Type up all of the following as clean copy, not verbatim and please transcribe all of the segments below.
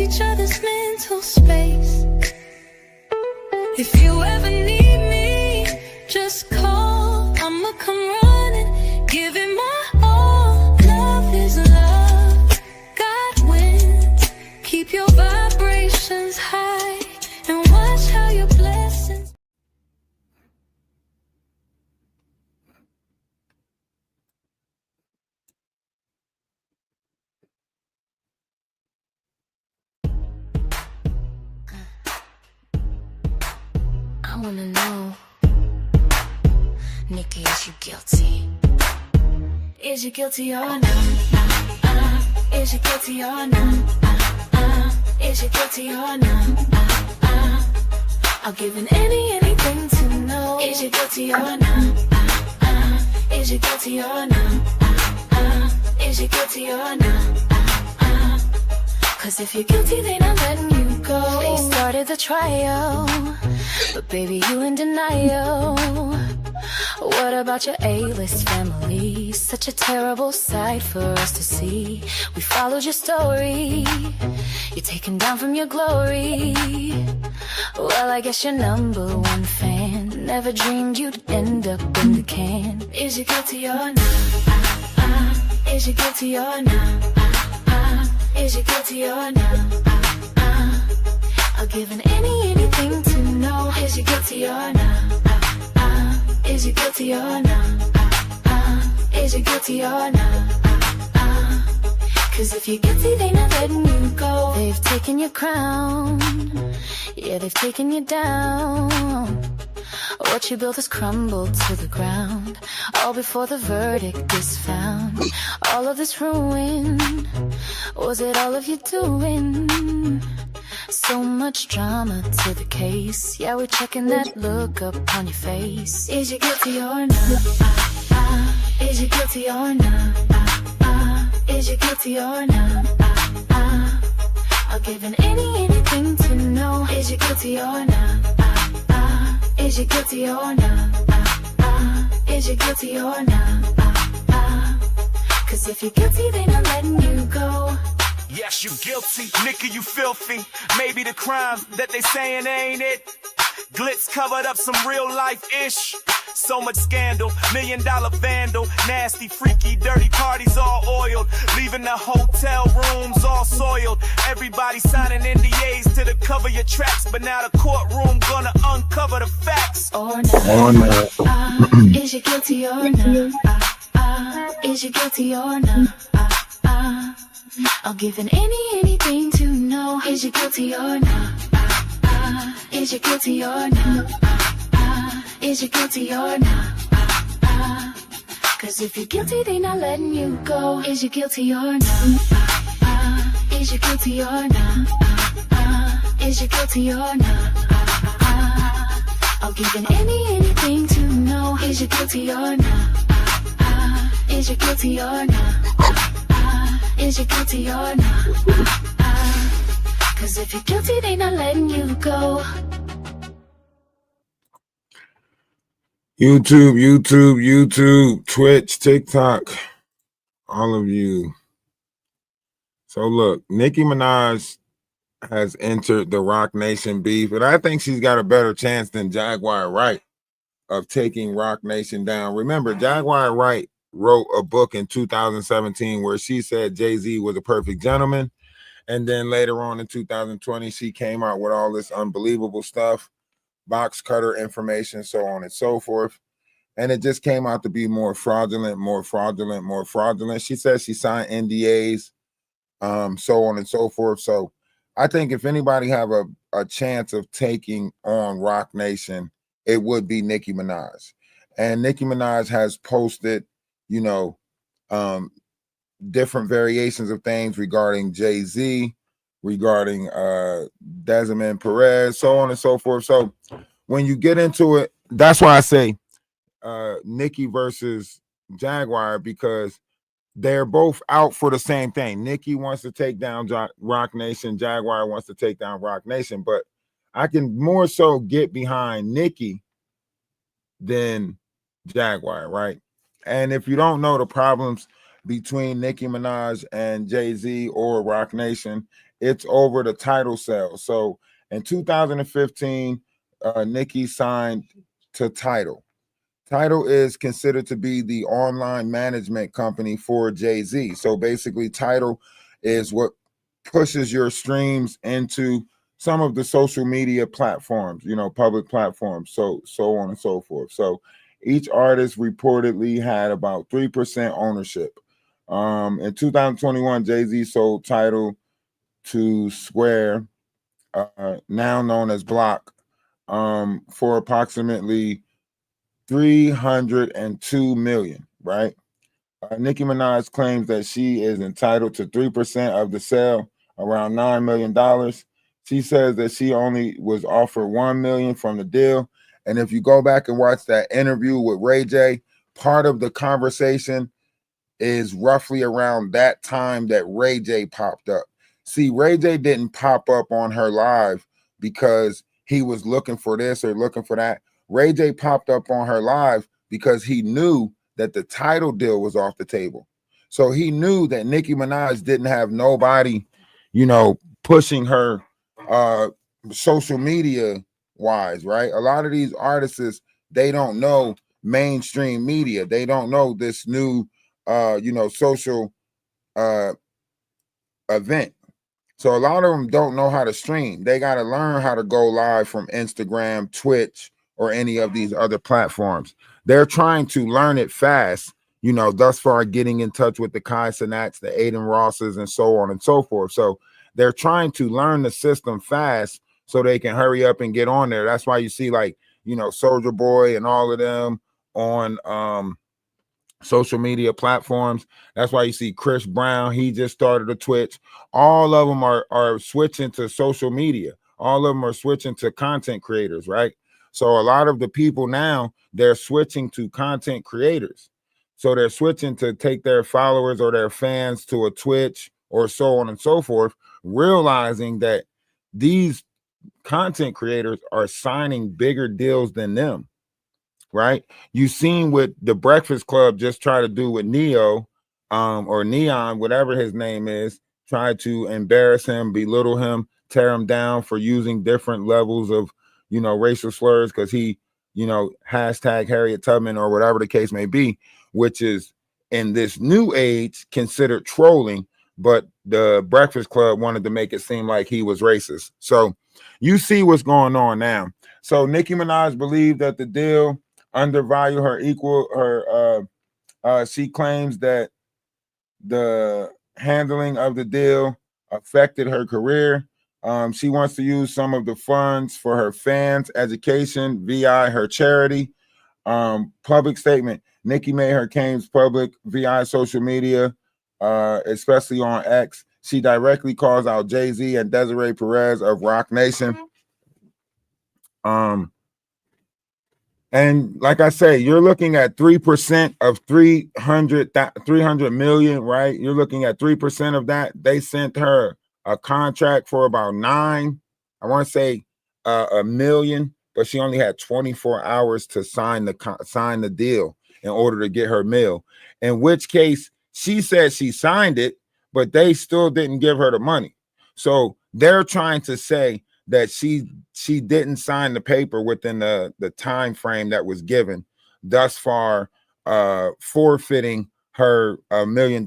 each other's mental space. If you ever need me, just call. I'ma come running, give it my all. Love is love, God wins. Keep your vibrations high and watch how your blessings. I wanna know, Nicki, is you guilty? Is you guilty or not? Is you guilty or not? Is you guilty or not? I'll give anything to know. Is you guilty or not? Is you guilty or not? Is you guilty or not? Cause if you're guilty, then I'm letting you go. They started the trial, but baby, you in denial. What about your A-list family? Such a terrible sight for us to see. We followed your story, you're taken down from your glory. Well, I guess you're #1 fan. Never dreamed you'd end up in the can. Is you guilty or not? Is you guilty or not? Is you guilty or not? I'll give anything to know. Is you guilty or not? Is you guilty or not? Is you guilty or not? Cause if you're guilty, they not letting you go. They've taken your crown, yeah, they've taken you down. What you built has crumbled to the ground, all before the verdict is found. All of this ruin, was it all of you doing? So much drama to the case. Yeah, we're checking that look up on your face. Is you guilty or not? Is you guilty or not? Is you guilty or not? I'll give anything to know. Is you guilty or not? Is you guilty or not? Is you guilty or not? Cause if you're guilty, then I'm letting you go. Yes, you guilty, Nicki, you filthy. Maybe the crime that they saying ain't it. Glitz covered up some real life-ish. So much scandal, $1 million vandal. Nasty, freaky, dirty parties all oiled. Leaving the hotel rooms all soiled. Everybody signing NDAs to cover your tracks. But now the courtroom gonna uncover the facts. Or not, is you guilty or not? Is you guilty or not? I'll give anything to know. Is you guilty or not? Is you guilty or not? Is you guilty or not? Cause if you're guilty, they not letting you go. Is you guilty or not? Is you guilty or not? Is you guilty or not? I'll give anything to know. Is you guilty or not? Is you guilty or not? Is you guilty or not? Cause if you're guilty, they not letting you go. YouTube, Twitch, TikTok, all of you. So look, Nicki Minaj has entered the Roc Nation beef, but I think she's got a better chance than Jaguar Wright of taking Roc Nation down. Remember, Jaguar Wright wrote a book in 2017 where she said Jay-Z was a perfect gentleman. And then later on in 2020, she came out with all this unbelievable stuff, box cutter information, so on and so forth. And it just came out to be more fraudulent. She says she signed NDAs, so on and so forth. So I think if anybody have a chance of taking on Roc Nation, it would be Nicki Minaj. And Nicki Minaj has posted, you know, different variations of things regarding Jay-Z, regarding Desmond Perez, so on and so forth. So when you get into it, that's why I say Nicki versus Jaguar, because they're both out for the same thing. Nicki wants to take down Roc Nation, Jaguar wants to take down Roc Nation, but I can more so get behind Nicki than Jaguar, right? And if you don't know the problems between Nicki Minaj and Jay-Z or Roc Nation. It's over the Tidal sale. So in 2015, Nicki signed to Tidal. Tidal is considered to be the online management company for Jay-Z. So basically, Tidal is what pushes your streams into some of the social media platforms, public platforms, so on and so forth. So each artist reportedly had about 3% ownership. In 2021, Jay-Z sold Tidal to Square, now known as Block, for approximately 302 million, right? Nicki Minaj claims that she is entitled to 3% of the sale, around $9 million. She says that she only was offered $1 million from the deal. And if you go back and watch that interview with Ray J, part of the conversation is roughly around that time that Ray J popped up. See, Ray J didn't pop up on her live because he was looking for this or looking for that. Ray J popped up on her live because he knew that the Tidal deal was off the table. So he knew that Nicki Minaj didn't have nobody, pushing her social media wise, right? A lot of these artists, they don't know mainstream media. They don't know this new social event. So a lot of them don't know how to stream. They got to learn how to go live from Instagram, Twitch, or any of these other platforms. They're trying to learn it fast, thus far getting in touch with the Kai Cenats, the Aiden Rosses, and so on and so forth. So they're trying to learn the system fast so they can hurry up and get on there. That's why you see Soulja Boy and all of them on social media platforms. That's why you see Chris Brown, he just started a Twitch. All of them are switching to social media. All of them are switching to content creators, right? So a lot of the people now, they're switching to content creators. So they're switching to take their followers or their fans to a Twitch or so on and so forth, realizing that these content creators are signing bigger deals than them. Right? You seen what the Breakfast Club just try to do with Neo, or Neon, whatever his name is, try to embarrass him, belittle him, tear him down for using different levels of, racial slurs because he, hashtag Harriet Tubman or whatever the case may be, which is in this new age considered trolling, but the Breakfast Club wanted to make it seem like he was racist. So you see what's going on now. So Nicki Minaj believed that the deal undervalue her she claims that the handling of the deal affected her career. She wants to use some of the funds for her fans' education via her charity. Public statement. Nicki made her claims public via social media, especially on X. She directly calls out Jay-Z and Desiree Perez of Roc Nation. And like I say, you're looking at 3% of 300 million, right? You're looking at 3% of that. They sent her a contract for about I want to say $1 million, but she only had 24 hours to sign the deal in order to get her meal. In which case, she said she signed it, but they still didn't give her the money. So they're trying to say that she didn't sign the paper within the time frame that was given, thus far forfeiting her $1 million,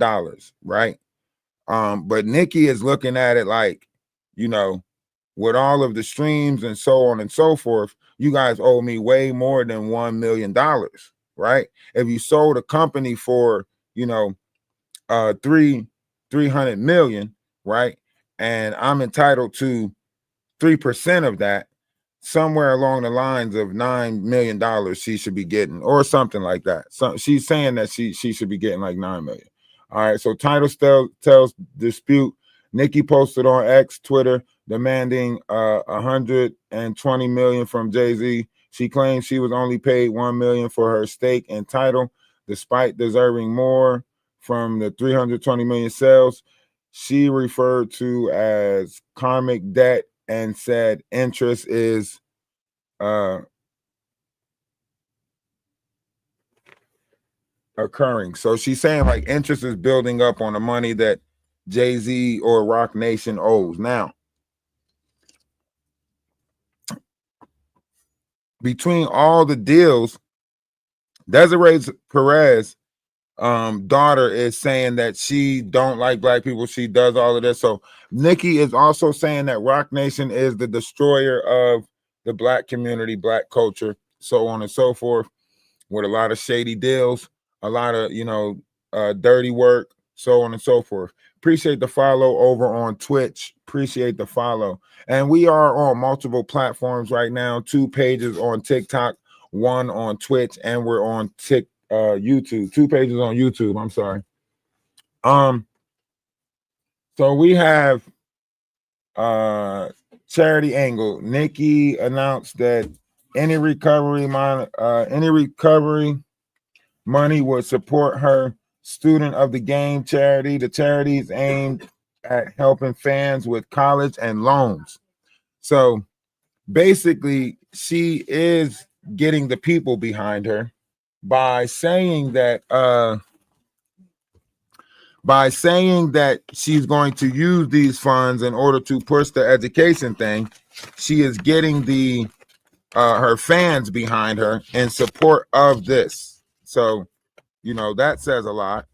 right? But Nicki is looking at it like, with all of the streams and so on and so forth, you guys owe me way more than $1 million, right? If you sold a company for 300 million, right, and I'm entitled to 3% of that, somewhere along the lines of $9 million she should be getting, or something like that. So she's saying that she should be getting like 9 million. All right, so Tidal tells dispute. Nicki posted on X, Twitter, demanding 120 million from Jay-Z. She claims she was only paid 1 million for her stake in Tidal, despite deserving more from the 320 million sales she referred to as karmic debt, and said interest is occurring. So she's saying like interest is building up on the money that Jay-Z or Roc Nation owes. Now, between all the deals, Desiree Perez daughter is saying that she don't like black people. She does all of this. So Nicki is also saying that Roc Nation is the destroyer of the black community, black culture, so on and so forth, with a lot of shady deals, a lot of, dirty work, so on and so forth. Appreciate the follow over on Twitch. Appreciate the follow. And we are on multiple platforms right now, 2 pages on TikTok, 1 on Twitch, and we're on YouTube, 2 pages on YouTube. I'm sorry. So we have Charity Angle. Nicki announced that any recovery money would support her Student of the Game charity. The charity is aimed at helping fans with college and loans. So basically, she is getting the people behind her by saying that she's going to use these funds in order to push the education thing. She is getting the her fans behind her in support of this. So, that says a lot.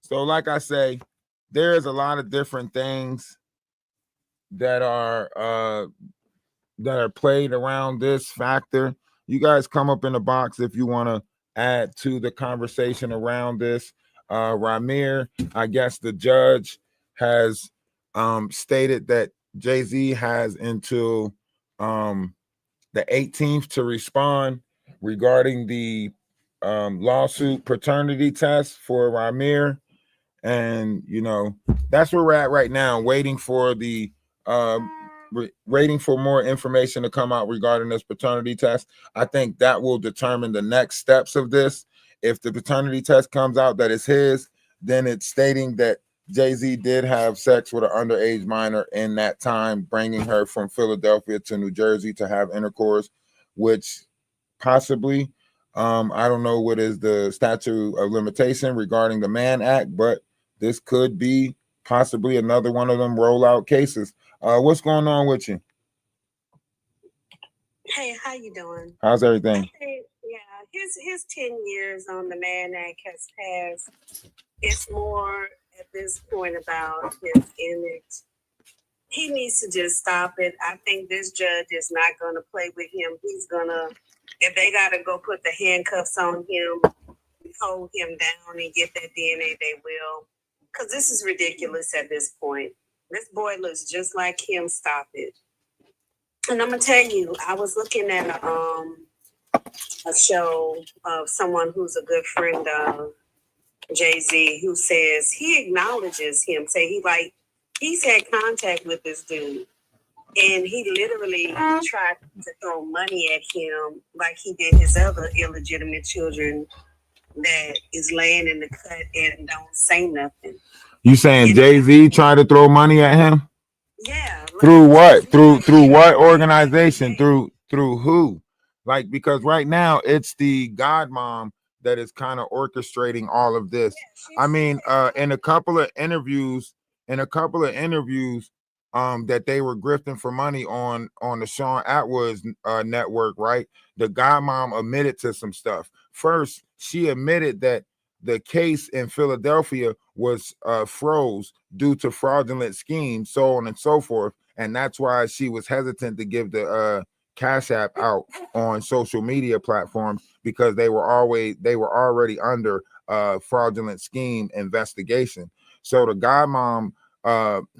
So like I say, there's a lot of different things that are played around this factor. You guys come up in the box if you want to add to the conversation around this. Ramir, I guess the judge has stated that Jay-Z has until the 18th to respond regarding the lawsuit paternity test for Ramir. And that's where we're at right now, waiting for the waiting for more information to come out regarding this paternity test. I think that will determine the next steps of this. If the paternity test comes out that it's his, then it's stating that Jay-Z did have sex with an underage minor in that time, bringing her from Philadelphia to New Jersey to have intercourse, which possibly, I don't know what is the statute of limitation regarding the Mann Act, but this could be possibly another one of them rollout cases. What's going on with you? Hey, how you doing? How's everything? His 10 years on the Mann Act has passed. It's more at this point about his image. He needs to just stop it. I think this judge is not going to play with him. He's going to, if they got to go put the handcuffs on him, hold him down and get that DNA, they will. Because this is ridiculous at this point. This boy looks just like him. Stop it. And I'm going to tell you, I was looking at a show of someone who's a good friend of Jay-Z, who says he acknowledges him, he's had contact with this dude. And he literally tried to throw money at him like he did his other illegitimate children that is laying in the cut and don't say nothing. You saying Jay-Z tried to throw money at him? Yeah. Through what? Through what organization? Through who? Like, because right now it's the godmom that is kind of orchestrating all of this. I mean, in a couple of interviews, that they were grifting for money on the Sean Atwood's network, right? The godmom admitted to some stuff. First, she admitted that the case in Philadelphia was froze due to fraudulent schemes, so on and so forth. And that's why she was hesitant to give the Cash App out on social media platforms, because they were already under fraudulent scheme investigation. So the godmom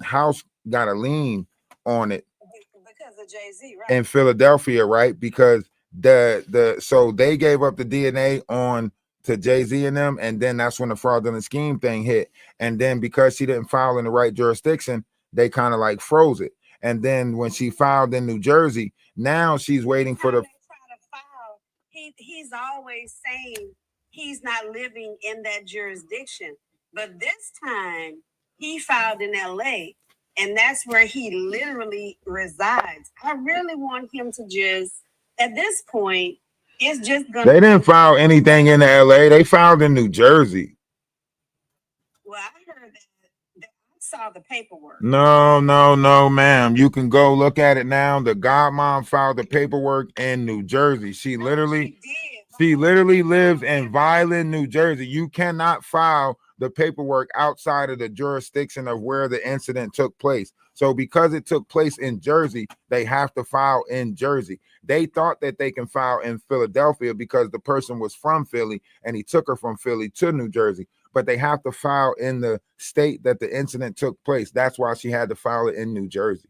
house got a lien on it because of Jay-Z, right? In Philadelphia, right? Because so they gave up the DNA on to Jay-Z and them, and then that's when the fraudulent scheme thing hit. And then because she didn't file in the right jurisdiction, they kind of like froze it. And then when she filed in New Jersey, now she's waiting for the. He's always saying he's not living in that jurisdiction, but this time he filed in LA, and that's where he literally resides. I really want him to just, at this point, It's just gonna. They didn't file anything in LA. They filed in New Jersey. Well, I heard that I saw the paperwork. No, ma'am. You can go look at it now. The godmom filed the paperwork in New Jersey. She literally lives in Violin, New Jersey. You cannot file the paperwork outside of the jurisdiction of where the incident took place. So because it took place in Jersey, they have to file in Jersey. They thought that they can file in Philadelphia because the person was from Philly and he took her from Philly to New Jersey. But they have to file in the state that the incident took place. That's why she had to file it in New Jersey.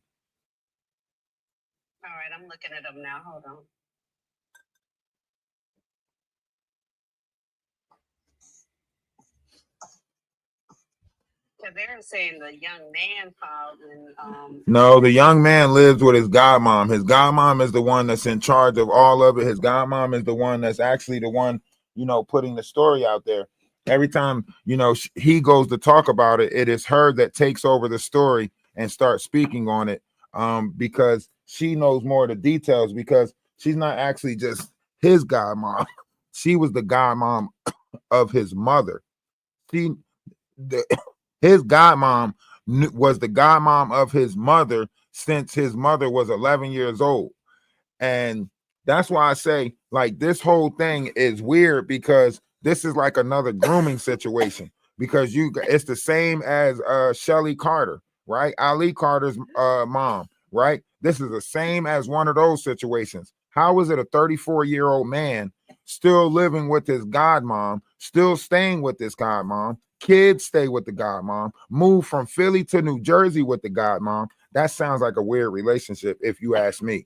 All right, I'm looking it up now. Hold on. Because they're saying the young man filed in. No, the young man lives with his godmom. His godmom is the one that's in charge of all of it. His godmom is the one that's actually the one, putting the story out there. Every time, he goes to talk about it, it is her that takes over the story and starts speaking on it, because she knows more of the details, because she's not actually just his godmom. She was the godmom of his mother. His godmom was the godmom of his mother since his mother was 11 years old. And that's why I say, like, this whole thing is weird, because this is like another grooming situation, because it's the same as Shelly Carter, right? Ali Carter's mom, right? This is the same as one of those situations. How is it a 34-year-old man still living with his godmom, still staying with this godmom? Kids stay with the godmom, move from Philly to New Jersey with the godmom. That sounds like a weird relationship, if you ask me.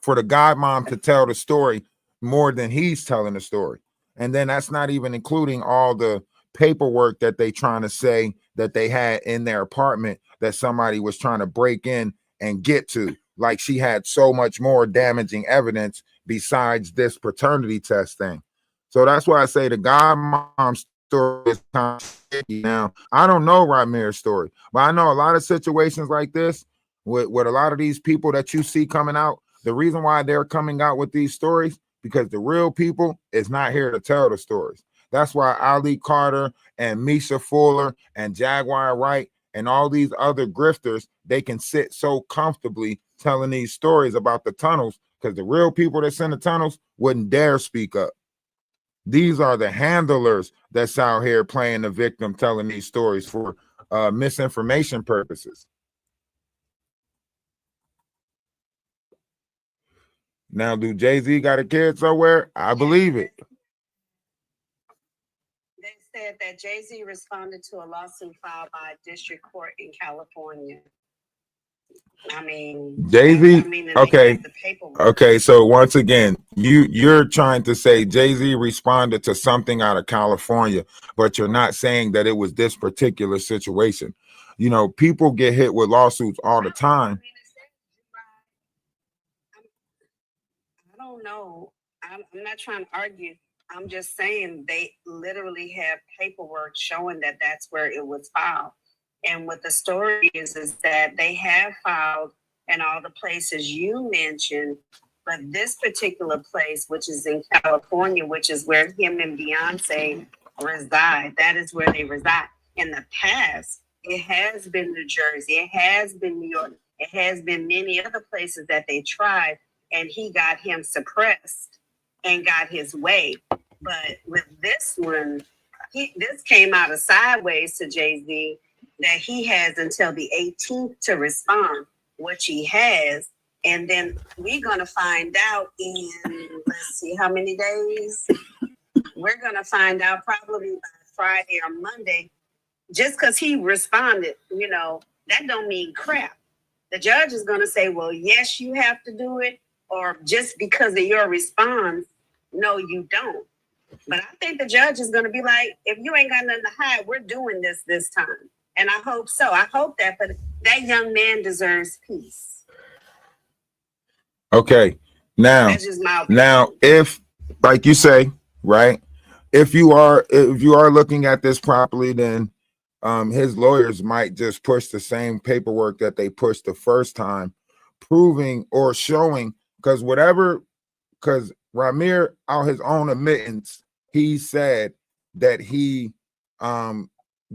For the godmom to tell the story more than he's telling the story. And then that's not even including all the paperwork that they trying to say that they had in their apartment that somebody was trying to break in and get to. Like, she had so much more damaging evidence besides this paternity test thing. So that's why I say the godmom story is kind of sticky. Now, I don't know Ramir's story, but I know a lot of situations like this with a lot of these people that you see coming out. The reason why they're coming out with these stories, because the real people is not here to tell the stories. That's why Ali Carter and Misha Fuller and Jaguar Wright and all these other grifters, they can sit so comfortably telling these stories about the tunnels, because the real people that's in the tunnels wouldn't dare speak up. These are the handlers that's out here playing the victim, telling these stories for misinformation purposes. Now, do Jay-Z got a kid somewhere? I believe it. They said that Jay-Z responded to a lawsuit filed by a district court in California. I mean, Jay-Z. Okay. So once again, you're trying to say Jay-Z responded to something out of California, but you're not saying that it was this particular situation. People get hit with lawsuits all the time. I don't know. I'm not trying to argue. I'm just saying they literally have paperwork showing that that's where it was filed. And what the story is that they have filed in all the places you mentioned, but this particular place, which is in California, which is where him and Beyonce reside, that is where they reside. In the past, it has been New Jersey, it has been New York, it has been many other places that they tried, and he got him suppressed and got his way. But with this one, this came out of sideways to Jay-Z, that he has until the 18th to respond, which he has. And then we're going to find out in, let's see, how many days? We're going to find out probably by Friday or Monday. Just because he responded, that don't mean crap. The judge is going to say, well, yes, you have to do it. Or just because of your response, no, you don't. But I think the judge is going to be like, if you ain't got nothing to hide, we're doing this time. And I hope so. I hope that, but that young man deserves peace. Okay. Now, if, like you say, right, if you are looking at this properly, then his lawyers might just push the same paperwork that they pushed the first time, proving or showing because Ramir, out his own admittance, he said that he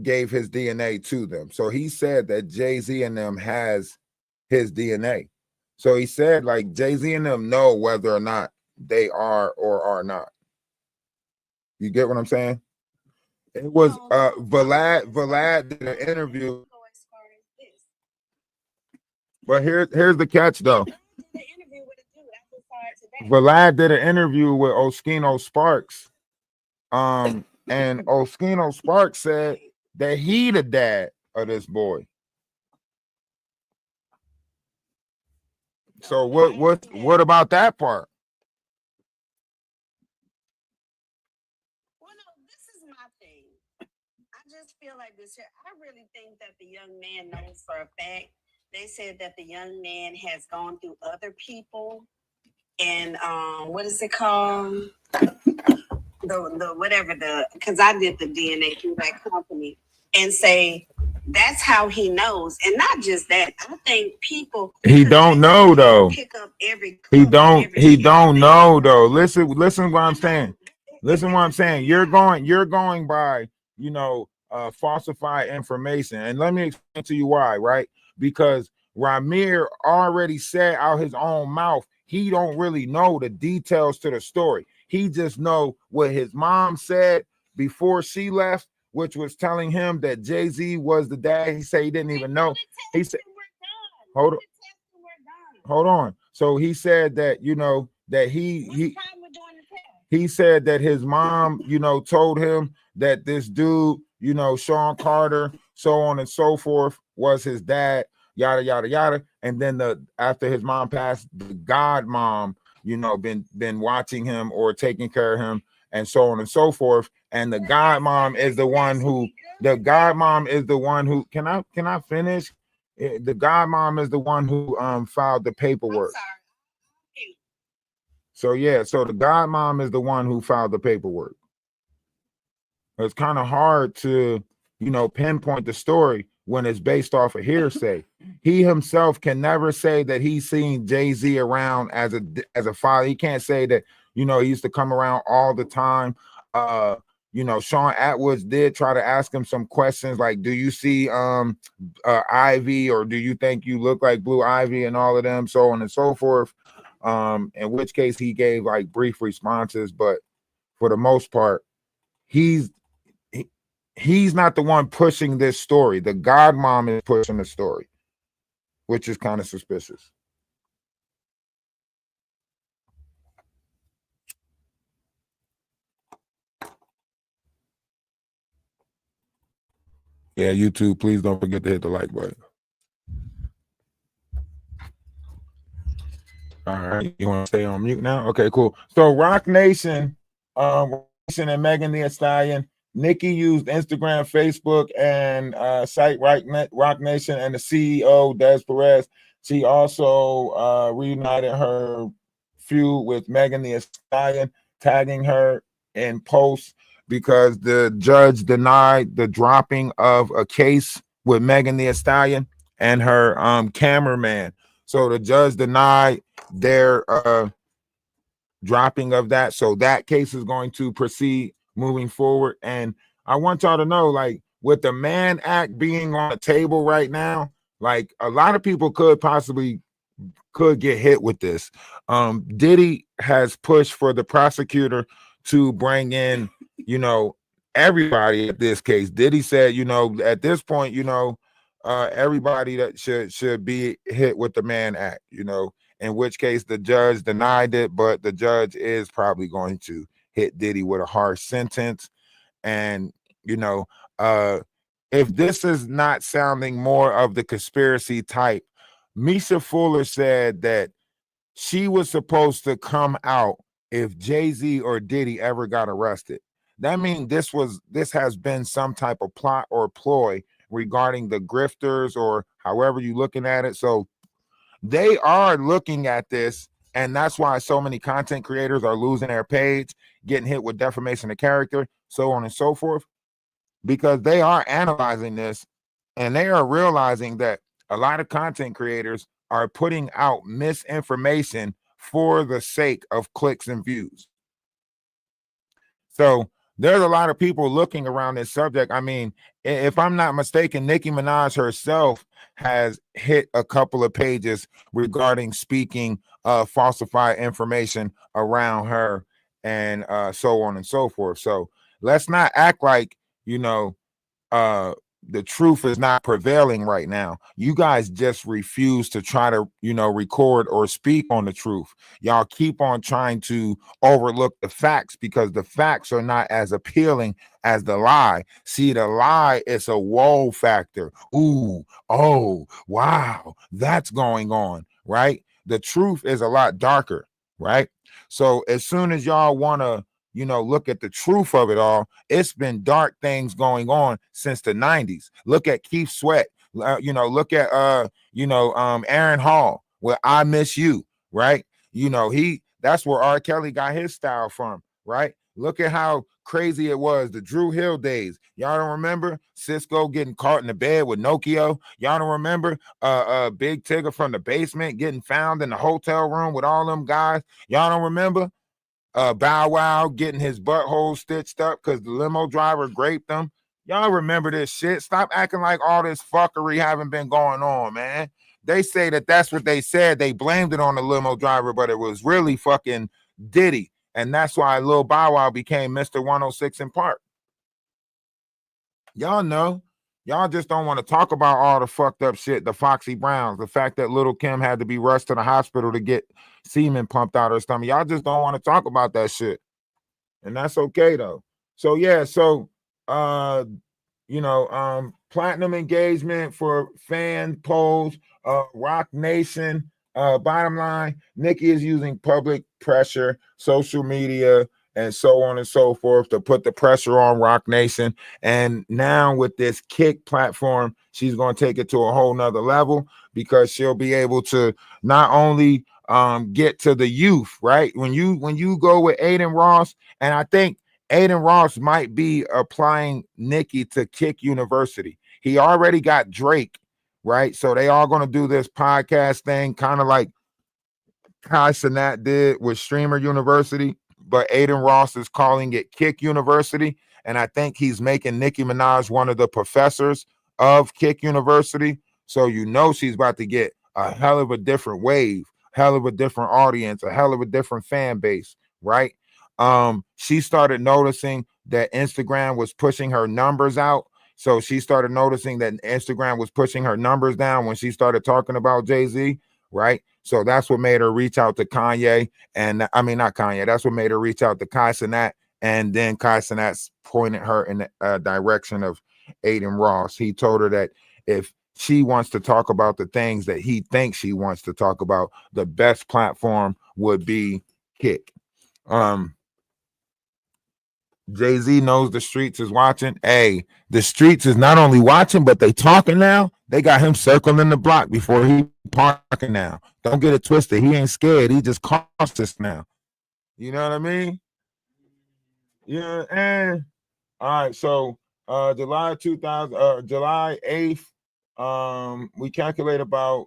gave his DNA to them. So he said that Jay-Z and them has his DNA. So he said like Jay-Z and them know whether or not they are or are not. You get what I'm saying? It was Vlad did an interview. But here's the catch though. Vlad did an interview with Oskino Sparks. And Oskino Sparks said that he the dad of this boy. So what about that part? Well, no, this is my thing. I just feel like this here. I really think that the young man knows for a fact. They said that the young man has gone through other people and what is it called? Because I did the DNA through that company and say that's how he knows. And not just that, I think people he don't know though. Pick up every he don't know though. Listen what I'm saying. Listen what I'm saying. You're going by, falsified information. And let me explain to you why, right? Because Ramir already said out his own mouth, he don't really know the details to the story. He just know what his mom said before she left, which was telling him that Jay-Z was the dad. He said he didn't even know. He said, hold on. So he said that, that he said that his mom, told him that this dude, Sean Carter, so on and so forth, was his dad, yada, yada, yada. And then after his mom passed, the god mom, been watching him or taking care of him and so on and so forth. And the god mom is the one who, can I finish? The god mom is the one who filed the paperwork. So the god mom is the one who filed the paperwork. It's kind of hard to, pinpoint the story when it's based off of hearsay. He himself can never say that he's seen Jay-Z around as a father. He can't say that, he used to come around all the time. Sean Atwoods did try to ask him some questions like, do you see Ivy, or do you think you look like Blue Ivy, and all of them, so on and so forth. In which case he gave like brief responses, but for the most part, he's not the one pushing this story. The god mom is pushing the story, which is kind of suspicious. Yeah, YouTube, please don't forget to hit the like button. All right, you want to stay on mute now? Okay, cool. So Rock Nation, and Megan Thee Stallion, Nicki used Instagram, Facebook, and site Rock Nation, and the CEO Des Perez. She also reunited her feud with Megan Thee Stallion, tagging her in posts because the judge denied the dropping of a case with Megan Thee Stallion and her cameraman. So the judge denied their dropping of that. So that case is going to proceed moving forward. And I want y'all to know, like, with the Mann Act being on the table right now, like, a lot of people could get hit with this. Diddy has pushed for the prosecutor to bring in, everybody at this case. Diddy said, at this point, everybody that should be hit with the Mann Act, in which case the judge denied it, but the judge is probably going to hit Diddy with a harsh sentence. And, if this is not sounding more of the conspiracy type, Misha Fuller said that she was supposed to come out if Jay-Z or Diddy ever got arrested. That means this has been some type of plot or ploy regarding the grifters, or however you're looking at it. So they are looking at this, and that's why so many content creators are losing their page, getting hit with defamation of character, so on and so forth, because they are analyzing this, and they are realizing that a lot of content creators are putting out misinformation for the sake of clicks and views. So there's a lot of people looking around this subject. I mean, if I'm not mistaken, Nicki Minaj herself has hit a couple of pages regarding speaking falsified information around her, and so on and so forth. So let's not act like, the truth is not prevailing right now. You guys just refuse to try to, record or speak on the truth. Y'all keep on trying to overlook the facts because the facts are not as appealing as the lie. See, the lie is a whoa factor. Ooh, oh, wow, that's going on, right? The truth is a lot darker, right? So as soon as y'all want to, look at the truth of it all, it's been dark things going on since the 90s. Look at Keith Sweat. Look at Aaron Hall with I Miss You, right? That's where R. Kelly got his style from, right? Look at how crazy it was, the Drew Hill days. Y'all don't remember Cisco getting caught in the bed with Nokia? Y'all don't remember Big Tigger from the basement getting found in the hotel room with all them guys? Y'all don't remember Bow Wow getting his butthole stitched up because the limo driver raped him? Y'all remember this shit? Stop acting like all this fuckery haven't been going on, man. They say that that's what they said. They blamed it on the limo driver, but it was really fucking Diddy. And that's why Lil Bow Wow became Mr. 106 in Park. Y'all know. Y'all just don't want to talk about all the fucked up shit. The Foxy Browns, the fact that Little Kim had to be rushed to the hospital to get semen pumped out her stomach. Y'all just don't want to talk about that shit. And that's okay though. So yeah, platinum engagement for fan polls, Rock Nation. Bottom line, Nicki is using public pressure, social media, and so on and so forth to put the pressure on Rock Nation. And now with this Kick platform, she's going to take it to a whole nother level because she'll be able to not only get to the youth, right? When you go with Aiden Ross, and I think Aiden Ross might be applying Nicki to Kick University. He already got Drake, right? So they all going to do this podcast thing, kind of like Kai Cenat did with Streamer University, but Aiden Ross is calling it Kick University, and I think he's making Nicki Minaj one of the professors of Kick University. So she's about to get a hell of a different wave, hell of a different audience, a hell of a different fan base, right? She started noticing that Instagram was pushing her numbers out. So she started noticing that Instagram was pushing her numbers down when she started talking about Jay-Z, right? So that's what made her reach out to Kanye. And I mean, not Kanye. That's what made her reach out to Kai Cenat. And then Kai Cenat pointed her in the direction of Aiden Ross. He told her that if she wants to talk about the things that he thinks she wants to talk about, the best platform would be Kick. Jay-Z knows the streets is watching. Hey, the streets is not only watching, but they talking now. They got him circling the block before he parking now. Don't get it twisted. He ain't scared. He just cautious now. You know what I mean? Yeah. And all right. So July 8th, we calculate about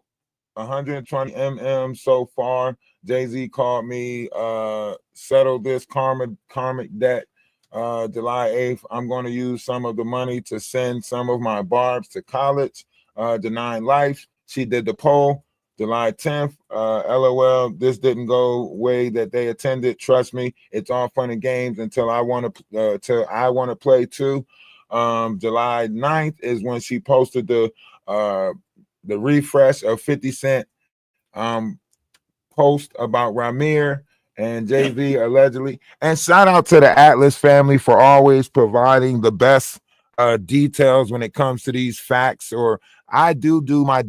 120 mm so far. Jay-Z called me, settle this karmic debt. July 8th, I'm going to use some of the money to send some of my barbs to college. Denying life. She did the poll. July 10th, LOL, this didn't go way that they attended. Trust me, it's all fun and games until I want to play too. July 9th is when she posted the refresh of 50 Cent post about Ramir and Jay-Z allegedly. And shout out to the Atlas family for always providing the best details when it comes to these facts. Or I do my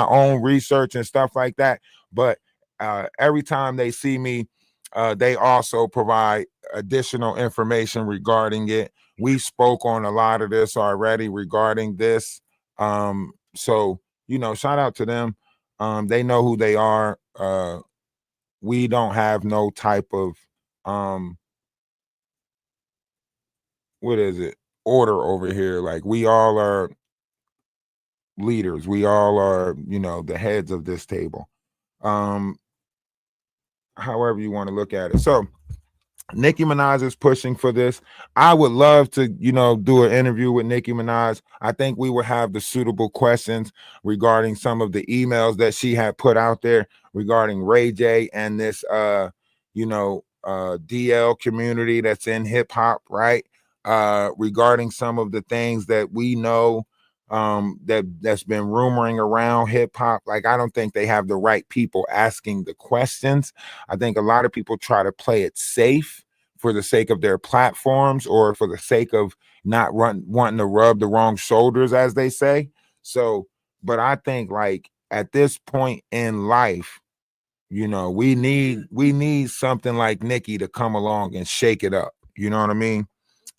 own research and stuff like that, but every time they see me, they also provide additional information regarding it. We spoke on a lot of this already regarding this. So shout out to them. They know who they are. We don't have no type of order over here. Like, we all are leaders. We all are, the heads of this table. however you want to look at it. So Nicki Minaj is pushing for this. I would love to, do an interview with Nicki Minaj. I think we would have the suitable questions regarding some of the emails that she had put out there regarding Ray J and this, DL community that's in hip hop, right? Regarding some of the things that we know that's been rumoring around hip hop. Like, I don't think they have the right people asking the questions. I think a lot of people try to play it safe for the sake of their platforms or for the sake of not wanting to rub the wrong shoulders, as they say. So, but I think like at this point in life, we need something like Nicki to come along and shake it up. You know what I mean?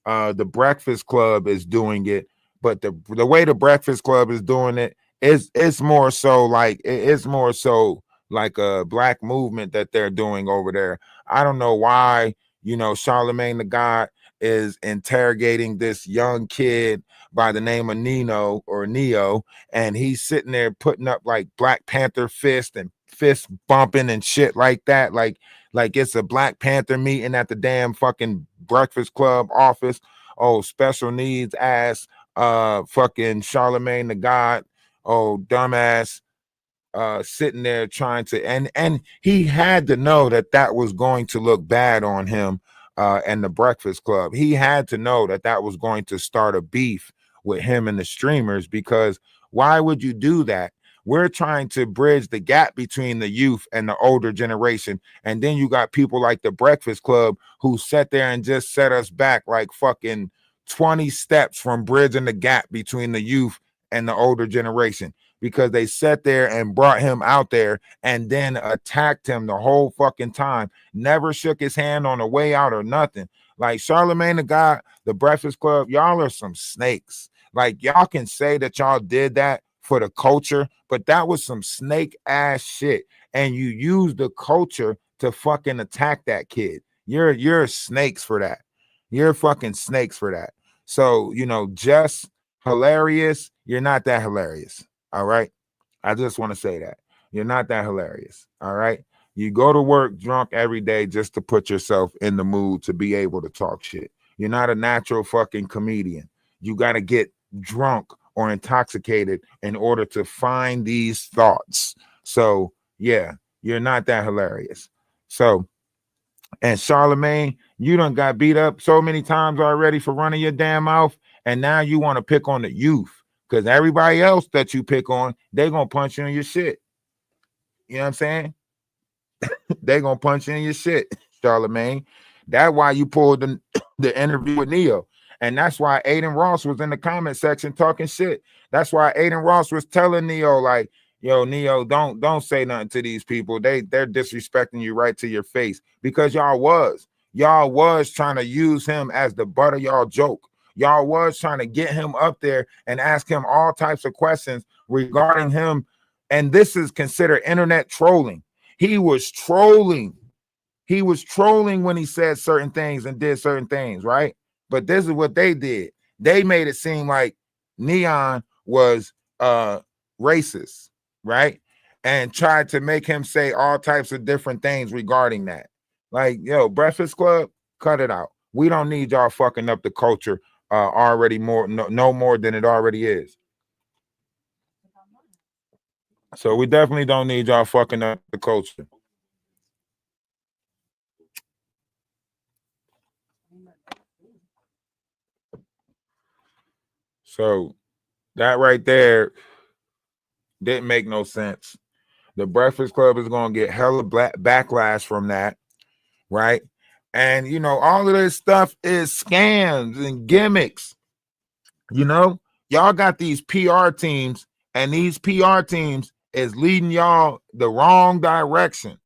The Breakfast Club is doing it, but the way the Breakfast Club is doing it is it's more so like a black movement that they're doing over there. I don't know why, Charlemagne the God is interrogating this young kid by the name of Neo, and he's sitting there putting up like Black Panther fist and fist bumping and shit like that, like it's a Black Panther meeting at the damn fucking Breakfast Club office. Oh, special needs ass fucking Charlemagne the God, oh dumbass, sitting there trying to, and he had to know that was going to look bad on him and the Breakfast Club. He had to know that was going to start a beef with him and the streamers, because why would you do that? We're trying to bridge the gap between the youth and the older generation, and then you got people like the Breakfast Club who sat there and just set us back like fucking 20 steps from bridging the gap between the youth and the older generation, because they sat there and brought him out there and then attacked him the whole fucking time. Never shook his hand on the way out or nothing. Like Charlemagne the God, the Breakfast Club, y'all are some snakes. Like, y'all can say that y'all did that for the culture, but that was some snake ass shit. And you used the culture to fucking attack that kid. You're snakes for that. You're fucking snakes for that. So, just hilarious. You're not that hilarious. All right. I just want to say that you're not that hilarious. All right. You go to work drunk every day just to put yourself in the mood to be able to talk shit. You're not a natural fucking comedian. You got to get drunk or intoxicated in order to find these thoughts. So, yeah, you're not that hilarious. So, and Charlemagne, you done got beat up so many times already for running your damn mouth. And now you want to pick on the youth, because everybody else that you pick on, they're going to punch you in your shit. You know what I'm saying? They're going to punch you in your shit, Charlemagne. That's why you pulled the interview with Neo. And that's why Aiden Ross was in the comment section talking shit. That's why Aiden Ross was telling Neo, like, yo, Neo, don't say nothing to these people. They're disrespecting you right to your face, because y'all was trying to use him as the butt of y'all joke. Y'all was trying to get him up there and ask him all types of questions regarding him. And this is considered internet trolling. He was trolling. He was trolling when he said certain things and did certain things, right? But this is what they did. They made it seem like Neon was racist, right? And tried to make him say all types of different things regarding that. Like, yo, Breakfast Club, cut it out. We don't need y'all fucking up the culture already no more than it already is. So we definitely don't need y'all fucking up the culture. So that right there didn't make no sense. The Breakfast Club is going to get hella backlash from that, right? And, all of this stuff is scams and gimmicks. Y'all got these PR teams, and these PR teams is leading y'all the wrong direction.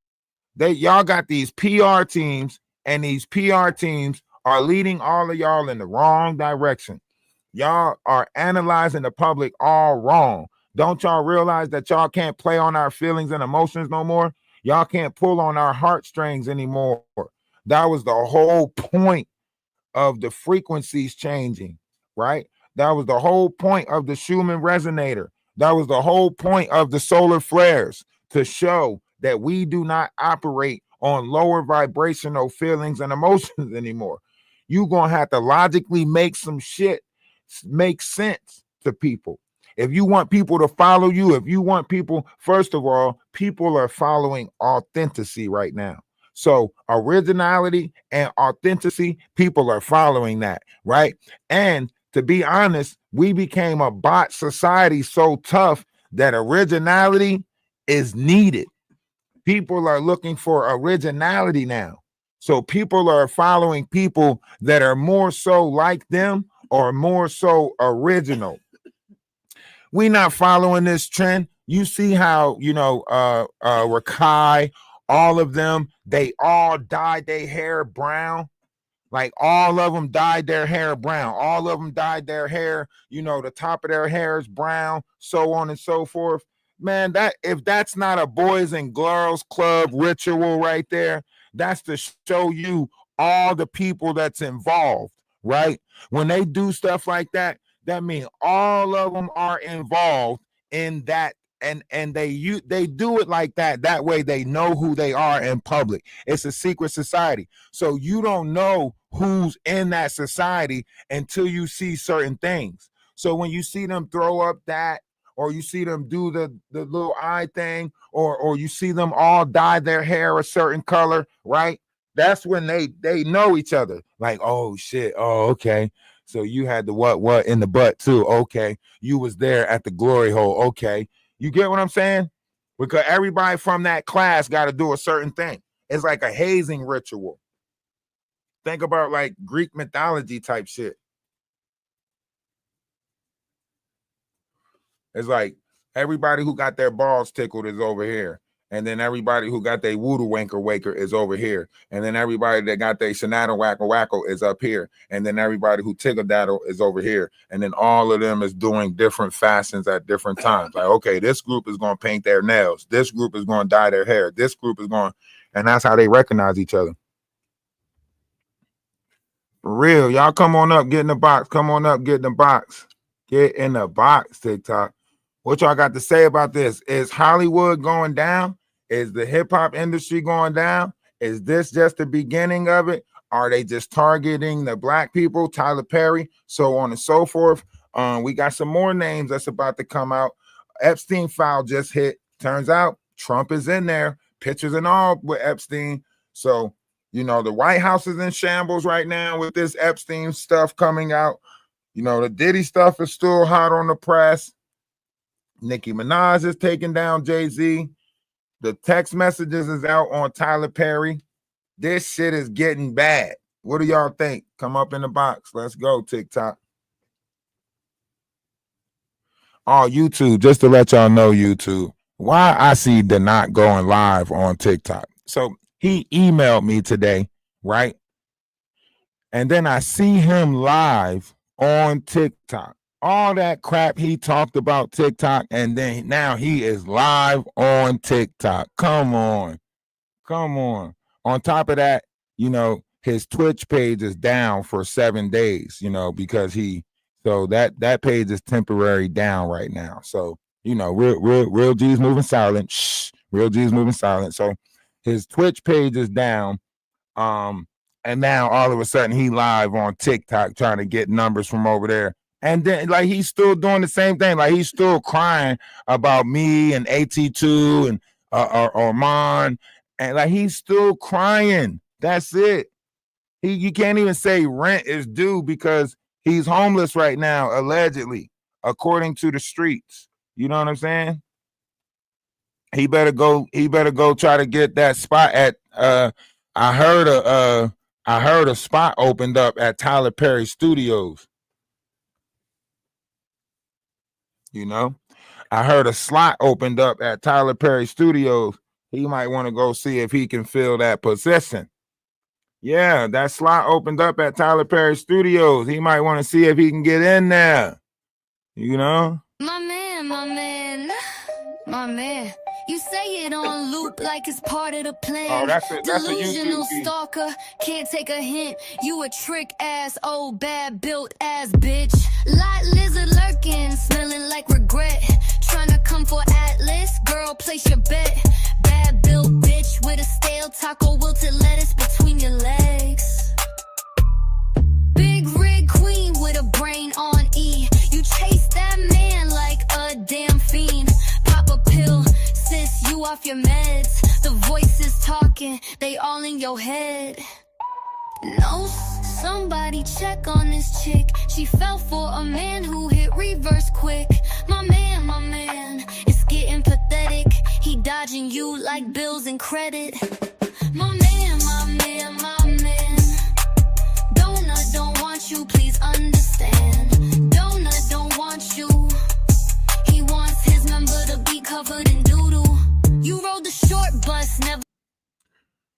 Y'all got these PR teams, and these PR teams are leading all of y'all in the wrong direction. Y'all are analyzing the public all wrong. Don't y'all realize that y'all can't play on our feelings and emotions no more? Y'all can't pull on our heartstrings anymore. That was the whole point of the frequencies changing, right? That was the whole point of the Schumann resonator. That was the whole point of the solar flares, to show that we do not operate on lower vibrational feelings and emotions anymore. You're going to have to logically make some shit make sense to people. If you want people to follow you, if you want people, first of all, people are following authenticity right now. So originality and authenticity, people are following that, right? And to be honest, we became a bot society so tough that originality is needed. People are looking for originality now. So people are following people that are more so like them or more so original. We not following this trend. You see how, Rakai, all of them, they all dyed their hair brown. Like all of them dyed their hair brown. All of them dyed their hair, the top of their hair is brown, so on and so forth. Man, if that's not a boys and girls club ritual right there, that's to show you all the people that's involved, right? When they do stuff like that, that means all of them are involved in that, and they do it like that. That way they know who they are in public. It's a secret society. So you don't know who's in that society until you see certain things. So when you see them throw up that, or you see them do the little eye thing, or you see them all dye their hair a certain color, right? That's when they know each other. Like, oh shit, oh okay. So you had the what in the butt too, okay. You was there at the glory hole, okay. You get what I'm saying? Because everybody from that class got to do a certain thing. It's like a hazing ritual. Think about like Greek mythology type shit. It's like everybody who got their balls tickled is over here. And then everybody who got their voodoo wanker waker is over here. And then everybody that got their shenanigans wackle wackle is up here. And then everybody who tickle daddle is over here. And then all of them is doing different fashions at different times. Like, okay, this group is going to paint their nails. This group is going to dye their hair. This group is going, and that's how they recognize each other. For real, y'all come on up, get in the box. Come on up, get in the box. Get in the box, TikTok. What y'all got to say about this? Is Hollywood going down? Is the hip-hop industry going down? Is this just the beginning of it? Are they just targeting the black people, Tyler Perry, so on and so forth? We got some more names that's about to come out. Epstein file just hit. Turns out Trump is in there, pictures and all with Epstein. So, the White House is in shambles right now with this Epstein stuff coming out. The Diddy stuff is still hot on the press. Nicki Minaj is taking down Jay-Z. The text messages is out on Tyler Perry. This shit is getting bad. What do y'all think? Come up in the box. Let's go, TikTok. Oh, YouTube, just to let y'all know, YouTube, why I see the not going live on TikTok. So he emailed me today, right? And then I see him live on TikTok. All that crap he talked about TikTok, and then now he is live on TikTok. Come on. On top of that, his Twitch page is down for 7 days, because that page is temporary down right now. So, real G's moving silent. Shh, real G's moving silent. So his Twitch page is down. And now all of a sudden he live on TikTok trying to get numbers from over there. And then, like, he's still doing the same thing. Like, he's still crying about me and AT2 and Orman. And, like, he's still crying. That's it. You can't even say rent is due because he's homeless right now, allegedly, according to the streets. You know what I'm saying? He better go try to get that spot at, I heard a spot opened up at Tyler Perry Studios. I heard a slot opened up at Tyler Perry Studios. He might want to go see if he can fill that position. Yeah, that slot opened up at Tyler Perry Studios. He might want to see if he can get in there. My man. You say it on loop like it's part of the plan. Oh, that's a Delusional YouTube stalker, can't take a hint. You a trick ass, old bad built ass bitch. Lot lizard lurking, smelling like regret. Trying to come for Atlas, girl, place your bet. Bad built bitch with a stale taco off your meds. The voices talking, they all in your head. No, somebody check on this chick. She fell for a man who hit reverse quick. My man, it's getting pathetic. He dodging you like bills and credit. My man, Donut don't want you, please understand. Donut don't want you. He wants his number to be covered in doodle. You rode the short bus, never.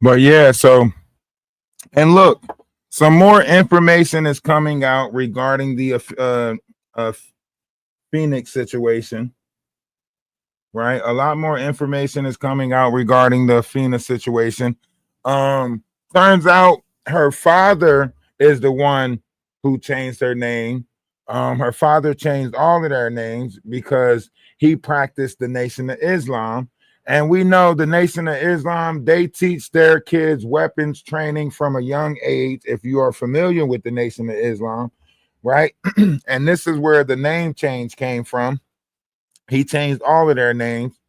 But yeah, so, and look, some more information is coming out regarding the Phoenix situation, right? A lot more information is coming out regarding the Phoenix situation. Turns out her father is the one who changed her name. Her father changed all of their names because he practiced the Nation of Islam. And we know the Nation of Islam, they teach their kids weapons training from a young age, if you are familiar with the Nation of Islam, right? And this is where the name change came from. He changed all of their names.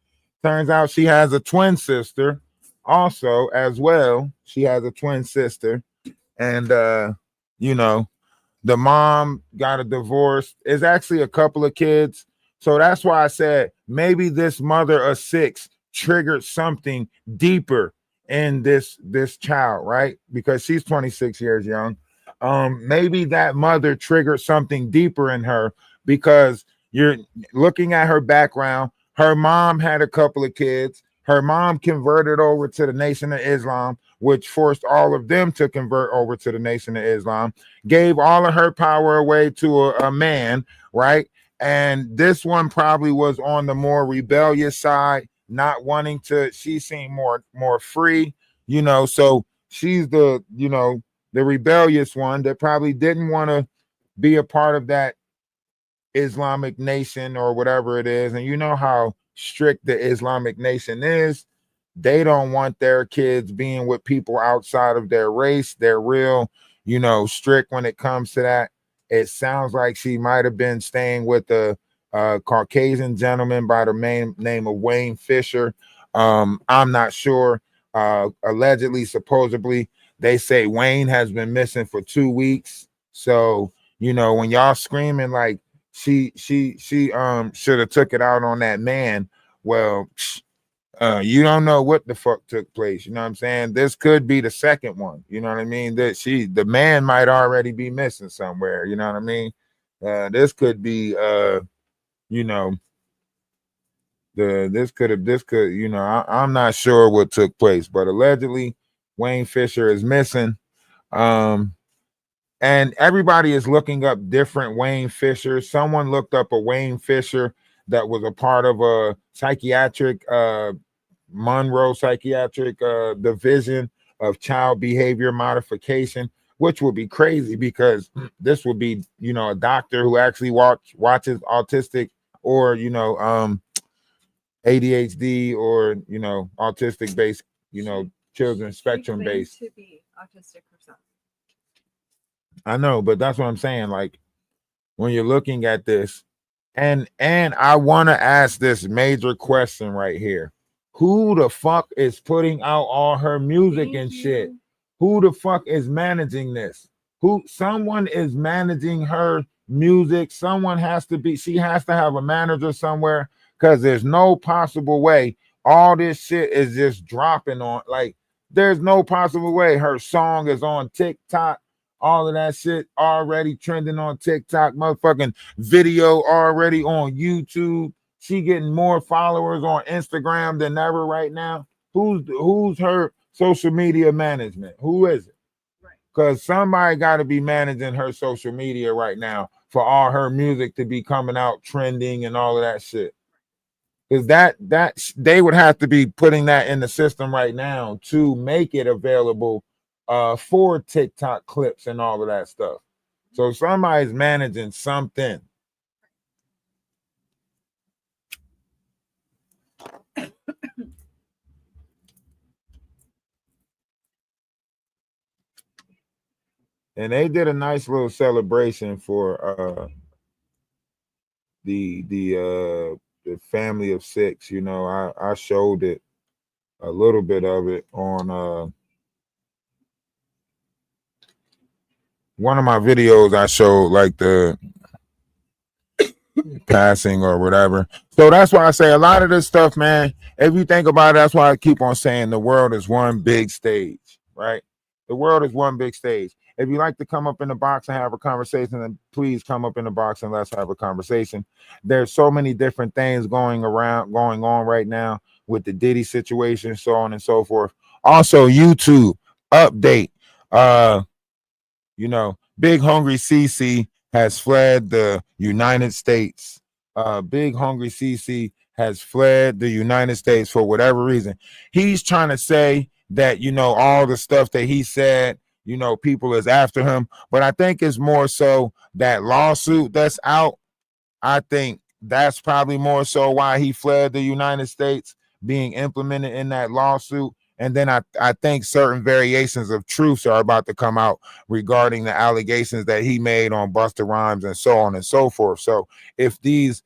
Turns out she has a twin sister also as well. She has a twin sister. And, you know, the mom got a divorce. It's actually a couple of kids. So that's why I said maybe this mother of six triggered something deeper in this child, right? Because she's 26 years young. Maybe that mother triggered something deeper in her, because you're looking at her background. Her mom had a couple of kids. Her mom converted over to the Nation of Islam, which forced all of them to convert over to the Nation of Islam, gave all of her power away to a man, right? And this one probably was on the more rebellious side, not wanting to, she seemed more free, you know, so she's the, you know, the rebellious one that probably didn't want to be a part of that Islamic nation or whatever it is. And you know how strict the Islamic nation is. They don't want their kids being with people outside of their race. They're real, you know, strict when it comes to that. It sounds like she might have been staying with a Caucasian gentleman by the name of Wayne Fisher. I'm not sure. Allegedly, supposedly, they say Wayne has been missing for 2 weeks. So, you know, when y'all screaming like she should have took it out on that man, well, you don't know what the fuck took place. You know what I'm saying? This could be the second one. You know what I mean? That the man might already be missing somewhere. You know what I mean? This could be, you know, this could, you know, I'm not sure what took place, but allegedly Wayne Fisher is missing. And everybody is looking up different Wayne Fishers. Someone looked up a Wayne Fisher that was a part of a psychiatric, Monroe Psychiatric Division of Child Behavior Modification, which would be crazy because this would be, you know, a doctor who actually watches autistic or, you know, ADHD or, you know, autistic based, you know, children spectrum based. To be autistic herself. I know, but that's what I'm saying. Like when you're looking at this, and I want to ask this major question right here. Who the fuck is putting out all her music and shit? Who the fuck is managing this? Someone is managing her music. Someone has to be, she has to have a manager somewhere, because there's no possible way all this shit is just dropping on, like, there's no possible way her song is on TikTok. All of that shit already trending on TikTok, motherfucking video already on YouTube. She getting more followers on Instagram than ever right now. Who's her social media management? Who is it? Because somebody got to be managing her social media right now for all her music to be coming out trending and all of that shit. Because that they would have to be putting that in the system right now to make it available for TikTok clips and all of that stuff. So somebody's managing something. And they did a nice little celebration for the family of six. You know, I showed it a little bit of it on one of my videos. I showed like the passing or whatever. So that's why I say a lot of this stuff, man, if you think about it, that's why I keep on saying the world is one big stage, right? The world is one big stage. If you like to come up in the box and have a conversation, then please come up in the box and let's have a conversation. There's so many different things going on right now with the Diddy situation, so on and so forth. Also, YouTube update. Big Hungry CC has fled the United States. Big Hungry CC has fled the United States for whatever reason. He's trying to say that, all the stuff that he said, people is after him. But I think it's more so that lawsuit that's out. I think that's probably more so why he fled the United States, being implemented in that lawsuit. And then I think certain variations of truths are about to come out regarding the allegations that he made on Busta Rhymes and so on and so forth. So if these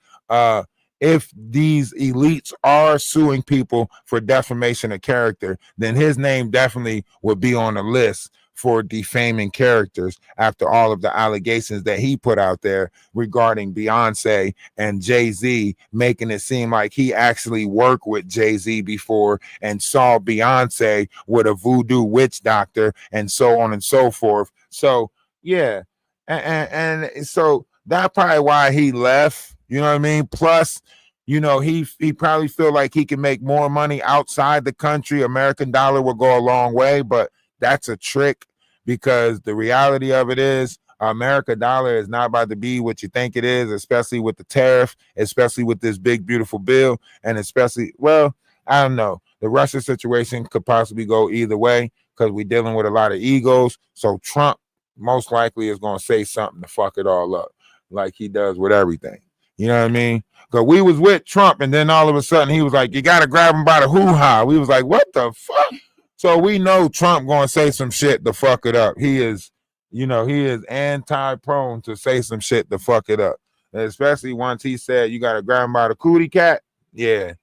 elites are suing people for defamation of character, then his name definitely would be on the list for defaming characters after all of the allegations that he put out there regarding Beyonce and Jay-Z, making it seem like he actually worked with Jay-Z before and saw Beyonce with a voodoo witch doctor and so on and so forth. So yeah, and so that's probably why he left. You know what I mean? Plus, he probably feel like he can make more money outside the country. American dollar will go a long way, but that's a trick, because the reality of it is American dollar is not about to be what you think it is, especially with the tariff, especially with this big, beautiful bill, and especially, well, I don't know. The Russia situation could possibly go either way because we're dealing with a lot of egos. So Trump most likely is going to say something to fuck it all up, like he does with everything. You know what I mean? Because we was with Trump, and then all of a sudden he was like, you got to grab him by the hoo-ha. We was like, what the fuck? So we know Trump going to say some shit to fuck it up. He is anti-prone to say some shit to fuck it up. And especially once he said, you got to grab him by the cootie cat. Yeah.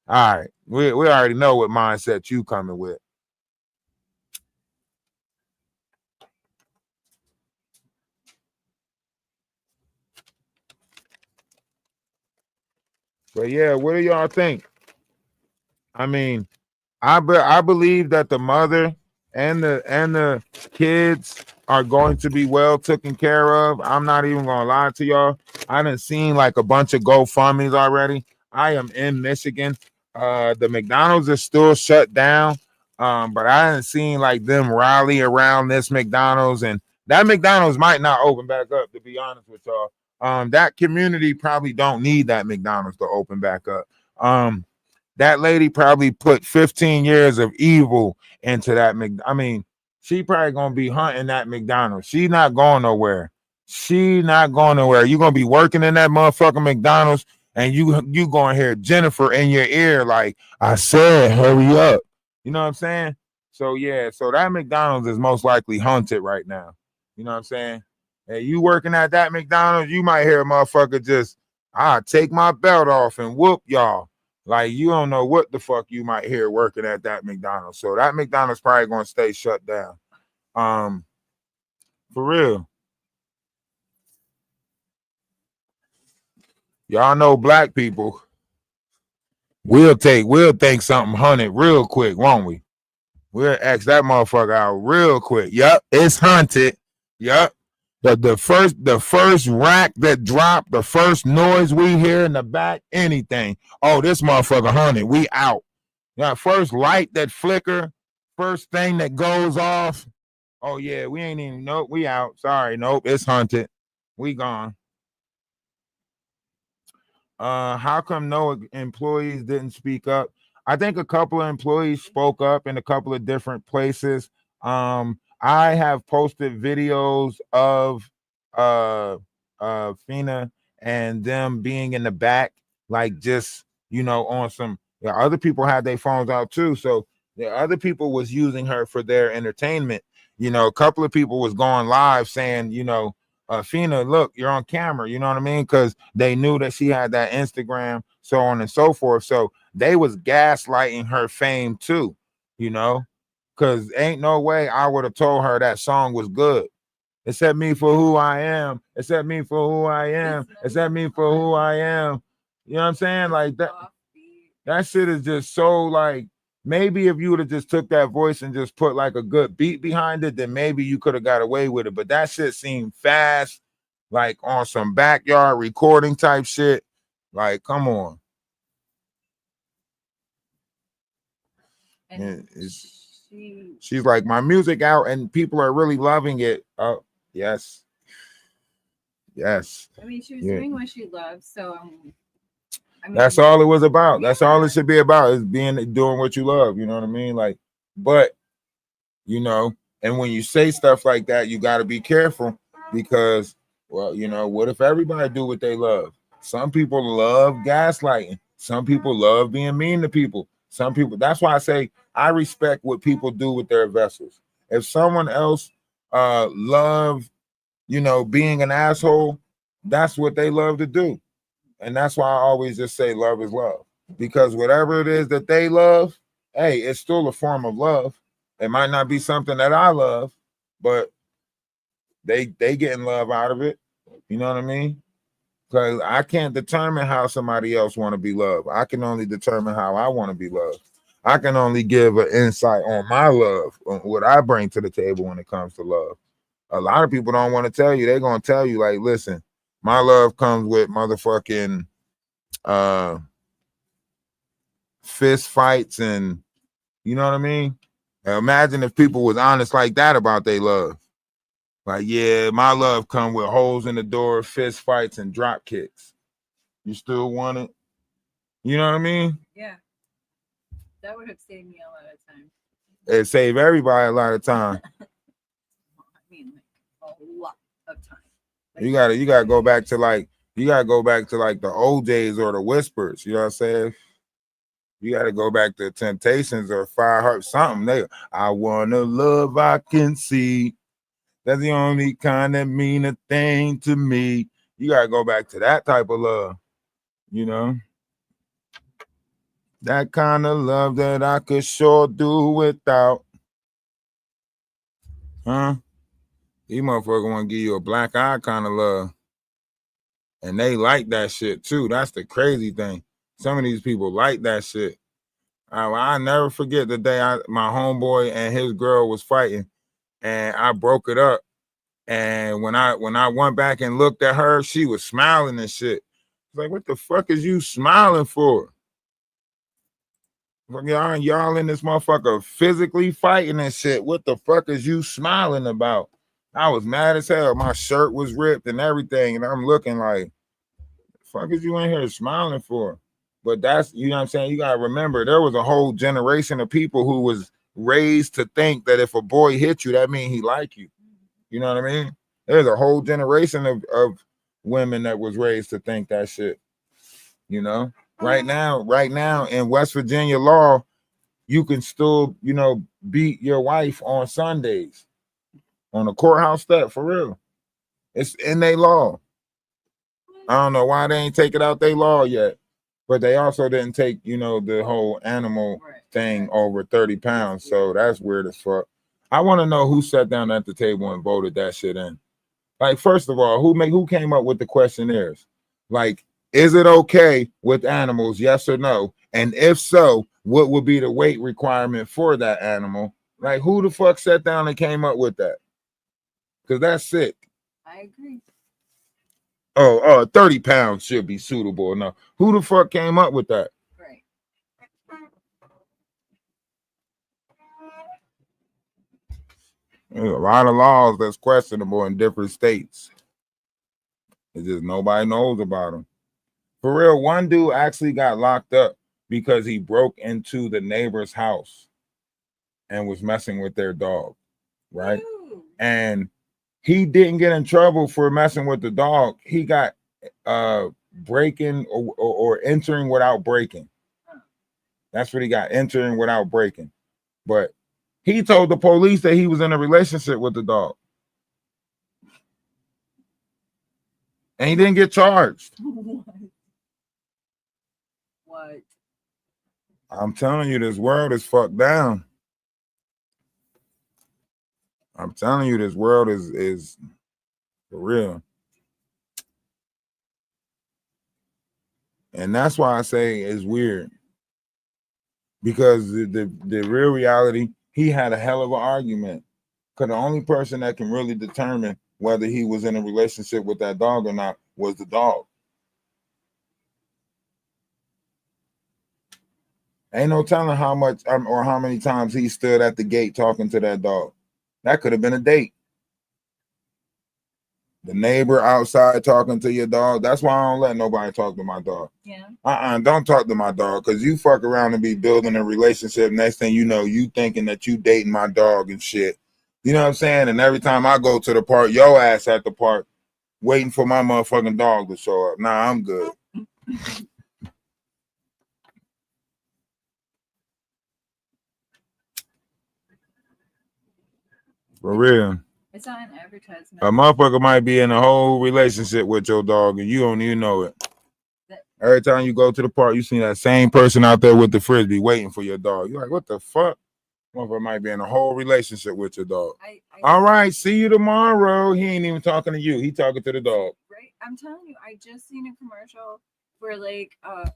All right. We already know what mindset you coming with. But yeah, what do y'all think? I mean, I believe that the mother and the kids are going to be well taken care of. I'm not even gonna lie to y'all. I done seen like a bunch of GoFundMe's already. I am in Michigan. The McDonald's is still shut down. But I haven't seen like them rally around this McDonald's, and that McDonald's might not open back up, to be honest with y'all. That community probably don't need that McDonald's to open back up. That lady probably put 15 years of evil into that. I mean, she probably gonna be hunting that McDonald's. She's not going nowhere. She not going nowhere. You're gonna be working in that motherfucking McDonald's, and you gonna hear Jennifer in your ear like, I said, hurry up. You know what I'm saying? So yeah, so that McDonald's is most likely haunted right now. You know what I'm saying? Hey, you working at that McDonald's, you might hear a motherfucker just, take my belt off and whoop y'all. Like, you don't know what the fuck you might hear working at that McDonald's. So that McDonald's probably gonna stay shut down. For real. Y'all know black people. We'll think something hunted real quick, won't we? We'll X that motherfucker out real quick. Yup, it's hunted. Yup. The first rack that dropped, the first noise we hear in the back, anything. Oh, this motherfucker hunted. We out. That first light that flicker, first thing that goes off. Oh yeah, we ain't even, nope, we out. Sorry, nope, it's hunted. We gone. How come no employees didn't speak up? I think a couple of employees spoke up in a couple of different places. I have posted videos of Fina and them being in the back, like just on some. Yeah, other people had their phones out too, so the other people was using her for their entertainment. A couple of people was going live saying, Fina, look, you're on camera, you know what I mean? Because they knew that she had that Instagram, so on and so forth. So they was gaslighting her fame too, you know, because ain't no way I would have told her that song was good. Accept me for who I am. Accept me for who I am. Accept me for who I am. You know what I'm saying? Like that shit is just so like, maybe if you would have just took that voice and just put like a good beat behind it, then maybe you could have got away with it. But that shit seemed fast, like on some backyard recording type shit. Like, come on. And she's like, my music out and people are really loving it. Oh, yes. Yes. I mean, she was doing what she loves, so I mean, that's all it was about. That's all it should be about, is doing what you love. You know what I mean? Like, but you know, and when you say stuff like that, you got to be careful because, well, you know, what if everybody do what they love? Some people love gaslighting. Some people love being mean to people. Some people. That's why I say I respect what people do with their vessels. If someone else love, you know, being an asshole, that's what they love to do. And that's why I always just say love is love. Because whatever it is that they love, hey, it's still a form of love. It might not be something that I love, but they getting love out of it. You know what I mean? Because I can't determine how somebody else want to be loved. I can only determine how I want to be loved. I can only give an insight on my love, on what I bring to the table when it comes to love. A lot of people don't want to tell you. They're going to tell you, like, listen, my love comes with motherfucking fist fights, and you know what I mean? Imagine if people was honest like that about their love. Like, yeah, my love come with holes in the door, fist fights, and drop kicks. You still want it? You know what I mean? Yeah. That would have saved me a lot of time. It saved everybody a lot of time. I mean, like a lot of time. Like, You gotta go back to like the old days or the whispers. You know what I'm saying? You gotta go back to Temptations or Fire Heart, something. I wanna love I can see. That's the only kind that mean a thing to me. You gotta go back to that type of love, you know? That kind of love that I could sure do without. Huh? These motherfuckers want to give you a black eye kind of love. And they like that shit too. That's the crazy thing. Some of these people like that shit. I never forget the day my homeboy and his girl was fighting, and I broke it up. And when I went back and looked at her, she was smiling and shit. Like, what the fuck is you smiling for? Y'all in this motherfucker physically fighting and shit. What the fuck is you smiling about? I was mad as hell. My shirt was ripped and everything, and I'm looking like, the fuck is you in here smiling for? But that's, you know what I'm saying? You gotta remember, there was a whole generation of people who was raised to think that if a boy hit you, that means he like you. You know what I mean? There's a whole generation of women that was raised to think that shit. You know? Right now in West Virginia law, you can still, you know, beat your wife on Sundays on a courthouse step, for real. It's in their law. I don't know why they ain't take it out their law yet, but they also didn't take, you know, the whole animal thing over 30 pounds. So that's weird as fuck. I want to know who sat down at the table and voted that shit in. Like, first of all, who came up with the questionnaires? Like, is it okay with animals? Yes or no? And if so, what would be the weight requirement for that animal? Like, who the fuck sat down and came up with that? Because that's sick. I agree. 30 pounds should be suitable. No, who the fuck came up with that? Right. There's a lot of laws that's questionable in different states. It's just nobody knows about them. For real, one dude actually got locked up because he broke into the neighbor's house and was messing with their dog, right? Ooh. And he didn't get in trouble for messing with the dog. He got breaking or entering without breaking. That's what he got, entering without breaking. But he told the police that he was in a relationship with the dog. And he didn't get charged. What? I'm telling you, this world is fucked down. I'm telling you, this world is for real. And that's why I say it's weird. Because the real reality, he had a hell of an argument. Because the only person that can really determine whether he was in a relationship with that dog or not was the dog. Ain't no telling how much or how many times he stood at the gate talking to that dog. That could have been a date. The neighbor outside talking to your dog. That's why I don't let nobody talk to my dog. Yeah. Don't talk to my dog, because you fuck around and be building a relationship. Next thing you know, you thinking that you dating my dog and shit. You know what I'm saying? And every time I go to the park, your ass at the park waiting for my motherfucking dog to show up. Nah, I'm good. For real. It's not an advertisement. A motherfucker might be in a whole relationship with your dog and you don't even know it. Every time you go to the park, you see that same person out there with the frisbee waiting for your dog. You're like, what the fuck? Motherfucker might be in a whole relationship with your dog. All right, see you tomorrow. He ain't even talking to you. He talking to the dog. Right? I'm telling you, I just seen a commercial where like a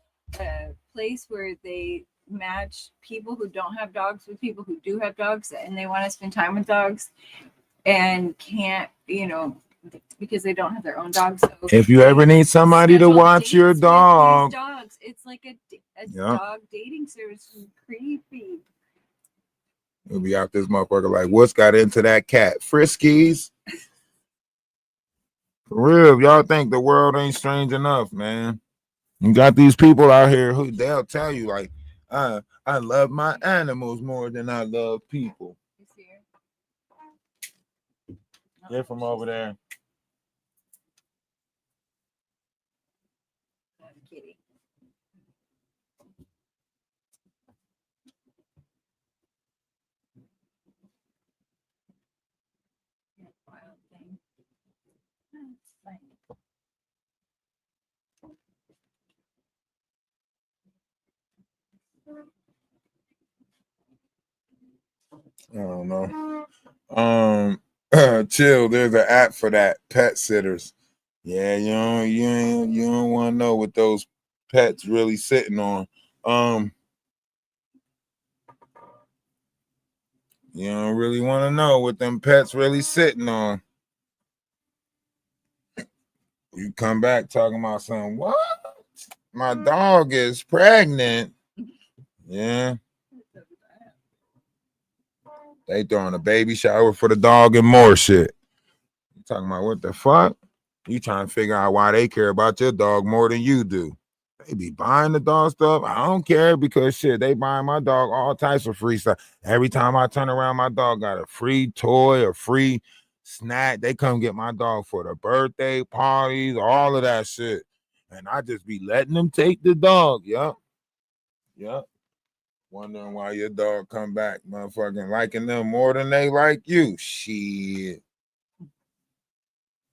place where they match people who don't have dogs with people who do have dogs, and they want to spend time with dogs and can't, because they don't have their own dogs. So if you ever need somebody to watch your dog, dogs, it's like a dog dating service. Creepy. You'll be out this motherfucker like, what's got into that cat? Friskies. For real, y'all think the world ain't strange enough, man. You got these people out here who they'll tell you like, I love my animals more than I love people. Get from over there. Kitty. Wild thing. That's funny. I don't know. Chill. There's an app for that. Pet sitters. Yeah, you don't want to know what those pets really sitting on. You don't really want to know what them pets really sitting on. You come back talking about something. What? My dog is pregnant. Yeah. They throwing a baby shower for the dog and more shit. You talking about what the fuck? You trying to figure out why they care about your dog more than you do. They be buying the dog stuff. I don't care because shit, they buying my dog all types of free stuff. Every time I turn around, my dog got a free toy, a free snack. They come get my dog for the birthday parties, all of that shit. And I just be letting them take the dog. Yup. Wondering why your dog come back, motherfucking liking them more than they like you. Shit.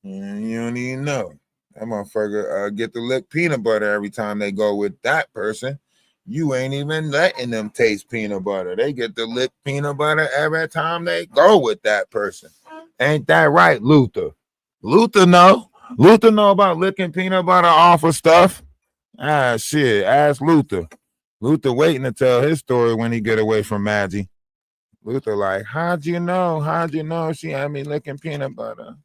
You don't even know. That motherfucker get to lick peanut butter every time they go with that person. You ain't even letting them taste peanut butter. They get to lick peanut butter every time they go with that person. Ain't that right, Luther? Luther know about licking peanut butter off of stuff. Ah, shit. Ask Luther. Luther waiting to tell his story when he get away from Maggie. Luther like, how'd you know? How'd you know she had me licking peanut butter?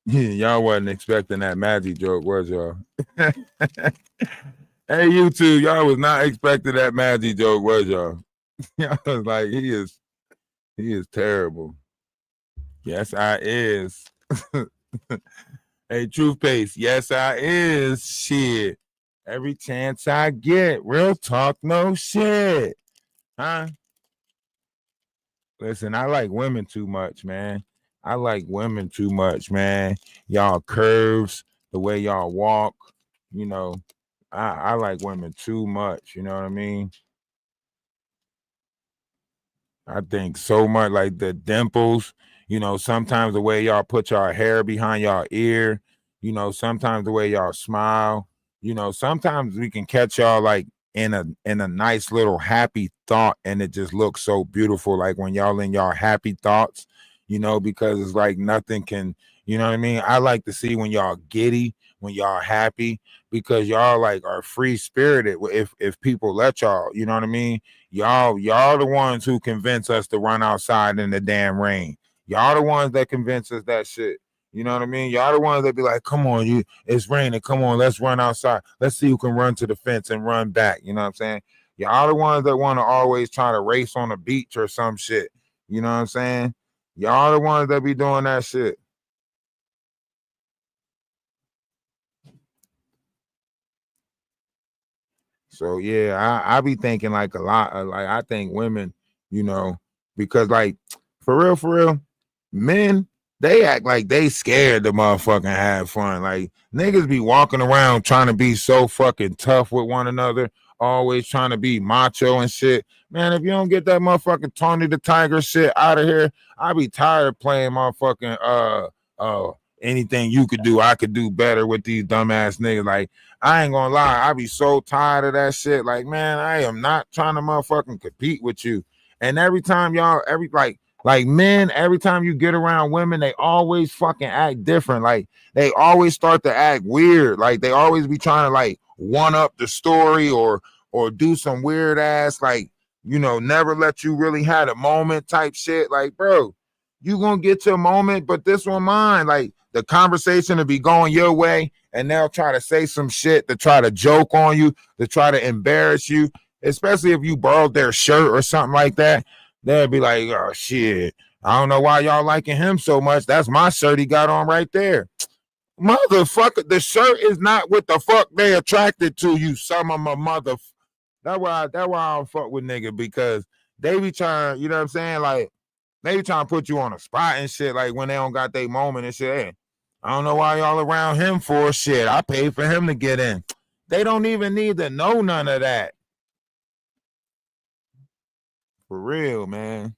Y'all wasn't expecting that magic joke, was y'all? Hey, you two, y'all was not expecting that magic joke, was y'all? Y'all was like, he is terrible. Yes, I is. Hey, Truth Paste, yes, I is. Shit. Every chance I get, real talk, no shit. Huh? Listen, I like women too much, man. I like women too much, man. Y'all curves, the way y'all walk, I like women too much. You know what I mean? I think so much, like the dimples, you know, sometimes the way y'all put y'all hair behind y'all ear, you know, sometimes the way y'all smile, you know, sometimes we can catch y'all like in a nice little happy thought, and it just looks so beautiful, like when y'all in y'all happy thoughts, you know, because it's like nothing can, you know what I mean? I like to see when y'all giddy, when y'all happy, because y'all like are free spirited if people let y'all, you know what I mean? Y'all the ones who convince us to run outside in the damn rain. Y'all the ones that convince us that shit. You know what I mean? Y'all the ones that be like, come on, it's raining. Come on, let's run outside. Let's see who can run to the fence and run back. You know what I'm saying? Y'all the ones that want to always try to race on the beach or some shit. You know what I'm saying? Y'all the ones that be doing that shit. So yeah, I be thinking like a lot of, like I think women, you know, because like for real, men they act like they scared to motherfucking have fun. Like niggas be walking around trying to be so fucking tough with one another, always trying to be macho and shit. Man, if you don't get that motherfucking Tony the Tiger shit out of here, I be tired of playing motherfucking anything you could do, I could do better with these dumbass niggas. Like I ain't gonna lie, I be so tired of that shit. Like, man, I am not trying to motherfucking compete with you. And every time y'all, like men, every time you get around women, they always fucking act different. Like they always start to act weird. Like they always be trying to like one up the story or do some weird ass like, you know, never let you really had a moment type shit. Like, bro, you gonna get your moment, but this one mine. Like the conversation will be going your way, and they'll try to say some shit to try to joke on you, to try to embarrass you, especially if you borrowed their shirt or something like that. They'll be like, oh shit, I don't know why y'all liking him so much. That's my shirt he got on right there. Motherfucker, the shirt is not what the fuck they attracted to, you some of my mother. That's why I don't fuck with nigga, because they be trying, you know what I'm saying? Like they be trying to put you on a spot and shit, like when they don't got their moment and shit. Hey, I don't know why y'all around him for shit. I paid for him to get in. They don't even need to know none of that. For real, man.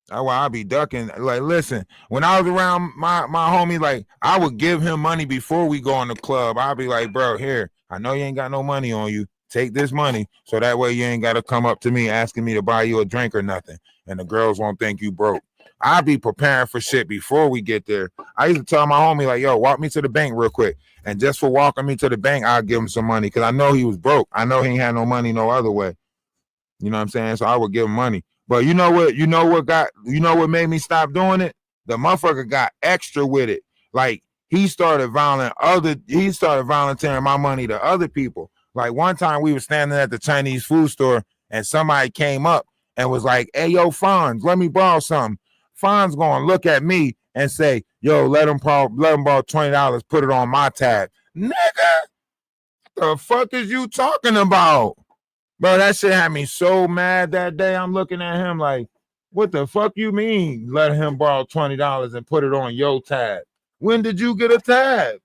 That's why I be ducking. Like, listen, when I was around my homie, like I would give him money before we go in the club. I'd be like, bro, here, I know you ain't got no money on you. Take this money so that way you ain't got to come up to me asking me to buy you a drink or nothing, and the girls won't think you broke. I be preparing for shit before we get there. I used to tell my homie like, yo, walk me to the bank real quick, and just for walking me to the bank, I'll give him some money because I know he was broke. I know he ain't had no money no other way. You know what I'm saying? So I would give him money. But you know what? You know what made me stop doing it? The motherfucker got extra with it. Like he started volunteering my money to other people. Like one time we were standing at the Chinese food store and somebody came up and was like, hey, yo, Fonz, let me borrow something. Fonz gonna look at me and say, yo, let him borrow $20, put it on my tab. Nigga, the fuck is you talking about? Bro, that shit had me so mad that day. I'm looking at him like, what the fuck you mean let him borrow $20 and put it on your tab? When did you get a tab?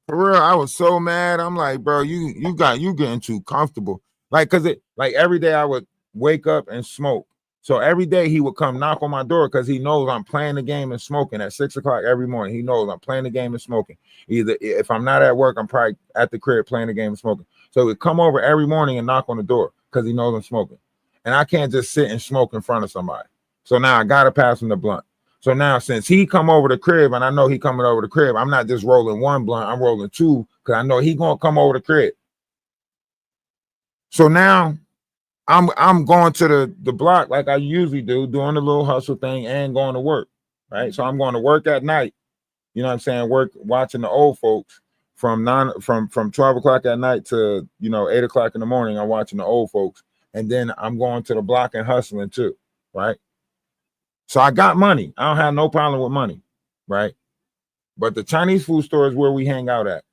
For real, I was so mad. I'm like, bro, you getting too comfortable. Like, cause it like every day I would wake up and smoke. So every day he would come knock on my door because he knows I'm playing the game and smoking at 6:00 every morning. He knows I'm playing the game and smoking. Either if I'm not at work, I'm probably at the crib playing the game and smoking. So he'd come over every morning and knock on the door because he knows I'm smoking. And I can't just sit and smoke in front of somebody. So now I gotta pass him the blunt. So now since he come over the crib and I know he coming over the crib, I'm not just rolling one blunt, I'm rolling two because I know he gonna come over the crib. So now I'm going to the block like I usually do, doing the little hustle thing and going to work, right? So I'm going to work at night, you know what I'm saying? Work watching the old folks from 12 o'clock at night to 8 o'clock in the morning. I'm watching the old folks, and then I'm going to the block and hustling too, right? So I got money. I don't have no problem with money, right? But the Chinese food store is where we hang out at.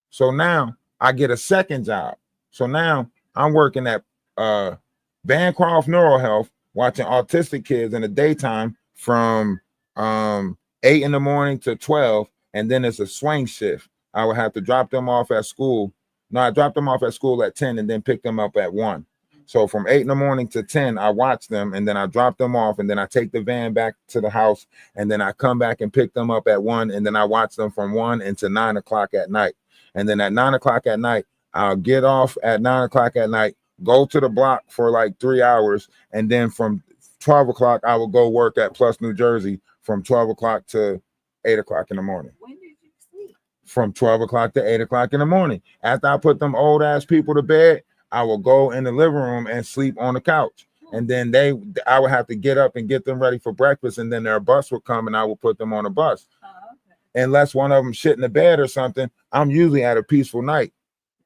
So now I get a second job. So now I'm working at Bancroft Neural Health, watching autistic kids in the daytime from 8 in the morning to 12, and then it's a swing shift. I would have to drop them off at school No, I dropped them off at school at 10 and then picked them up at 1. So from 8 in the morning to 10, I watch them and then I drop them off and then I take the van back to the house and then I come back and pick them up at 1 and then I watch them from 1 until 9 o'clock at night. And then at 9 o'clock at night, I'll get off at 9 o'clock at night, go to the block for like 3 hours. And then from 12 o'clock, I will go work at Plus New Jersey from 12 o'clock to 8 o'clock in the morning. When did you sleep? From 12 o'clock to 8 o'clock in the morning. After I put them old ass people to bed, I will go in the living room and sleep on the couch. And then I would have to get up and get them ready for breakfast. And then their bus would come and I will put them on a bus. Okay. Unless one of them shit in the bed or something, I'm usually at a peaceful night.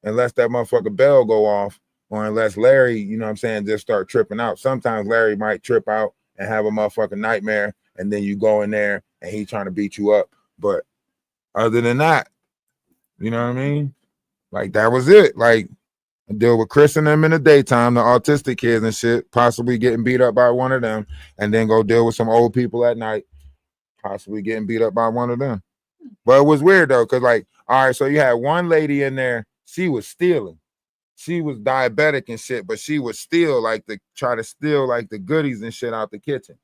Unless that motherfucker bell go off or unless Larry, you know what I'm saying, just start tripping out. Sometimes Larry might trip out and have a motherfucking nightmare. And then you go in there and he trying to beat you up. But other than that, you know what I mean? Like that was it. Like, deal with Chris and them in the daytime, the autistic kids and shit, possibly getting beat up by one of them, and then go deal with some old people at night, possibly getting beat up by one of them. But it was weird though, because like, all right, so you had one lady in there, she was stealing. She was diabetic and shit, but she would steal try to steal like the goodies and shit out the kitchen.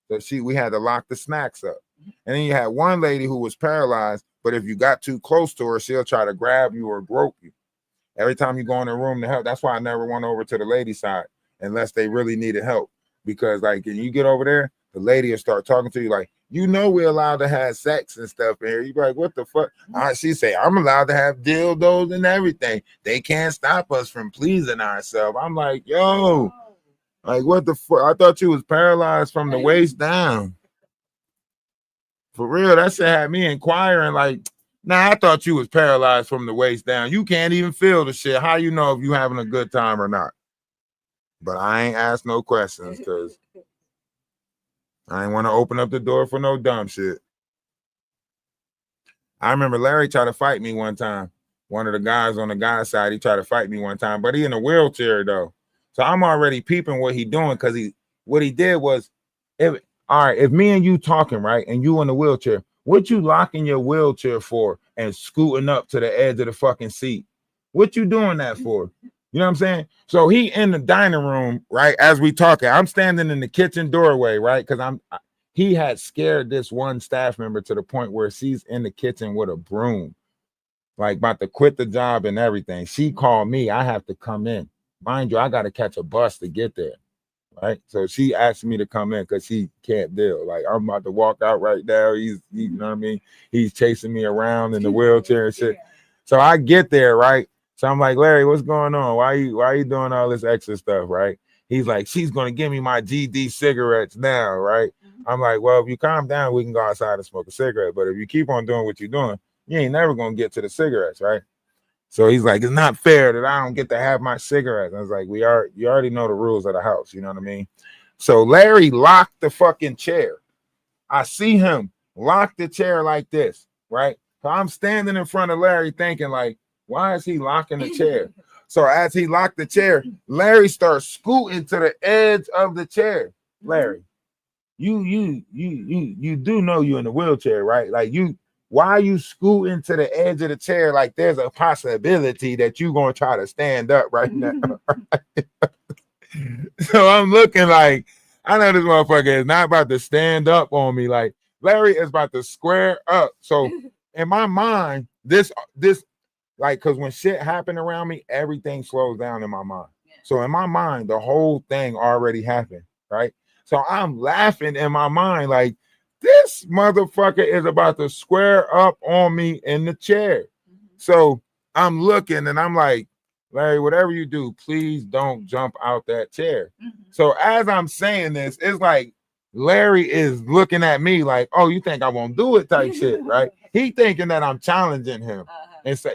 So we had to lock the snacks up. And then you had one lady who was paralyzed, but if you got too close to her, she'll try to grab you or grope you. Every time you go in the room to help, that's why I never went over to the lady side unless they really needed help. Because like when you get over there, the lady will start talking to you like, you know, we're allowed to have sex and stuff in here. You be like, what the fuck? She say, I'm allowed to have dildos and everything. They can't stop us from pleasing ourselves. I'm like, yo, like what the fuck? I thought you was paralyzed from the waist down. For real, that shit had me inquiring like, nah, I thought you was paralyzed from the waist down. You can't even feel the shit. How you know if you having a good time or not? But I ain't asked no questions because I ain't want to open up the door for no dumb shit. I remember Larry tried to fight me one time. One of the guys on the guy's side, he tried to fight me one time, but he in a wheelchair though. So I'm already peeping what he doing because what he did was, if me and you talking, right, and you in the wheelchair, what you locking your wheelchair for and scooting up to the edge of the fucking seat? What you doing that for? You know what I'm saying? So he in the dining room, right, as we talking. I'm standing in the kitchen doorway, right, because he had scared this one staff member to the point where she's in the kitchen with a broom, like about to quit the job and everything. She called me. I have to come in. Mind you, I got to catch a bus to get there. Right, so she asked me to come in because she can't deal. Like I'm about to walk out right now. You know what I mean? He's chasing me around in the wheelchair and shit. So I get there, right? So I'm like, Larry, what's going on? Why are you doing all this extra stuff, right? He's like, she's gonna give me my GD cigarettes now, right? I'm like, well, if you calm down, we can go outside and smoke a cigarette. But if you keep on doing what you're doing, you ain't never gonna get to the cigarettes, right? So he's like, it's not fair that I don't get to have my cigarettes. I was like, you already know the rules of the house. You know what I mean? So Larry locked the fucking chair. I see him lock the chair like this, right? So I'm standing in front of Larry thinking like, why is he locking the chair? So as he locked the chair, Larry starts scooting to the edge of the chair. Larry, you do know you're in a wheelchair, right? Like why are you scooting to the edge of the chair like there's a possibility that you're going to try to stand up right now? So I'm looking like, I know this motherfucker is not about to stand up on me. Like Larry is about to square up. So in my mind, this like, because when shit happened around me, everything slows down in my mind. So in my mind, the whole thing already happened, right? So I'm laughing in my mind like, this motherfucker is about to square up on me in the chair. So I'm looking and I'm like, Larry, whatever you do, please don't jump out that chair. So as I'm saying this, it's like Larry is looking at me like, oh, you think I won't do it type shit, right? He thinking that I'm challenging him. And so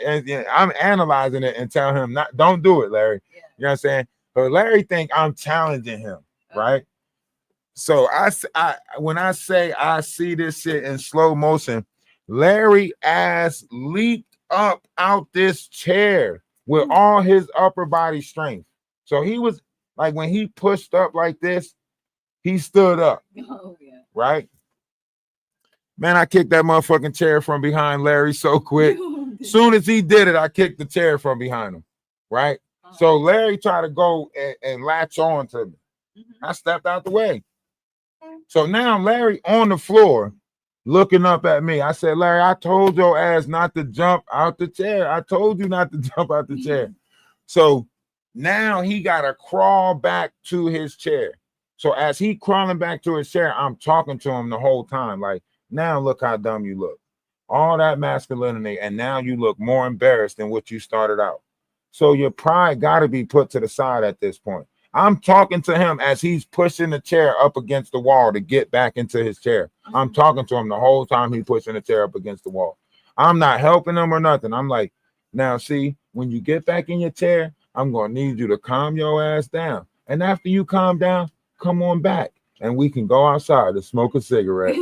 I'm analyzing it and tell him, don't do it, Larry. You know what I'm saying? But Larry think I'm challenging him, right? So when I say I see this shit in slow motion, Larry ass leaped up out this chair with all his upper body strength. So he was like, when he pushed up like this, he stood up. Oh, yeah. Right? Man, I kicked that motherfucking chair from behind Larry so quick. Soon as he did it, I kicked the chair from behind him. right? So Larry tried to go and latch on to me. I stepped out the way. So now Larry on the floor looking up at me. I said, Larry, I told your ass not to jump out the chair. I told you not to jump out the chair. So now he got to crawl back to his chair. So as he crawling back to his chair, I'm talking to him the whole time. Like, now look how dumb you look. All that masculinity, and now you look more embarrassed than what you started out. So your pride got to be put to the side at this point. I'm talking to him as he's pushing the chair up against the wall to get back into his chair. I'm talking to him the whole time he's pushing the chair up against the wall. I'm not helping him or nothing. I'm like, now see, when you get back in your chair, I'm going to need you to calm your ass down. And after you calm down, come on back and we can go outside to smoke a cigarette.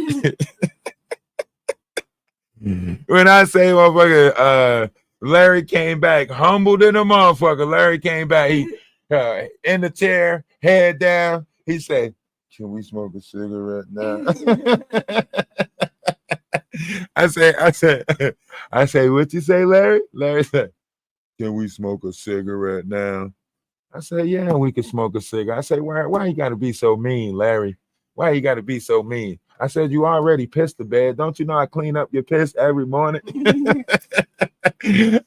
When I say motherfucker, Larry came back humbled in a motherfucker. Larry came back, he in the chair, head down. He said, "Can we smoke a cigarette now?" I say, what you say, Larry? Larry said, "Can we smoke a cigarette now?" I said, "Yeah, we can smoke a cigarette." I said, why you gotta be so mean, Larry? Why you gotta be so mean? I said, "You already pissed the bed. Don't you know I clean up your piss every morning?"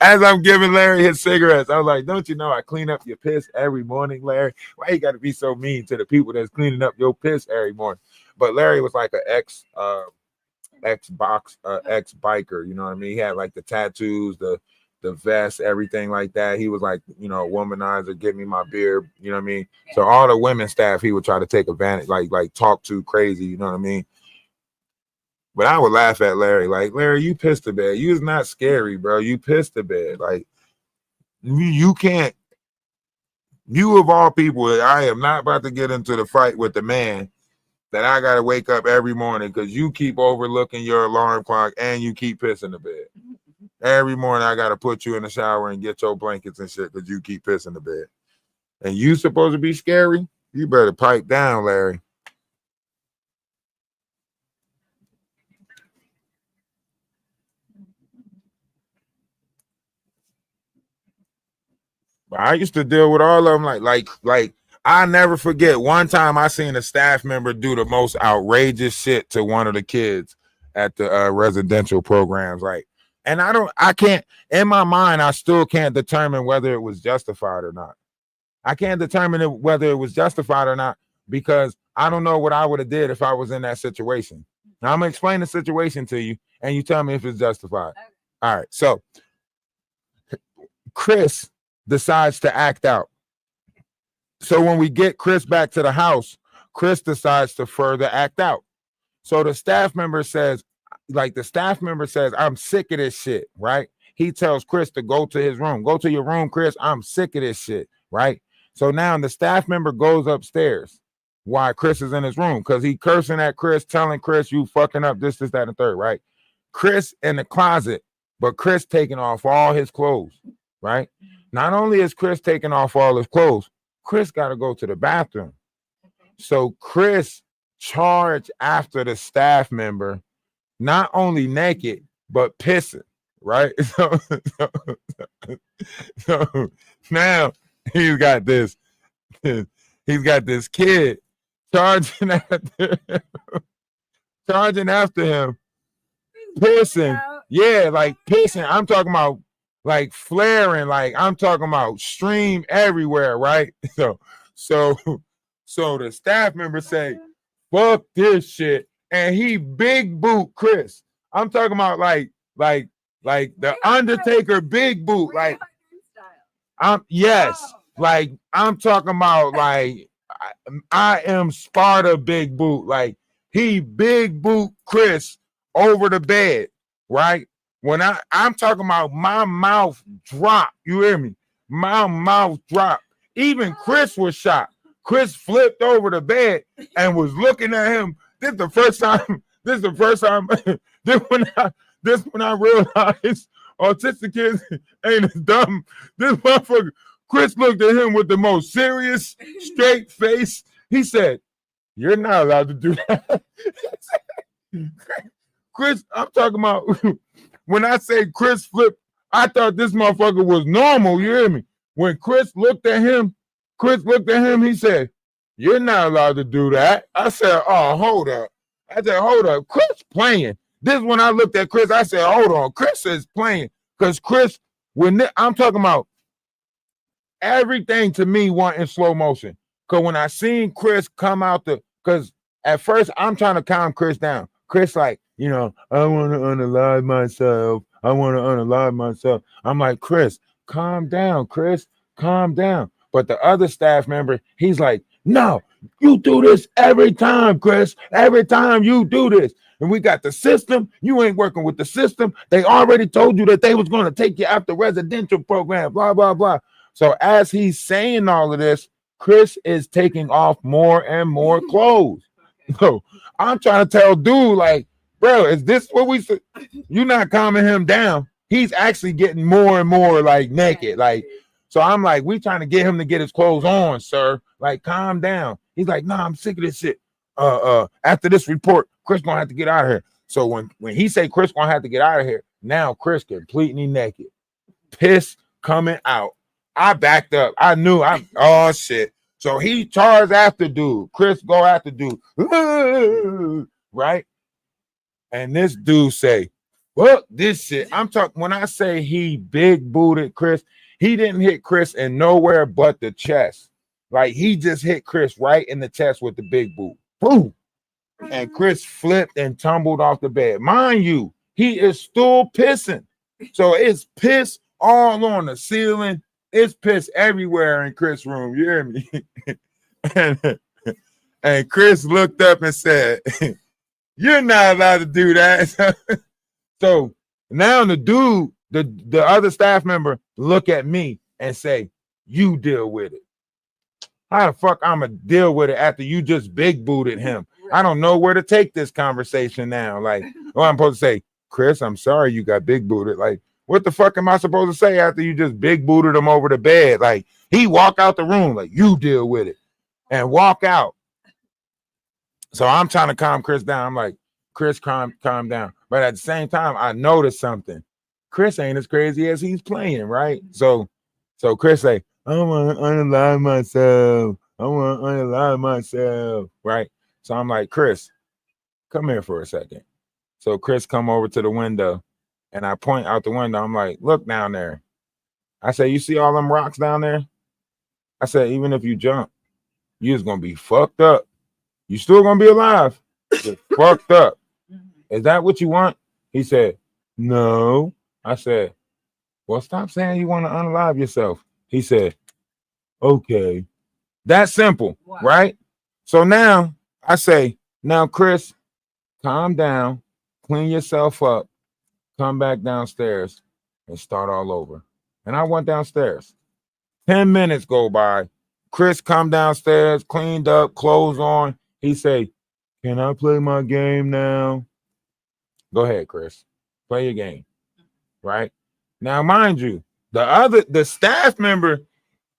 As I'm giving Larry his cigarettes, I was like, "Don't you know I clean up your piss every morning, Larry? Why you got to be so mean to the people that's cleaning up your piss every morning?" But Larry was like an ex-biker, you know what I mean? He had like the tattoos, the vest, everything like that. He was like, you know, a womanizer, give me my beer, you know what I mean? So all the women staff, he would try to take advantage, like talk to crazy, you know what I mean? But I would laugh at Larry, like, Larry, you pissed the bed. You was not scary, bro. You pissed the bed. Like, you can't, you of all people, I am not about to get into the fight with the man that I got to wake up every morning because you keep overlooking your alarm clock and you keep pissing the bed. Every morning I got to put you in the shower and get your blankets and shit because you keep pissing the bed. And you supposed to be scary? You better pipe down, Larry. I used to deal with all of them like I never forget one time I seen a staff member do the most outrageous shit to one of the kids at the residential programs. Like, and I can't, in my mind, I still can't determine whether it was justified or not. I can't determine whether it was justified or not because I don't know what I would have did if I was in that situation. Now I'm gonna explain the situation to you and you tell me if it's justified. All right, so Chris decides to act out. So when we get Chris back to the house, Chris decides to further act out. So the staff member says, "I'm sick of this shit," right? He tells Chris to go to his room. "Go to your room, Chris. I'm sick of this shit," right? So now the staff member goes upstairs while Chris is in his room because he cursing at Chris, telling Chris, "You fucking up this, that, and the third," right? Chris in the closet, but Chris taking off all his clothes, right? Not only is Chris taking off all his clothes, Chris got to go to the bathroom. So Chris charged after the staff member, not only naked, but pissing, right? So now he's got this kid charging after him, pissing. Yeah, like pissing. I'm talking about like flaring, like I'm talking about stream everywhere, right? So the staff member say, "Fuck this shit," and he big boot Chris. I'm talking about like the Undertaker big boot, like like I'm talking about like I am Sparta big boot, like he big boot Chris over the bed, right? When I'm talking about my mouth dropped, you hear me? My mouth dropped. Even Chris was shocked. Chris flipped over the bed and was looking at him. This is the first time. This when I realized autistic kids ain't as dumb. This motherfucker, Chris looked at him with the most serious, straight face. He said, "You're not allowed to do that." Chris, I'm talking about when I say Chris flipped, I thought this motherfucker was normal. You hear me? when Chris looked at him, he said, "You're not allowed to do that." I said, "Oh, hold up." I said, "Hold up. Chris playing." This is when I looked at Chris. I said, "Hold on. Chris is playing." Because Chris, I'm talking about everything to me went in slow motion. Because when I seen Chris come out because at first I'm trying to calm Chris down. Chris like, I want to unalive myself. I want to unalive myself. I'm like, Chris, calm down, Chris, calm down. But the other staff member, he's like, no, you do this every time, Chris. Every time you do this. And we got the system. You ain't working with the system. They already told you that they was going to take you out the residential program, blah, blah, blah. So as he's saying all of this, Chris is taking off more and more clothes. So I'm trying to tell dude, like, bro, is this what we said? You're not calming him down. He's actually getting more and more like naked. Like, so I'm like, we trying to get him to get his clothes on, sir. Like, calm down. He's like, nah, I'm sick of this shit. After this report, Chris gonna have to get out of here. So when he say Chris gonna have to get out of here, now Chris completely naked, piss coming out. I backed up. I knew oh shit. So he charged after dude. Chris go after dude. Right? And this dude say, well, this shit. I'm talking when I say he big booted Chris, he didn't hit Chris in nowhere but the chest. Like he just hit Chris right in the chest with the big boot. Boom. And Chris flipped and tumbled off the bed. Mind you, he is still pissing. So it's piss all on the ceiling. It's piss everywhere in Chris' room. You hear me? and Chris looked up and said, you're not allowed to do that. So now the dude, the other staff member, look at me and say, you deal with it. How the fuck I'm going to deal with it after you just big booted him? I don't know where to take this conversation now. Like, I'm supposed to say, Chris, I'm sorry you got big booted. Like, what the fuck am I supposed to say after you just big booted him over the bed? Like, he walk out the room, like, you deal with it, and walk out. So I'm trying to calm Chris down. I'm like, Chris, calm down. But at the same time, I noticed something. Chris ain't as crazy as he's playing, right? So Chris say, I want to unalive myself. I want to unalive myself, right? So I'm like, Chris, come here for a second. So Chris come over to the window, and I point out the window. I'm like, look down there. I say, you see all them rocks down there? I said, even if you jump, you're just going to be fucked up. You still going to be alive. Just fucked up. Is that what you want? He said, no. I said, well, stop saying you want to unalive yourself. He said, okay. That's simple, right? So now I say, now, Chris, calm down, clean yourself up, come back downstairs and start all over. And I went downstairs. 10 minutes go by. Chris come downstairs, cleaned up, clothes on. He say, can I play my game now? Go ahead, Chris. Play your game. Right? Now, mind you, the staff member,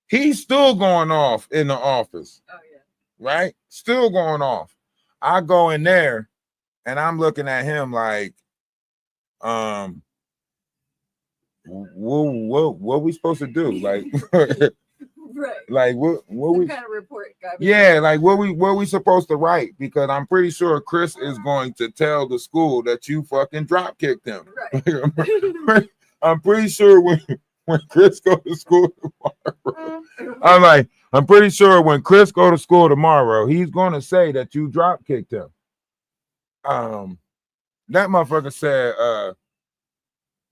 he's still going off in the office. Oh, yeah. Right? Still going off. I go in there and I'm looking at him like, what we supposed to do? Like, right. Like what we kind of report got like what we supposed to write? Because I'm pretty sure Chris is going to tell the school that you fucking drop kicked him. Right. I'm pretty sure when Chris go to school tomorrow, I'm pretty sure when Chris go to school tomorrow, he's going to say that you drop kicked him. That motherfucker said,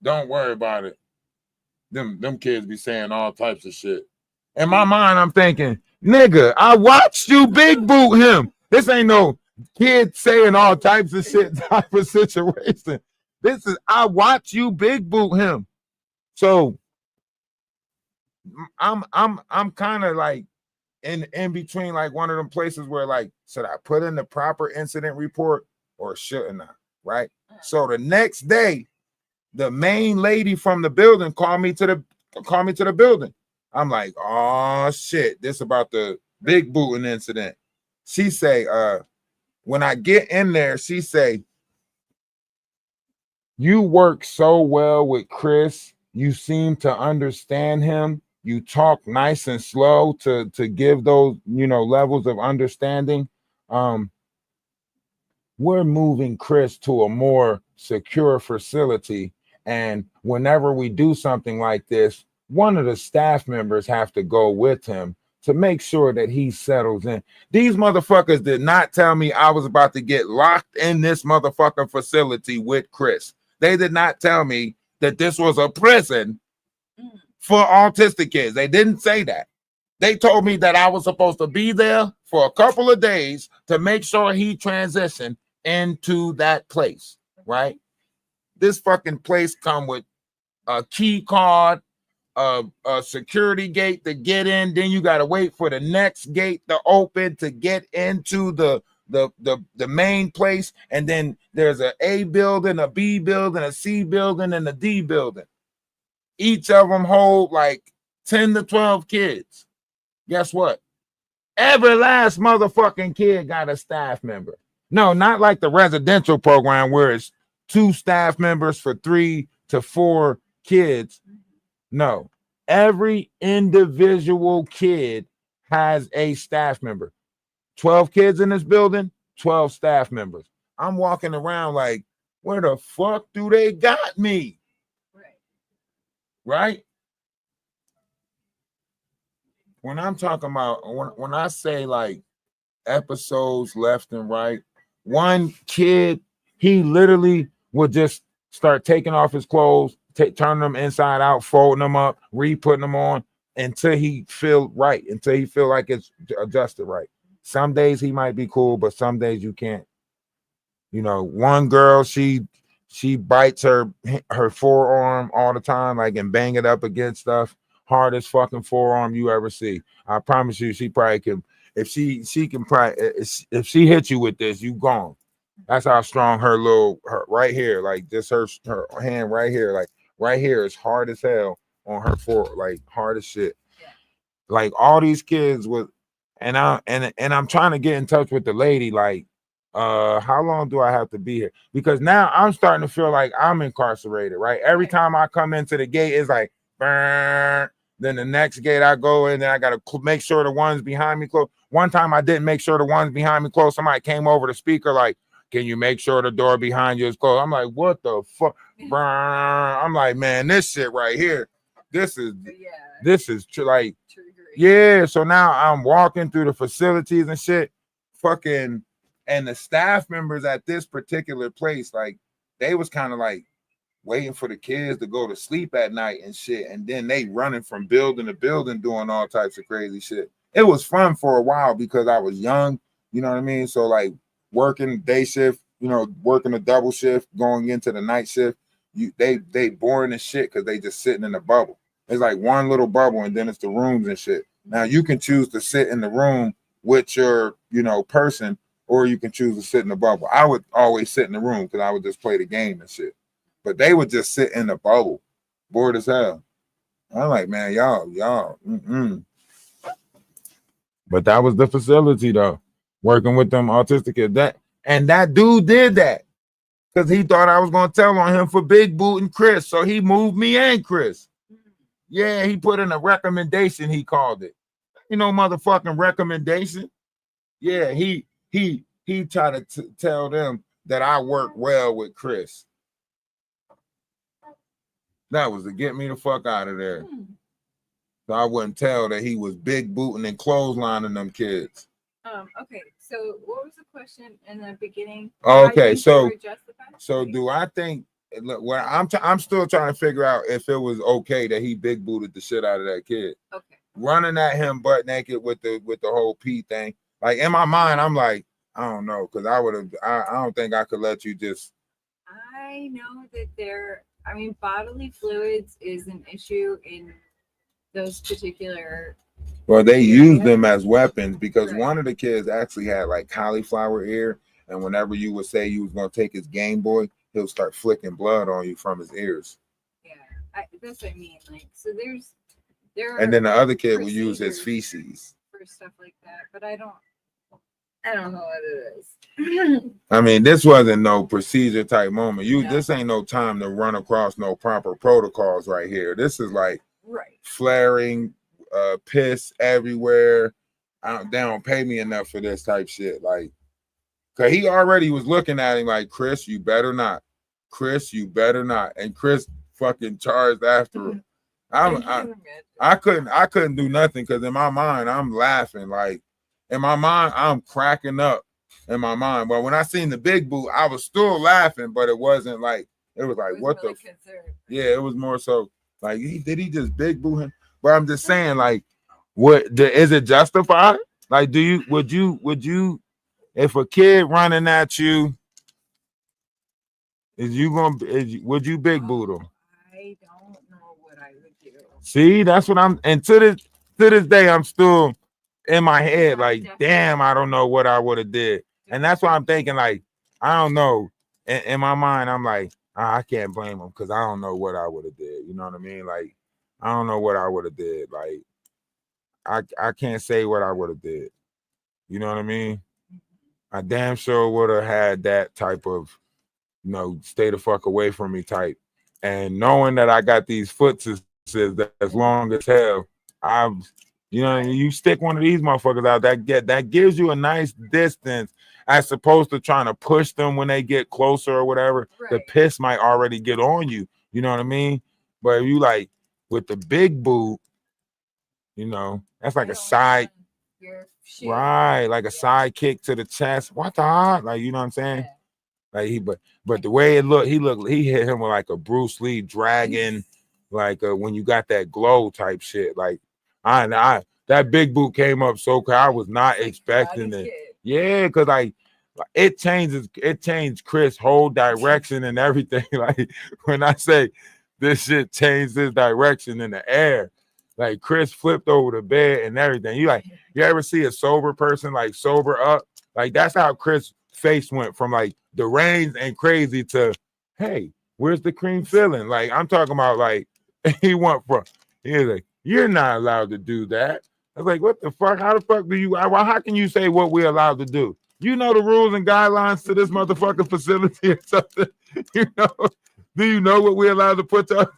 don't worry about it. Them kids be saying all types of shit. In my mind, I'm thinking, nigga, I watched you big boot him. This ain't no kid saying all types of shit type of situation. This is, I watch you big boot him. So I'm kind of like in between, like one of them places where, like, should I put in the proper incident report or shouldn't I? Right. So the next day, the main lady from the building called me to the building. I'm like, oh shit, this about the big booting incident. She say, when I get in there, she say, you work so well with Chris. You seem to understand him. you talk nice and slow to give those, you know, levels of understanding. We're moving Chris to a more secure facility, and whenever we do something like this, one of the staff members have to go with him to make sure that he settles in. These motherfuckers did not tell me I was about to get locked in this motherfucking facility with Chris. They did not tell me that this was a prison for autistic kids. They didn't say that. They told me that I was supposed to be there for a couple of days to make sure he transitioned into that place, right? This fucking place come with a key card, a security gate to get in. Then you got to wait for the next gate to open to get into the main place. And then there's an A building, a B building, a C building, and a D building. Each of them hold like 10 to 12 kids. Guess what? Every last motherfucking kid got a staff member. No, not like the residential program where it's 2 staff members for 3 to 4 kids. No, every individual kid has a staff member. 12 kids in this building, 12 staff members. I'm walking around like, where the fuck do they got me? Right? When I'm talking about, when I say like episodes left and right, one kid, he literally would just start taking off his clothes, turning them inside out, folding them up, re-putting them on until he feel right, until he feel like it's adjusted right. Some days he might be cool, but some days you can't. You know, one girl, she bites her forearm all the time, like, and bang it up against stuff. Hardest fucking forearm you ever see. I promise you, she probably can. If she can probably, if she hits you with this, you gone. That's how strong her right here, like just her hand right here, like right here is hard as hell on her forearm, like hard as shit. Like all these kids with, and I'm trying to get in touch with the lady, like, how long do I have to be here? Because now I'm starting to feel like I'm incarcerated, right? Every time I come into the gate, it's like, burn. Then the next gate I go in, then I got to make sure the ones behind me close. One time I didn't make sure the ones behind me close. Somebody came over the speaker like, can you make sure the door behind you is closed? I'm like, what the fuck? I'm like, man, this shit right here, this is like, yeah. So now I'm walking through the facilities and shit, fucking, and the staff members at this particular place, like, they was kind of like waiting for the kids to go to sleep at night and shit, and then they running from building to building doing all types of crazy shit. It was fun for a while because I was young, you know what I mean? So like working day shift, you know, working a double shift, going into the night shift, they boring as shit because they just sitting in a bubble. It's like one little bubble and then it's the rooms and shit. Now you can choose to sit in the room with your, you know, person, or you can choose to sit in the bubble. I would always sit in the room because I would just play the game and shit. But they would just sit in the bubble, bored as hell. I'm like, man, y'all. But that was the facility though, working with them autistic kids. That dude did that because he thought I was gonna tell on him for Big Boot and Chris, so he moved me and Chris. Yeah, he put in a recommendation. He called it, you know, motherfucking recommendation. Yeah, he tried to tell them that I work well with Chris. That was to get me the fuck out of there. So I wouldn't tell that he was big booting and clotheslining them kids. Okay, so what was the question in the beginning? Okay, so do I think, look, well, I'm still trying to figure out if it was okay that he big booted the shit out of that kid. Okay. Running at him butt naked with the whole P thing. Like in my mind, I'm like, I don't know, because I don't think I could let you just. I know that bodily fluids is an issue in those particular. Well, they use them as weapons because one of the kids actually had like cauliflower ear, and whenever you would say you was gonna take his Game Boy, he'll start flicking blood on you from his ears. Yeah, that's what I mean. Like, so and then the other kid would use his feces for stuff like that, but I don't know what it is. I mean, this wasn't no procedure type moment. This ain't no time to run across no proper protocols right here. This is like Right. flaring, piss everywhere. They don't pay me enough for this type shit. Like, cause he already was looking at him like, Chris, you better not. Chris, you better not. And Chris fucking charged after him. I couldn't do nothing because in my mind I'm laughing. Like in my mind I'm cracking up in my mind. But when I seen the big boot, I was still laughing, but it wasn't like it was like what really the yeah. It was more so like did he just big boot him? But I'm just saying like is it justified? Like would you if a kid running at you would you big boot him? I don't know what I would do. See, that's what and to this day, I'm still in my head, like, damn, I don't know what I would have did. And that's why I'm thinking, like, I don't know. In my mind, I'm like, I can't blame him because I don't know what I would have did. You know what I mean? Like, I don't know what I would have did. Like, I can't say what I would have did. You know what I mean? I damn sure would have had that type of, stay the fuck away from me type. And knowing that I got these footses that as long as hell, you stick one of these motherfuckers out that gives you a nice distance as opposed to trying to push them when they get closer or whatever. Right. The piss might already get on you. You know what I mean? But if you like with the big boot, that's like a side, right? Like a side kick to the chest. What the hell? Like, you know what I'm saying? Yeah. Like but the way it looked, he hit him with like a Bruce Lee dragon, like when you got that glow type shit. Like I that big boot came up so quick, I was not expecting it. Yeah, because like it changed Chris' whole direction and everything. Like when I say this shit changed his direction in the air, like Chris flipped over the bed and everything. You ever see a sober person like sober up? Like that's how Chris' face went from like deranged and crazy to, hey, where's the cream filling? Like I'm talking about like he was like, you're not allowed to do that. I was like, what the fuck? How the fuck how can you say what we're allowed to do? You know the rules and guidelines to this motherfucking facility or something? Do you know what we're allowed to put to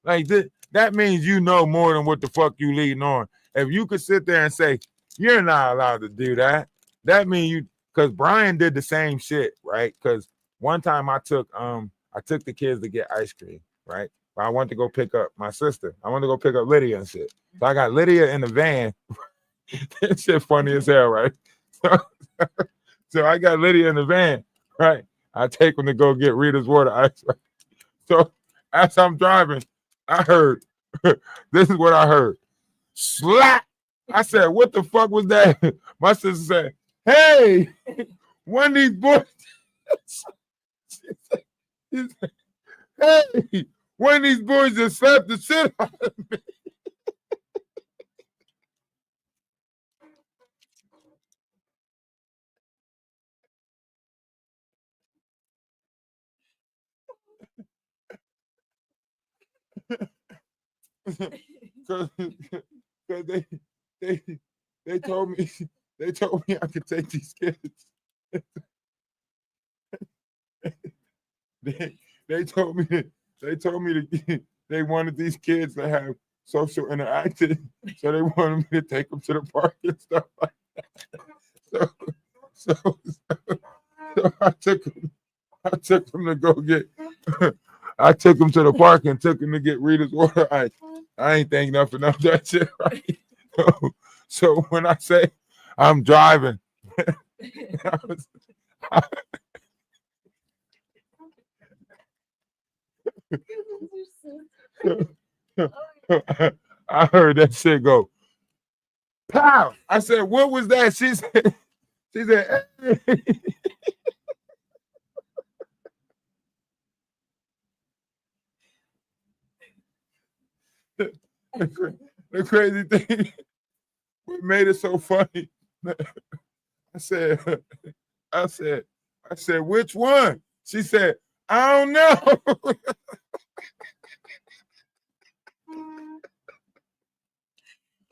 like this? That means you know more than what the fuck you leading on. If you could sit there and say, you're not allowed to do that, that means because Brian did the same shit, right? Because one time I took the kids to get ice cream, right? But I wanted to go pick up my sister. I wanted to go pick up Lydia and shit. So I got Lydia in the van. That shit funny as hell, right? So I got Lydia in the van, right? I take them to go get Rita's water ice. Right? So as I'm driving, I heard, this is what I heard. Slap! I said, what the fuck was that? My sister said, hey, one of these boys, she said, hey, one of these boys just slapped the shit out of me. Cause they told me I could take these kids. they told me they wanted these kids to have social interaction, so they wanted me to take them to the park and stuff like that. So I took them to go get. I took them to the park and took them to get Rita's water ice. I ain't think nothing of that shit, right? So when I say I'm driving, I heard that shit go, pow! I said, what was that? She said, hey. The crazy thing, what made it so funny, I said, which one? She said, I don't know.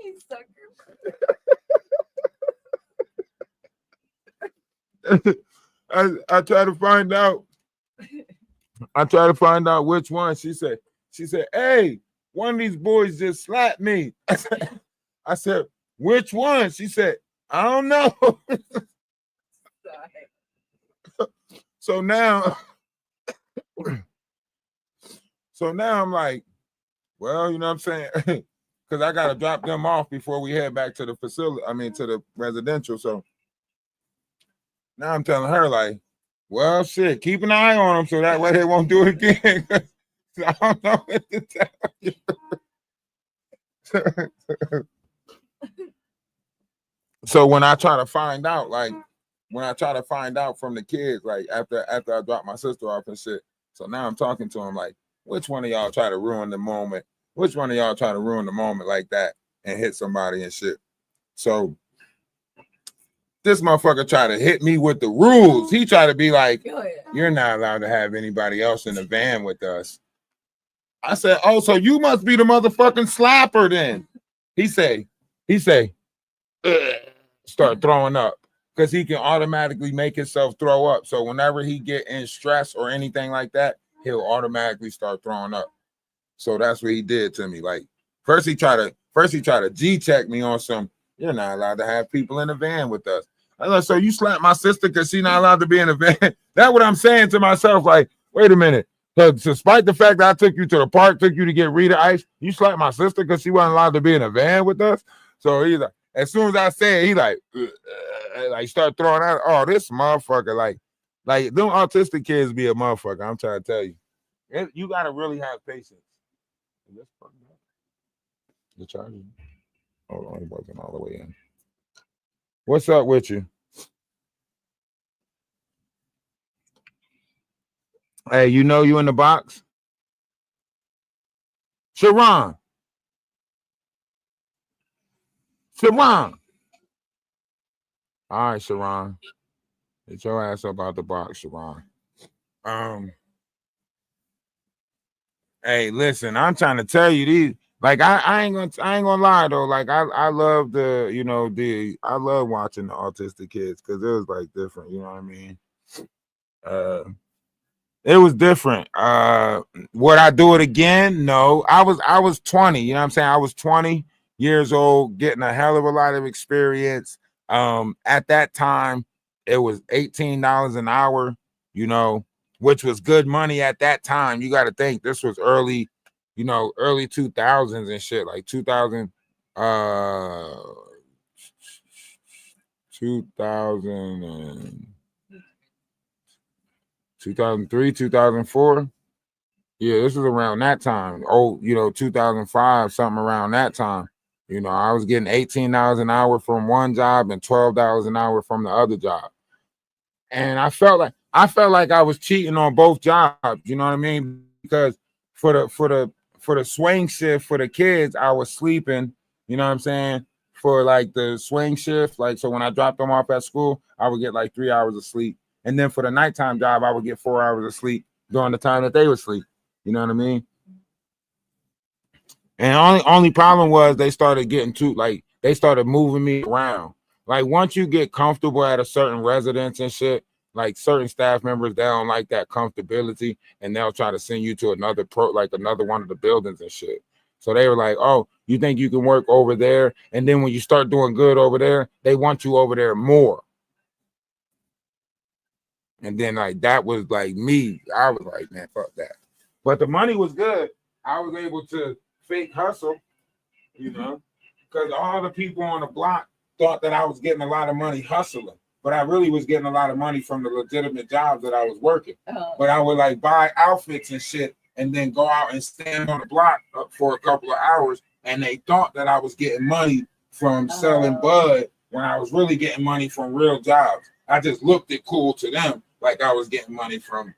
You sucker. I try to find out which one. She said, hey, one of these boys just slapped me. I said, which one? She said, I don't know. So now I'm like, well, you know what I'm saying? Because I got to drop them off before we head back to the facility, to the residential. So now I'm telling her, like, well, shit, keep an eye on them so that way they won't do it again. I don't know what to tell you. So when I try to find out, from the kids, like after I drop my sister off and shit, so now I'm talking to them like, which one of y'all try to ruin the moment? Which one of y'all try to ruin the moment like that and hit somebody and shit? So this motherfucker tried to hit me with the rules. He tried to be like, you're not allowed to have anybody else in the van with us. I said, oh, so you must be the motherfucking slapper then. He say, start throwing up because he can automatically make himself throw up. So whenever he get in stress or anything like that, he'll automatically start throwing up. So that's what he did to me. Like first he tried to G-check me on some, you're not allowed to have people in the van with us. I was like, so you slapped my sister because she's not allowed to be in the van? That's what I'm saying to myself. Like, wait a minute. So despite the fact that I took you to the park, took you to get Rita Ice, you slapped my sister because she wasn't allowed to be in a van with us? So he's like, as soon as I say it, he like start throwing out, oh, this motherfucker, like them autistic kids be a motherfucker. I'm trying to tell you. You got to really have patience. The charger. Hold on, it wasn't all the way in. What's up with you? Hey, you know you in the box? Sharon. All right, Sharon. Get your ass up out the box, Sharon. Hey, listen, I'm trying to tell you these. Like I ain't gonna lie though. Like I love I love watching the autistic kids because it was like different. You know what I mean? It was different. Would I do it again? No. I was 20. You know what I'm saying? I was 20 years old, getting a hell of a lot of experience. At that time, it was $18 an hour. You know, which was good money at that time. You got to think this was early 2000s and shit, like 2000, 2003, 2004. Yeah, this is around that time. 2005, something around that time. You know, I was getting $18 an hour from one job and $12 an hour from the other job. And I felt like I was cheating on both jobs, you know what I mean? Because for the swing shift for the kids, I was sleeping, you know what I'm saying? For like the swing shift, like so when I dropped them off at school, I would get like 3 hours of sleep. And then for the nighttime job, I would get 4 hours of sleep during the time that they would sleep. You know what I mean? And only problem was they started getting they started moving me around. Like once you get comfortable at a certain residence and shit, like certain staff members, they don't like that comfortability and they'll try to send you to another one of the buildings and shit. So they were like, oh, you think you can work over there? And then when you start doing good over there, they want you over there more. And then like that was like me. I was like, man, fuck that. But the money was good. I was able to fake hustle, you know, because all the people on the block thought that I was getting a lot of money hustling, but I really was getting a lot of money from the legitimate jobs that I was working. But I would like buy outfits and shit and then go out and stand on the block for a couple of hours, and they thought that I was getting money from selling bud when I was really getting money from real jobs. I just looked it cool to them like I was getting money from,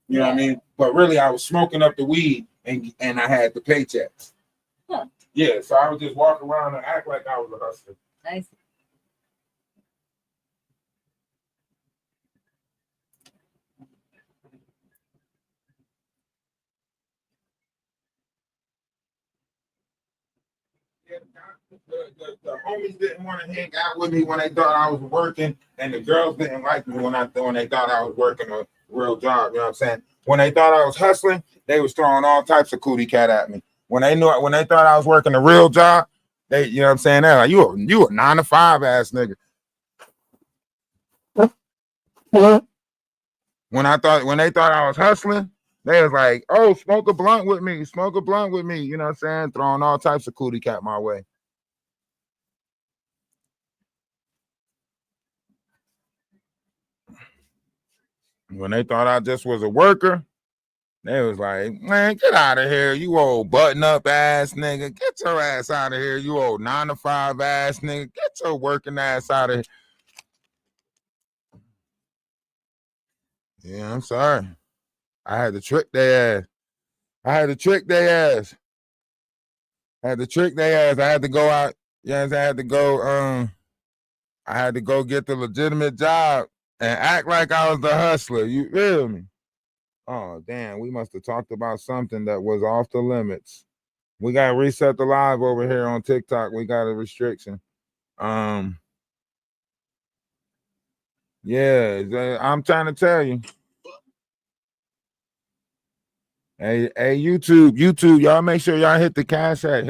you know what I mean? But really I was smoking up the weed and I had the paychecks. Huh. Yeah, so I would just walk around and act like I was a hustler. Nice. The homies didn't want to hang out with me when they thought I was working, and the girls didn't like me when they thought I was working a real job. You know what I'm saying? When they thought I was hustling, they was throwing all types of cootie cat at me. When they thought I was working a real job, they, you know what I'm saying? They're like, you a 9 to 5 ass nigga. When they thought I was hustling, they was like, oh, smoke a blunt with me. You know what I'm saying? Throwing all types of cootie cat my way. When they thought I just was a worker, they was like, man, get out of here, you old button-up ass nigga. Get your ass out of here, you old 9 to 5 ass nigga. Get your working ass out of here. Yeah, I'm sorry. I had to trick their ass. I had to go out. Yes, I had to go get the legitimate job and act like I was the hustler. You feel me? Oh, damn. We must have talked about something that was off the limits. We got to reset the live over here on TikTok. We got a restriction. Yeah, I'm trying to tell you. Hey, YouTube, y'all make sure y'all hit the cash app.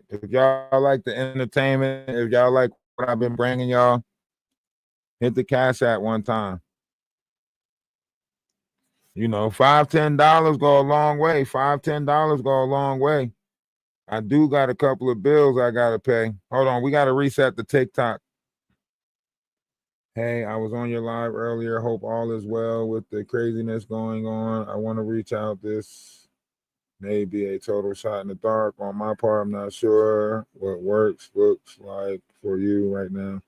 If y'all like the entertainment, if y'all like what I've been bringing y'all, hit the cash app one time. You know, $5-10 go a long way. $5-10 go a long way. I do got a couple of bills I gotta pay. Hold on, we gotta reset the TikTok. Hey, I was on your live earlier. Hope all is well with the craziness going on. I want to reach out. This may be a total shot in the dark on my part. I'm not sure what looks like for you right now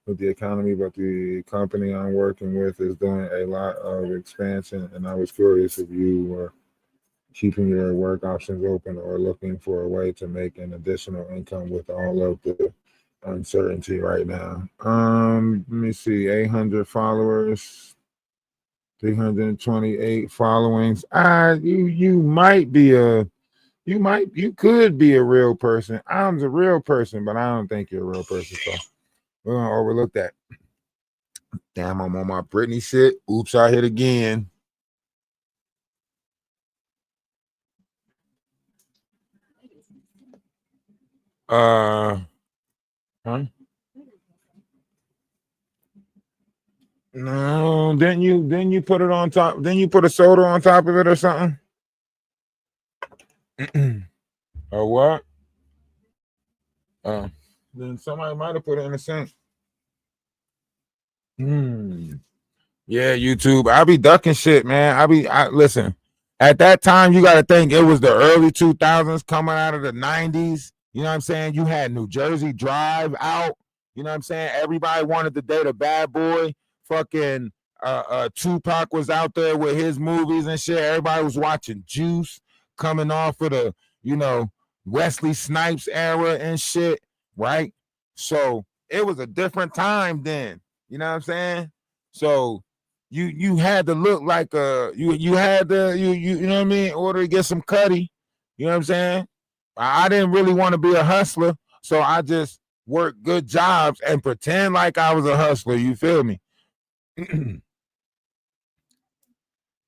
with the economy, but the company I'm working with is doing a lot of expansion, and I was curious if you were keeping your work options open or looking for a way to make an additional income with all of the uncertainty right now. Let me see, 800 followers, 328 followings. You could be a real person. I'm a real person, but I don't think you're a real person, so we're gonna overlook that. Damn, I'm on my Britney shit. Oops, I hit again. Huh? No, didn't you put it on top? Didn't you put a soda on top of it or something? Or what? Then somebody might have put it in the sink. Yeah, YouTube. I be ducking shit, man. Listen. At that time, you got to think it was the early 2000s coming out of the 90s. You know what I'm saying? You had New Jersey Drive out. You know what I'm saying? Everybody wanted to date a bad boy. Fucking Tupac was out there with his movies and shit. Everybody was watching Juice coming off of the, you know, Wesley Snipes era and shit, right? So it was a different time then. You know what I'm saying? So you had to look like you know what I mean, in order to get some cutty. You know what I'm saying? I didn't really want to be a hustler, so I just worked good jobs and pretend like I was a hustler. You feel me? And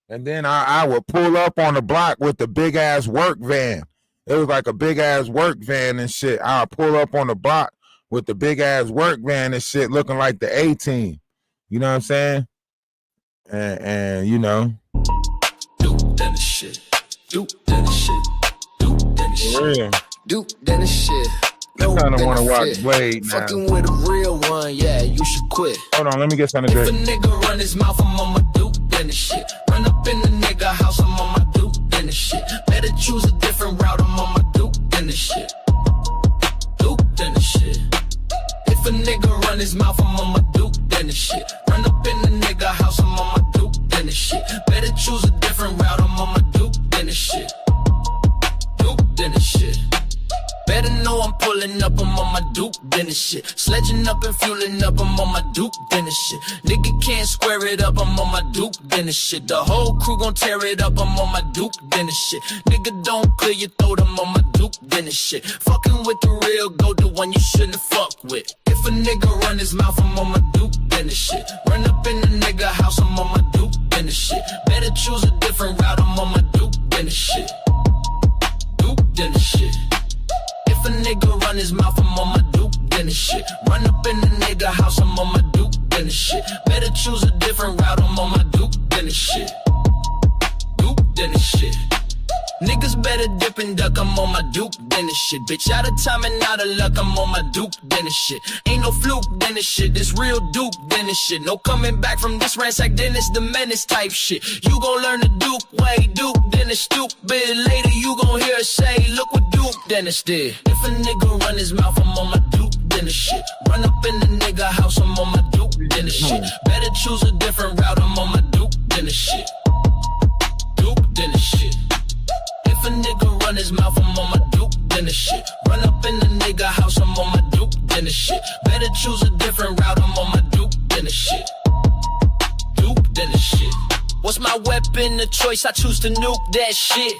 then I would pull up on the block with the big ass work van. It was like a big ass work van and shit. I would pull up on the block with the big ass work van and shit, looking like the A-Team. You know what I'm saying? And you know. Duke then the shit. Duke then the shit. Duke then the shit. Yeah. Duke then the shit. No, I kind of want to watch Blade now. Fucking with a real one, yeah, you should quit. Hold on, let me get something to If a drink. nigga run his mouth, I'm on my Duke then the shit. Run up in the nigga house, I'm on my Duke then the shit. Better choose a different route, I'm on my Duke then the shit. Duke then the shit. If a nigga run his mouth, I'm on my Duke then the shit. Run up in the nigga house, I'm on my Duke then the shit. Better choose a different route, I'm on my Duke then the shit. Duke then the shit. Better know I'm pulling up, I'm on my Duke then the shit. Sledging up and fueling up, I'm on my Duke then the shit. Nigga can't square it up, I'm on my Duke then the shit. The whole crew gon' tear it up, I'm on my Duke then the shit. Nigga don't clear your throat, I'm on my Duke then the shit. Fucking with the real goat, the one you shouldn't fuck with. If a nigga run his mouth, I'm on my Duke then the shit. Run up in the nigga house, I'm on my Duke then the shit. Better choose a different route, I'm on my Duke then the shit. Duke then the run his mouth, I'm on my Duke then the shit. Run up in the nigga house, I'm on my Duke then the shit. Better choose a different route, I'm on my Duke then the shit. Duke then the shit. Niggas better dip and duck, I'm on my Duke then the shit. Bitch, out of time and out of luck, I'm on my Duke then the shit. Ain't no fluke then the shit, this real Duke then the shit. No coming back from this ransack, then it's the menace type shit. You gon' learn the Duke way, Duke then the stupid. Later you gon' hear us say, look what Duke Dennis did. If a nigga run his mouth, I'm on my Duke then the shit. Run up in the nigga house, I'm on my Duke then the shit. Better choose a different route, I'm on my Duke then the shit. Duke then the shit. If a nigga run his mouth, I'm on my Duke then the shit. Run up in the nigga house, I'm on my Duke then the shit. Better choose a different route, I'm on my Duke then the shit. Duke then the shit. What's my weapon of choice? I choose to nuke that shit.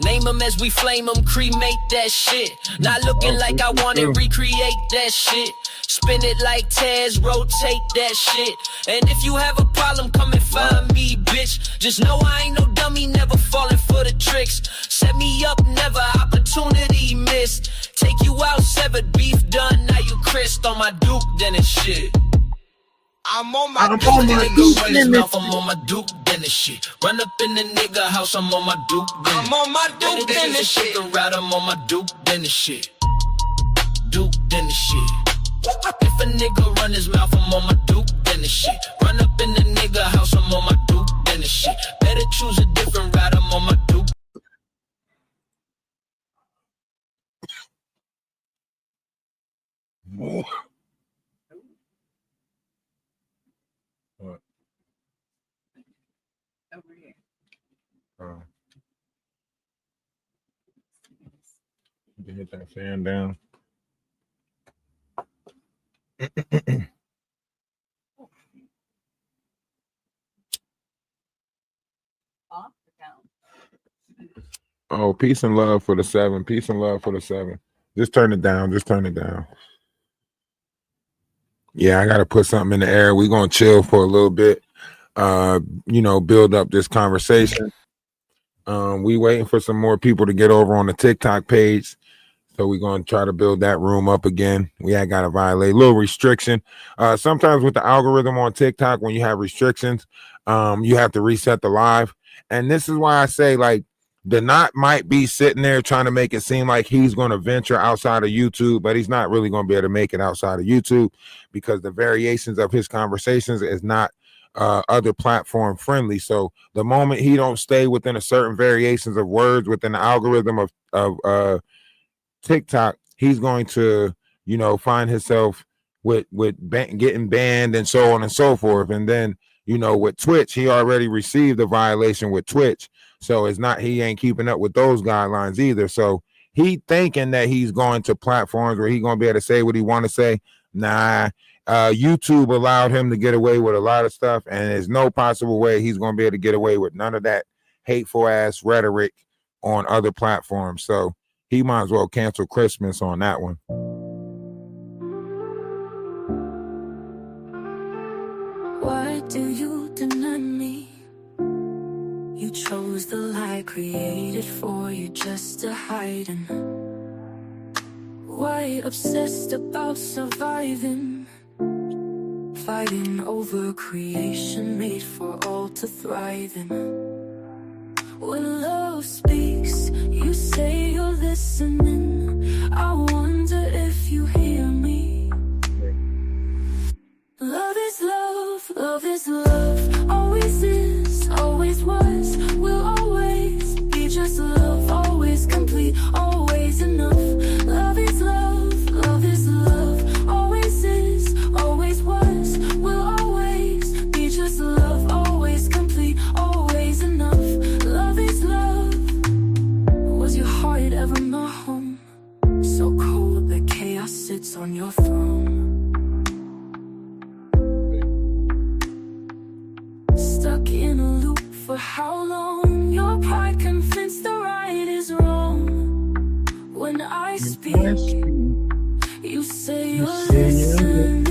Name them as we flame them, cremate that shit. Not looking like I wanna recreate that shit. Spin it like Taz, rotate that shit. And if you have a problem, come and find me, bitch. Just know I ain't no dummy, never falling for the tricks. Set me up, never opportunity missed. Take you out, severed beef done, now you Chris on my Duke, then it's shit. I'm on my Duke, nigga run his mouth, I'm on my Duke, then the shit. Run up in the nigga house, I'm on my Duke, then I'm on my Duke, then the shit. Route, I'm on my Duke, then the shit. Duke, then the shit. If a nigga run his mouth, I'm on my Duke, then the shit. Run up in the nigga house, I'm on my Duke, then the shit. Better choose a different route, I'm on my Duke. What? Over here. You can hit that fan down. Off or down? Oh, peace and love for the 7. Peace and love for the 7. Just turn it down. Just turn it down. Yeah, I gotta put something in the air. We're gonna chill for a little bit. Build up this conversation. We waiting for some more people to get over on the TikTok page. So we're going to try to build that room up again. We had got to violate a little restriction. Sometimes with the algorithm on TikTok, when you have restrictions, you have to reset the live. And this is why I say, like, the Knot might be sitting there trying to make it seem like he's going to venture outside of YouTube, but he's not really going to be able to make it outside of YouTube because the variations of his conversations is not other platform friendly. So the moment he don't stay within a certain variations of words within the algorithm of TikTok, he's going to, find himself with getting banned and so on and so forth. And then, with Twitch, he already received a violation with Twitch. So it's not, he ain't keeping up with those guidelines either. So he thinking that he's going to platforms where he's going to be able to say what he want to say. Nah, YouTube allowed him to get away with a lot of stuff. And there's no possible way he's going to be able to get away with none of that hateful ass rhetoric on other platforms. So he might as well cancel Christmas on that one. Why do you deny me? You chose the lie created for you just to hide in. Why obsessed about surviving? Fighting over creation made for all to thrive in. When love speaks, you say you're listening. I wonder if you hear me. Love is love, love is love. Always is, always was, will always be just love. Always complete, always enough. Love is love, love is love. Always is, always was, will always be just love. Always complete, always enough. Love is love. Was your heart ever not home? So cold that chaos sits on your throne. Stuck in a loop for how long? Your pride convinced the right is wrong. When I speak, you say you're listening.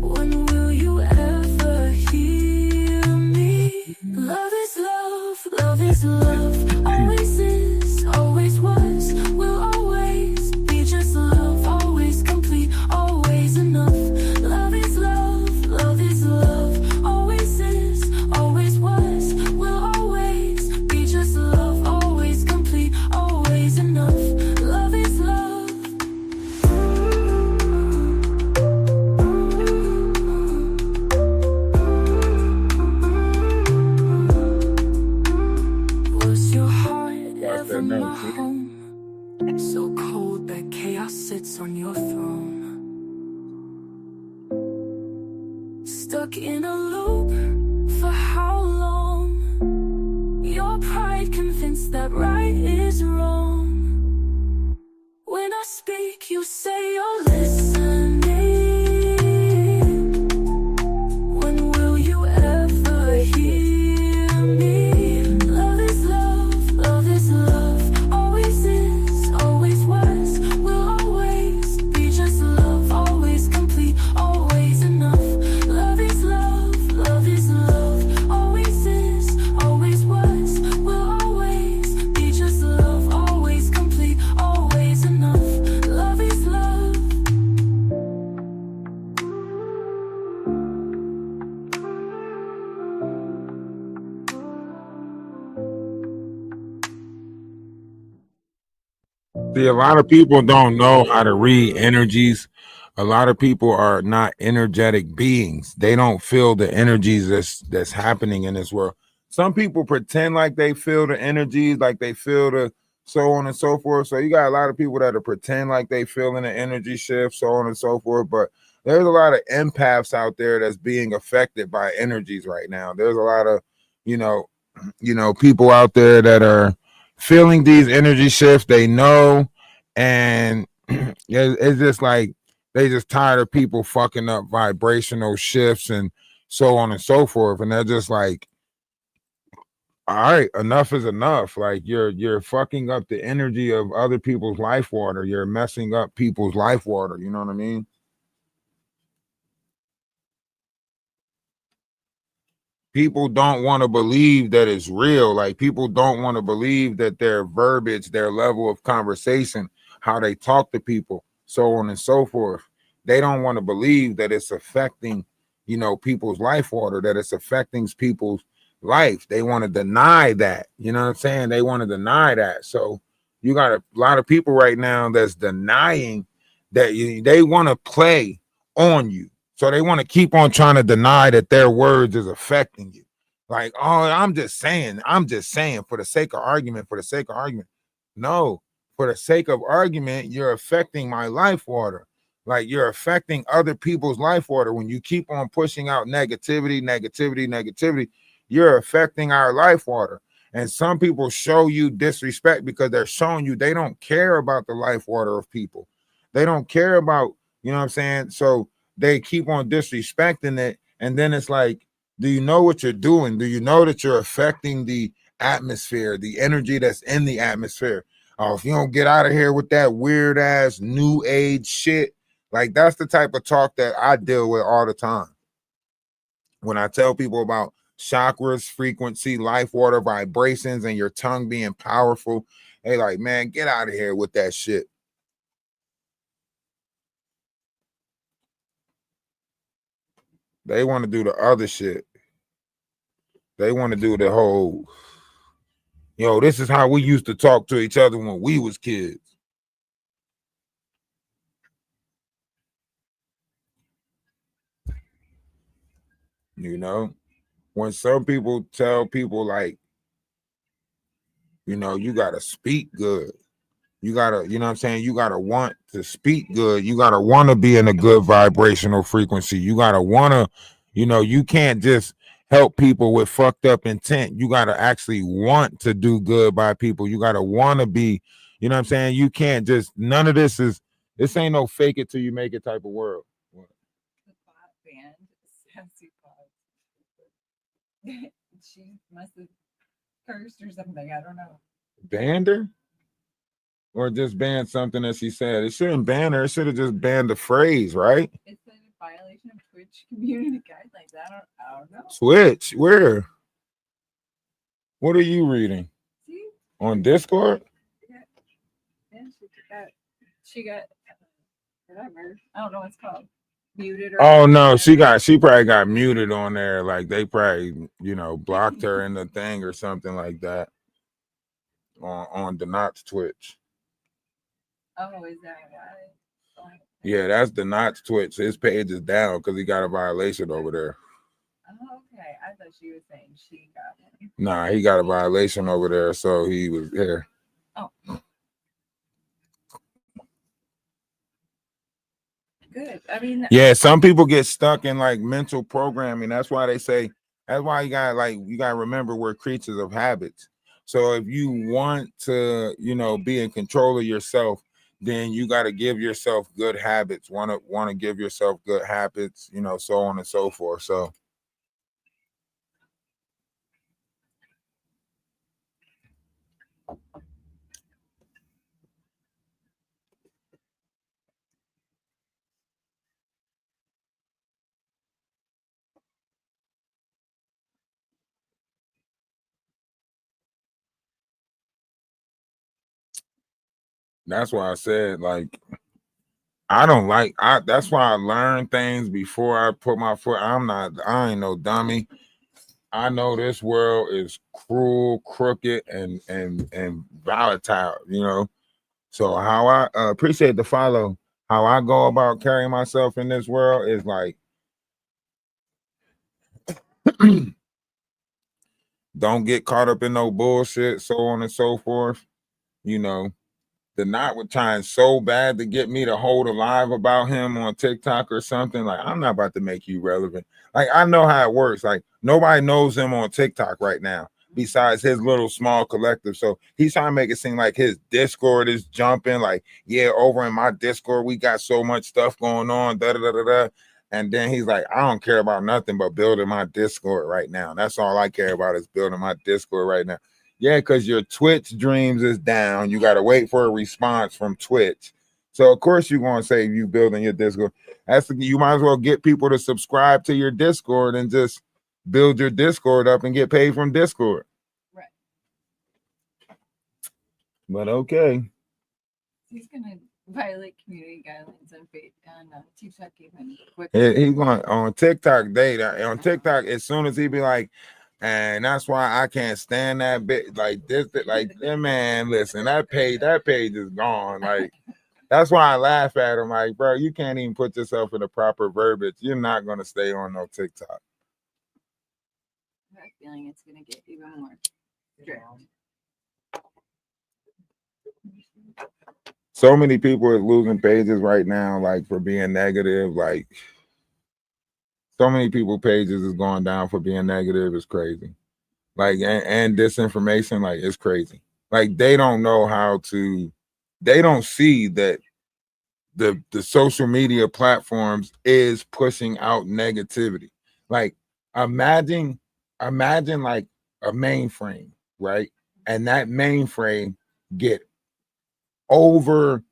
When will you ever hear me? Love is love, love is love. Always is, always was, will See, a lot of people don't know how to read energies. A lot of people are not energetic beings. They don't feel the energies that's happening in this world. Some people pretend like they feel the energies, like they feel the so on and so forth. So you got a lot of people that are pretend like they feeling the energy shift, so on and so forth. But there's a lot of empaths out there that's being affected by energies right now. There's a lot of, you know, people out there that are feeling these energy shifts. They know, and it's just like they just tired of people fucking up vibrational shifts and so on and so forth. And they're just like, all right, enough is enough. Like you're fucking up the energy of other people's life water. You're messing up people's life water. You know what I mean? People don't want to believe that it's real. Like people don't want to believe that their verbiage, their level of conversation, how they talk to people, so on and so forth. They don't want to believe that it's affecting, people's life order, that it's affecting people's life. They want to deny that. You know what I'm saying? They want to deny that. So you got a lot of people right now that's denying that they want to play on you. So they want to keep on trying to deny that their words is affecting you. Like, oh, I'm just saying for the sake of argument, No, for the sake of argument, you're affecting my life order. Like you're affecting other people's life order. When you keep on pushing out negativity, you're affecting our life order. And some people show you disrespect because they're showing you they don't care about the life order of people. They don't care about, you know what I'm saying? So they keep on disrespecting it. And then it's like, do you know what you're doing? Do you know that you're affecting the atmosphere, the energy that's in the atmosphere? Oh, if you don't get out of here with that weird ass new age shit, like that's the type of talk that I deal with all the time. When I tell people about chakras, frequency, life water, vibrations, and your tongue being powerful, they like, man, get out of here with that shit. They want to do the other shit. They want to do the whole, this is how we used to talk to each other when we was kids. When some people tell people like, you got to speak good. You gotta, you know what I'm saying? You gotta want to speak good. You gotta want to be in a good vibrational frequency. You gotta want to, you can't just help people with fucked up intent. You gotta actually want to do good by people. You gotta want to be, you know what I'm saying? You can't just, none of this ain't no fake it till you make it type of world. What? The pot band, Sassy Pot. She must have cursed or something. I don't know. Banned her? Or just ban something that she said? It shouldn't ban her. It should have just banned the phrase, right? It's a violation of Twitch community guidelines. I don't know. Twitch? Where? What are you reading? See? On Discord? Yeah, she got whatever. I don't know what it's called. Muted or Oh no, she probably got muted on there. Like they probably, blocked her in the thing or something like that. On Denot's Twitch. Oh, is that why? Yeah, that's Denot's Twitch. His page is down because he got a violation over there. Oh, okay. I thought she was saying she got one. Nah, he got a violation over there, so he was there. Oh. Good. I mean, yeah, some people get stuck in like mental programming. That's why they say, that's why you gotta remember we're creatures of habits. So if you want to, be in control of yourself, then you got to give yourself good habits. Want to give yourself good habits, so on and so forth. So that's why I said, like, that's why I learn things before I put my foot. I ain't no dummy. I know this world is cruel, crooked, and volatile, So how I appreciate the follow. How I go about carrying myself in this world is like, don't get caught up in no bullshit, so on and so forth. You know, the knot was trying so bad to get me to hold a live about him on TikTok or something. Like, I'm not about to make you relevant. Like, I know how it works. Like, nobody knows him on TikTok right now besides his little small collective. So he's trying to make it seem like his Discord is jumping. Like, yeah, over in my Discord, we got so much stuff going on. Da da da da da. And then he's like, I don't care about nothing but building my Discord right now. That's all I care about is building my Discord right now. Yeah, because your Twitch dreams is down. You got to wait for a response from Twitch. So, of course, you're going to say you building your Discord. You might as well get people to subscribe to your Discord and just build your Discord up and get paid from Discord. Right. But okay. He's going to violate community guidelines on TikTok even quicker. He's going on TikTok. On TikTok, as soon as he be like, and that's why I can't stand that bit like this. Like, man, listen, that page is gone. Like, that's why I laugh at him. Like, bro, you can't even put yourself in the proper verbiage. You're not gonna stay on no TikTok. I have a feeling it's gonna get even more strict. So many people are losing pages right now, like for being negative. Like, so many people pages is going down for being negative. It's crazy. Like, and disinformation, like, it's crazy. Like, they don't know how to, they don't see that the social media platforms is pushing out negativity. Like, imagine like a mainframe, right? And that mainframe get over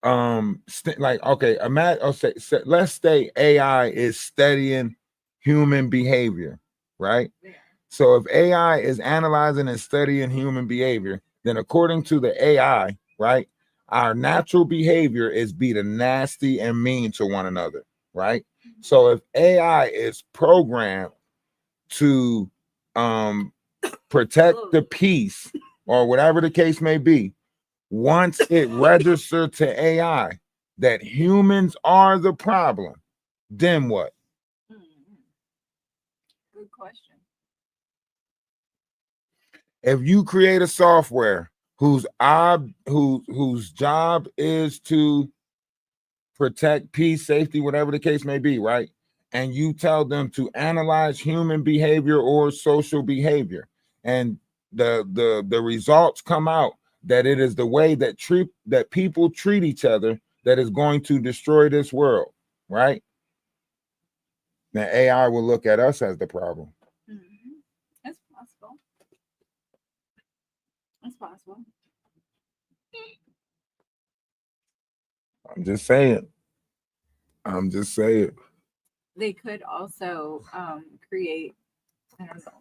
like, okay, imagine, let's say AI is studying human behavior, right? Yeah. So if AI is analyzing and studying human behavior, then according to the AI, right, our natural behavior is be the nasty and mean to one another, right? So if AI is programmed to protect the peace or whatever the case may be, once it registers to AI that humans are the problem, then what? Good question. If you create a software whose job is to protect peace, safety, whatever the case may be, right? And you tell them to analyze human behavior or social behavior, and the results come out that it is the way that people treat each other that is going to destroy this world, right? Now AI will look at us as the problem. Mm-hmm. That's possible. That's possible. I'm just saying. They could also create, I don't know,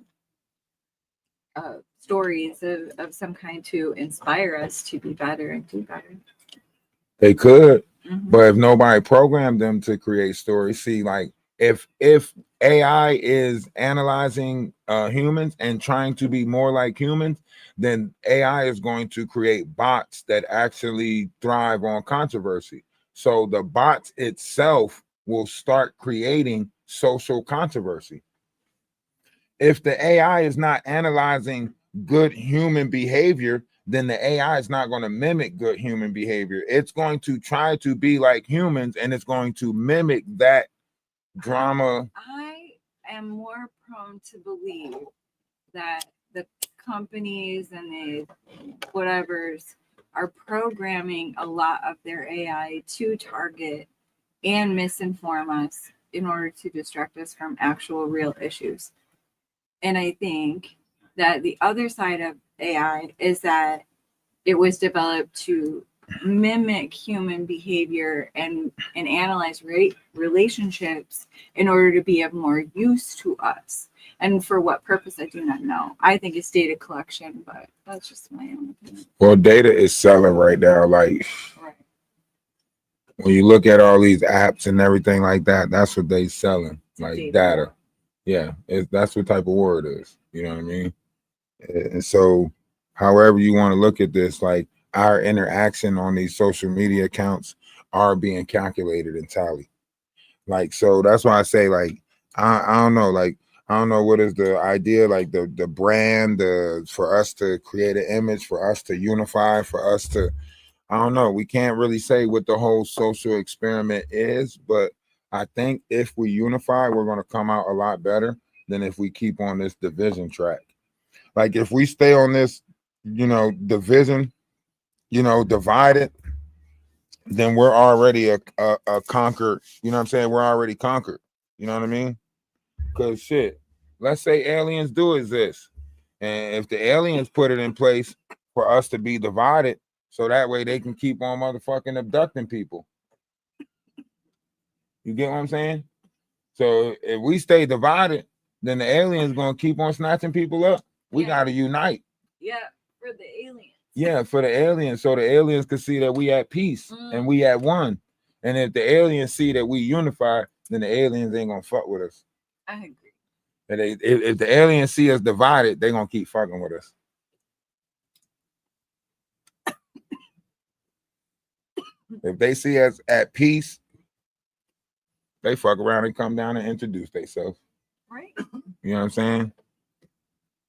stories of some kind to inspire us to be better and do better. They could, but if nobody programmed them to create stories, see, like if AI is analyzing humans and trying to be more like humans, then AI is going to create bots that actually thrive on controversy. So the bots itself will start creating social controversy. If the AI is not analyzing good human behavior, then the AI is not going to mimic good human behavior. It's going to try to be like humans, and it's going to mimic that drama. I am more prone to believe that the companies and the whatevers are programming a lot of their AI to target and misinform us in order to distract us from actual real issues. And I think that the other side of AI is that it was developed to mimic human behavior and analyze relationships in order to be of more use to us. And for what purpose, I do not know. I think it's data collection, but that's just my own opinion. Well, data is selling right now. Like, right. When you look at all these apps and everything like that, that's what they selling, it's like data. Yeah, that's what type of war it is. You know what I mean? And so, however you want to look at this, like, our interaction on these social media accounts are being calculated and tallied. Like, so that's why I say, like, I don't know, like, I don't know what is the idea, like the brand, for us to create an image, for us to unify, for us to, I don't know. We can't really say what the whole social experiment is, but I think if we unify, we're going to come out a lot better than if we keep on this division track. Like if we stay on this, division, divided, then we're already a conquered, you know what I'm saying? We're already conquered. You know what I mean? Because shit, let's say aliens do exist. And if the aliens put it in place for us to be divided, so that way they can keep on motherfucking abducting people. You get what I'm saying? So if we stay divided, then the aliens gonna keep on snatching people up. We gotta unite. Yeah, for the aliens. Yeah, for the aliens, so the aliens can see that we at peace and we at one. And if the aliens see that we unified, then the aliens ain't gonna fuck with us. I agree. And if the aliens see us divided, they gonna keep fucking with us. If they see us at peace, they fuck around and come down and introduce themselves. Right. You know what I'm saying?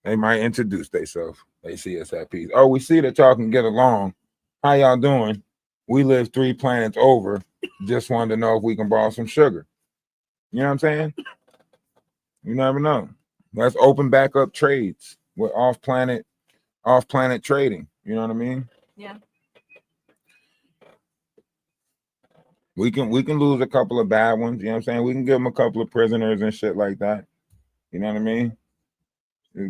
They might introduce themselves. They see us at peace. Oh, we see that y'all can get along. How y'all doing? We live 3 planets over. Just wanted to know if we can borrow some sugar. You know what I'm saying? You never know. Let's open back up trades with off-planet trading. You know what I mean? Yeah. We can lose a couple of bad ones. You know what I'm saying? We can give them a couple of prisoners and shit like that. You know what I mean?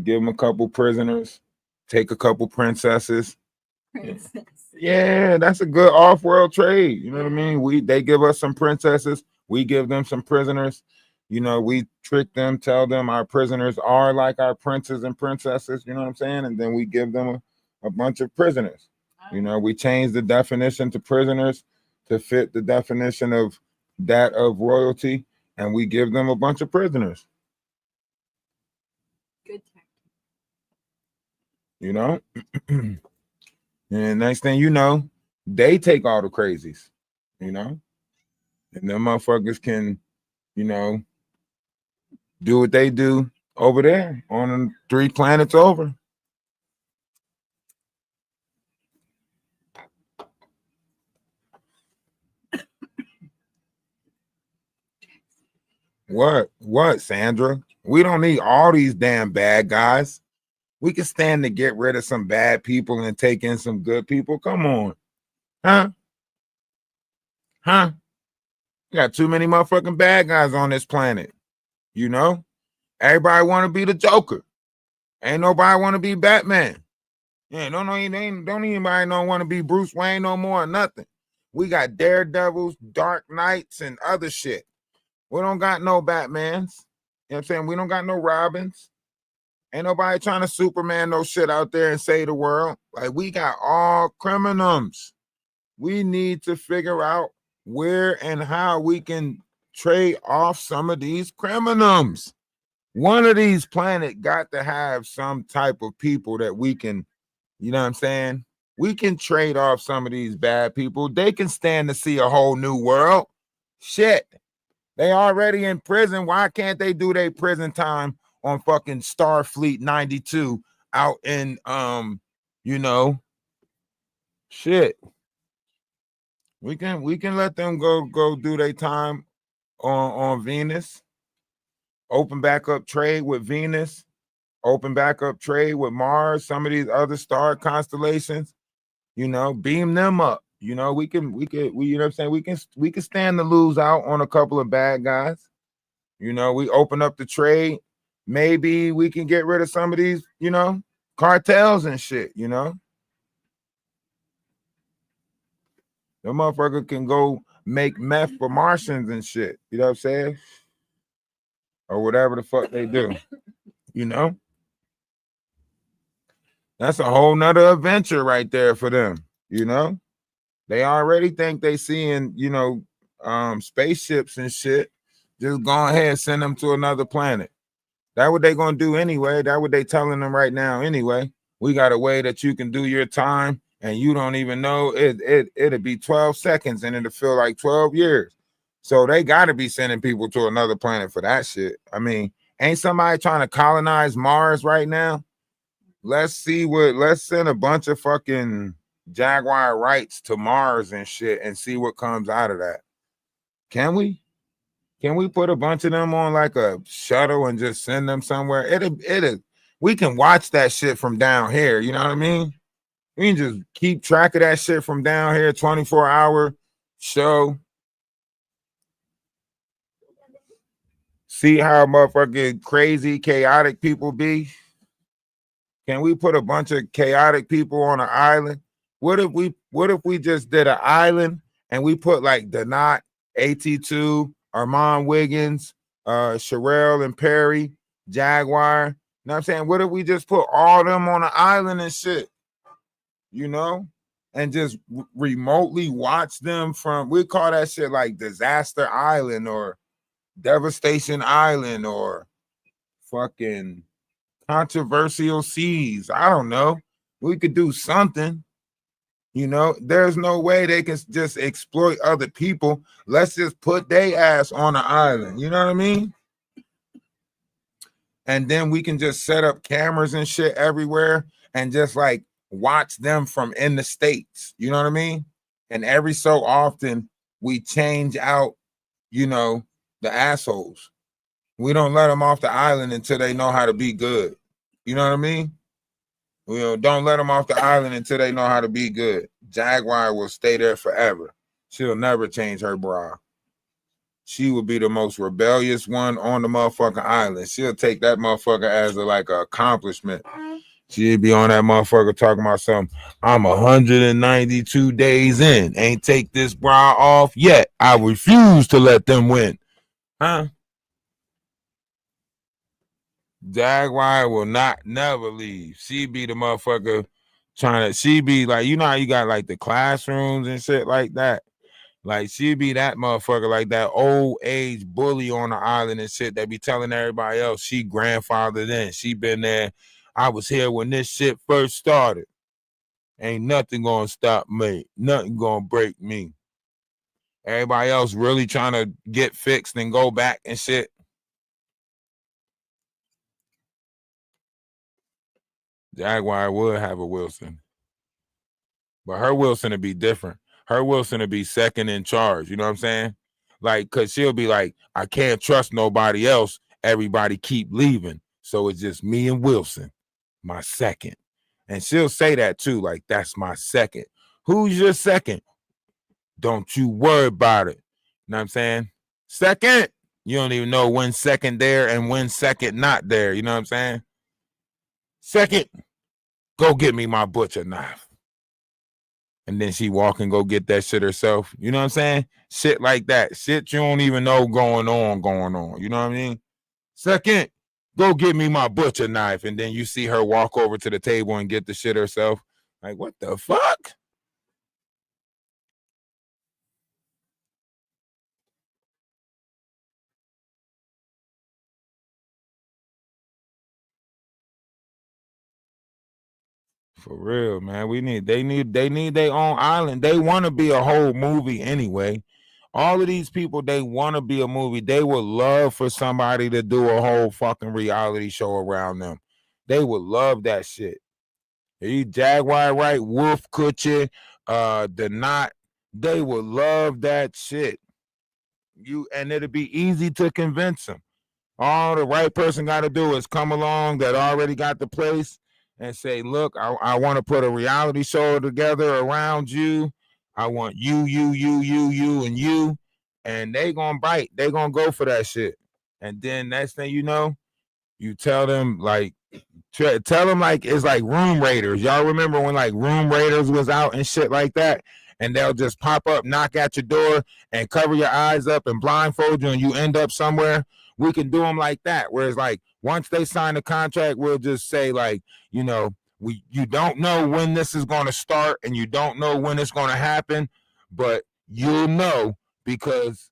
Give them a couple prisoners, take a couple princesses. Yeah, that's a good off-world trade. You know what I mean? They give us some princesses, we give them some prisoners. You know, we trick them, tell them our prisoners are like our princes and princesses. You know what I'm saying? And then we give them a bunch of prisoners. You know, we change the definition to prisoners to fit the definition of that of royalty, and we give them a bunch of prisoners. Good tactic. You know? And next thing you know, they take all the crazies, you know? And them motherfuckers can, do what they do over there on 3 planets over. What, Sandra? We don't need all these damn bad guys. We can stand to get rid of some bad people and take in some good people. Come on. Huh? You got too many motherfucking bad guys on this planet. You know? Everybody want to be the Joker. Ain't nobody want to be Batman. Yeah, don't anybody don't want to be Bruce Wayne no more or nothing. We got Daredevils, Dark Knights, and other shit. We don't got no Batmans. You know what I'm saying? We don't got no Robins. Ain't nobody trying to Superman no shit out there and save the world. Like, we got all criminals. We need to figure out where and how we can trade off some of these criminals. One of these planets got to have some type of people that we can, you know what I'm saying? We can trade off some of these bad people. They can stand to see a whole new world. Shit. They already in prison. Why can't they do their prison time on fucking Starfleet 92 out in shit. We can let them go do their time on Venus. Open back up trade with Venus. Open back up trade with Mars. Some of these other star constellations. Beam them up. We you know what I'm saying? We can stand to lose out on a couple of bad guys. We open up the trade. Maybe we can get rid of some of these, cartels and shit, The motherfucker can go make meth for Martians and shit. You know what I'm saying? Or whatever the fuck they do. That's a whole nother adventure right there for them. They already think they seeing, spaceships and shit. Just go ahead, send them to another planet. That's what they gonna do anyway. That's what they telling them right now anyway. We got a way that you can do your time and you don't even know it'll be 12 seconds and it'll feel like 12 years. So they got to be sending people to another planet for that shit. I mean, ain't somebody trying to colonize Mars right now? Let's send a bunch of fucking Jaguar rights to Mars and shit and see what comes out of that. Can we? Can we put a bunch of them on like a shuttle and just send them somewhere? We can watch that shit from down here. You know what I mean? We can just keep track of that shit from down here, 24-hour show. See how motherfucking crazy, chaotic people be? Can we put a bunch of chaotic people on an island? What if we just did an island and we put like Donat, AT2, Armand Wiggins, Sherelle and Perry, Jaguar? You know what I'm saying? What if we just put all them on an island and shit? You know? And just remotely watch them from, we call that shit like Disaster Island or Devastation Island or fucking Controversial Seas. I don't know. We could do something. You know, there's no way they can just exploit other people. Let's just put their ass on an island. You know what I mean? And then we can just set up cameras and shit everywhere and just like watch them from in the States. You know what I mean? And every so often we change out, you know, the assholes. We don't let them off the island until they know how to be good. You know what I mean? Don't let them off the island until they know how to be good. Jaguar will stay there forever. She'll never change her bra. She will be the most rebellious one on the motherfucking island. She'll take that motherfucker as a accomplishment. She'd be on that motherfucker talking about something. I'm 192 days in. Ain't take this bra off yet. I refuse to let them win. Huh? Jaguar will never leave. She be the motherfucker she be like, you know how you got like the classrooms and shit like that? Like she be that motherfucker, like that old age bully on the island and shit that be telling everybody else she grandfathered in. She been there. I was here when this shit first started. Ain't nothing gonna stop me. Nothing gonna break me. Everybody else really trying to get fixed and go back and shit. Jaguar would have a Wilson. But her Wilson would be different. Her Wilson would be second in charge. You know what I'm saying? Like, because she'll be like, I can't trust nobody else. Everybody keep leaving. So it's just me and Wilson, my second. And she'll say that too. Like, that's my second. Who's your second? Don't you worry about it. You know what I'm saying? Second. You don't even know when second there and when second not there. You know what I'm saying? Second, go get me my butcher knife. And then she walk and go get that shit herself. You know what I'm saying? Shit like that. Shit you don't even know going on. You know what I mean? Second, go get me my butcher knife. And then you see her walk over to the table and get the shit herself. Like, what the fuck? For real, man. They need their own island. They want to be a whole movie anyway. All of these people, they want to be a movie. They would love for somebody to do a whole fucking reality show around them. They would love that shit. You Jaguar, right? Wolf Kutcher, the Knot. They would love that shit. And it'd be easy to convince them. All the right person got to do is come along that already got the place and say, look, I want to put a reality show together around you. I want you, and you. And they going to bite. They going to go for that shit. And then next thing you know, you tell them like, it's like Room Raiders. Y'all remember when like Room Raiders was out and shit like that? And they'll just pop up, knock at your door and cover your eyes up and blindfold you and you end up somewhere. We can do them like that. Whereas like once they sign the contract, we'll just say like, you know, you don't know when this is going to start and you don't know when it's going to happen, but you'll know because,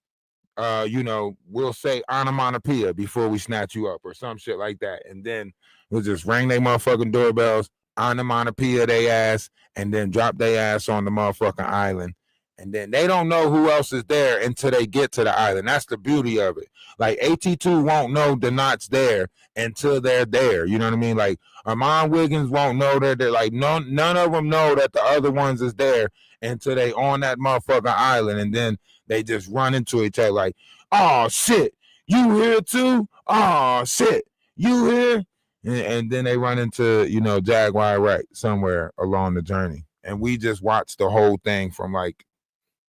you know, we'll say onomatopoeia before we snatch you up or some shit like that. And then we'll just ring their motherfucking doorbells. onomatopoeia they ass, and then drop their ass on the motherfucking island. And then they don't know who else is there until they get to the island. That's the beauty of it. Like AT2 won't know the knots there until they're there. You know what I mean? Like Armand Wiggins won't know that they're like none of them know that the other ones is there until they on that motherfucking island, and then they just run into each other like, oh shit, you here too? Oh shit, you here? And then they run into, you know, Jaguar Wright somewhere along the journey. And we just watch the whole thing from like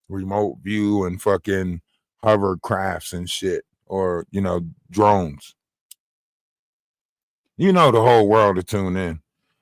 remote view and fucking hovercrafts and shit, or, you know, drones. You know, the whole world to tune in.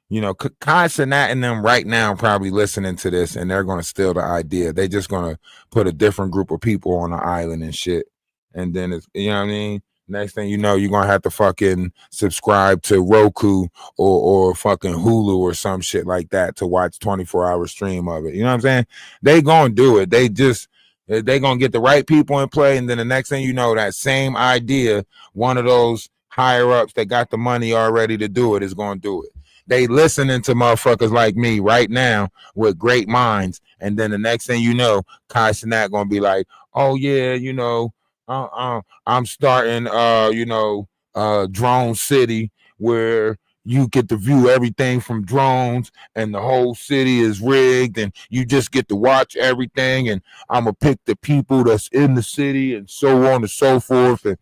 You know, Kai Cenat and them right now probably listening to this, and they're going to steal the idea. They just going to put a different group of people on the island and shit. And then it's, you know what I mean? Next thing you know, you're going to have to fucking subscribe to Roku or fucking Hulu or some shit like that to watch 24-hour stream of it. You know what I'm saying? They going to do it. They going to get the right people in play. And then the next thing you know, that same idea, one of those higher ups that got the money already to do it is going to do it. They listening to motherfuckers like me right now with great minds. And then the next thing you know, Kai Cenat going to be like, oh yeah, you know, I'm starting, Drone City, where you get to view everything from drones, and the whole city is rigged, and you just get to watch everything. And I'm gonna pick the people that's in the city, and so on and so forth. And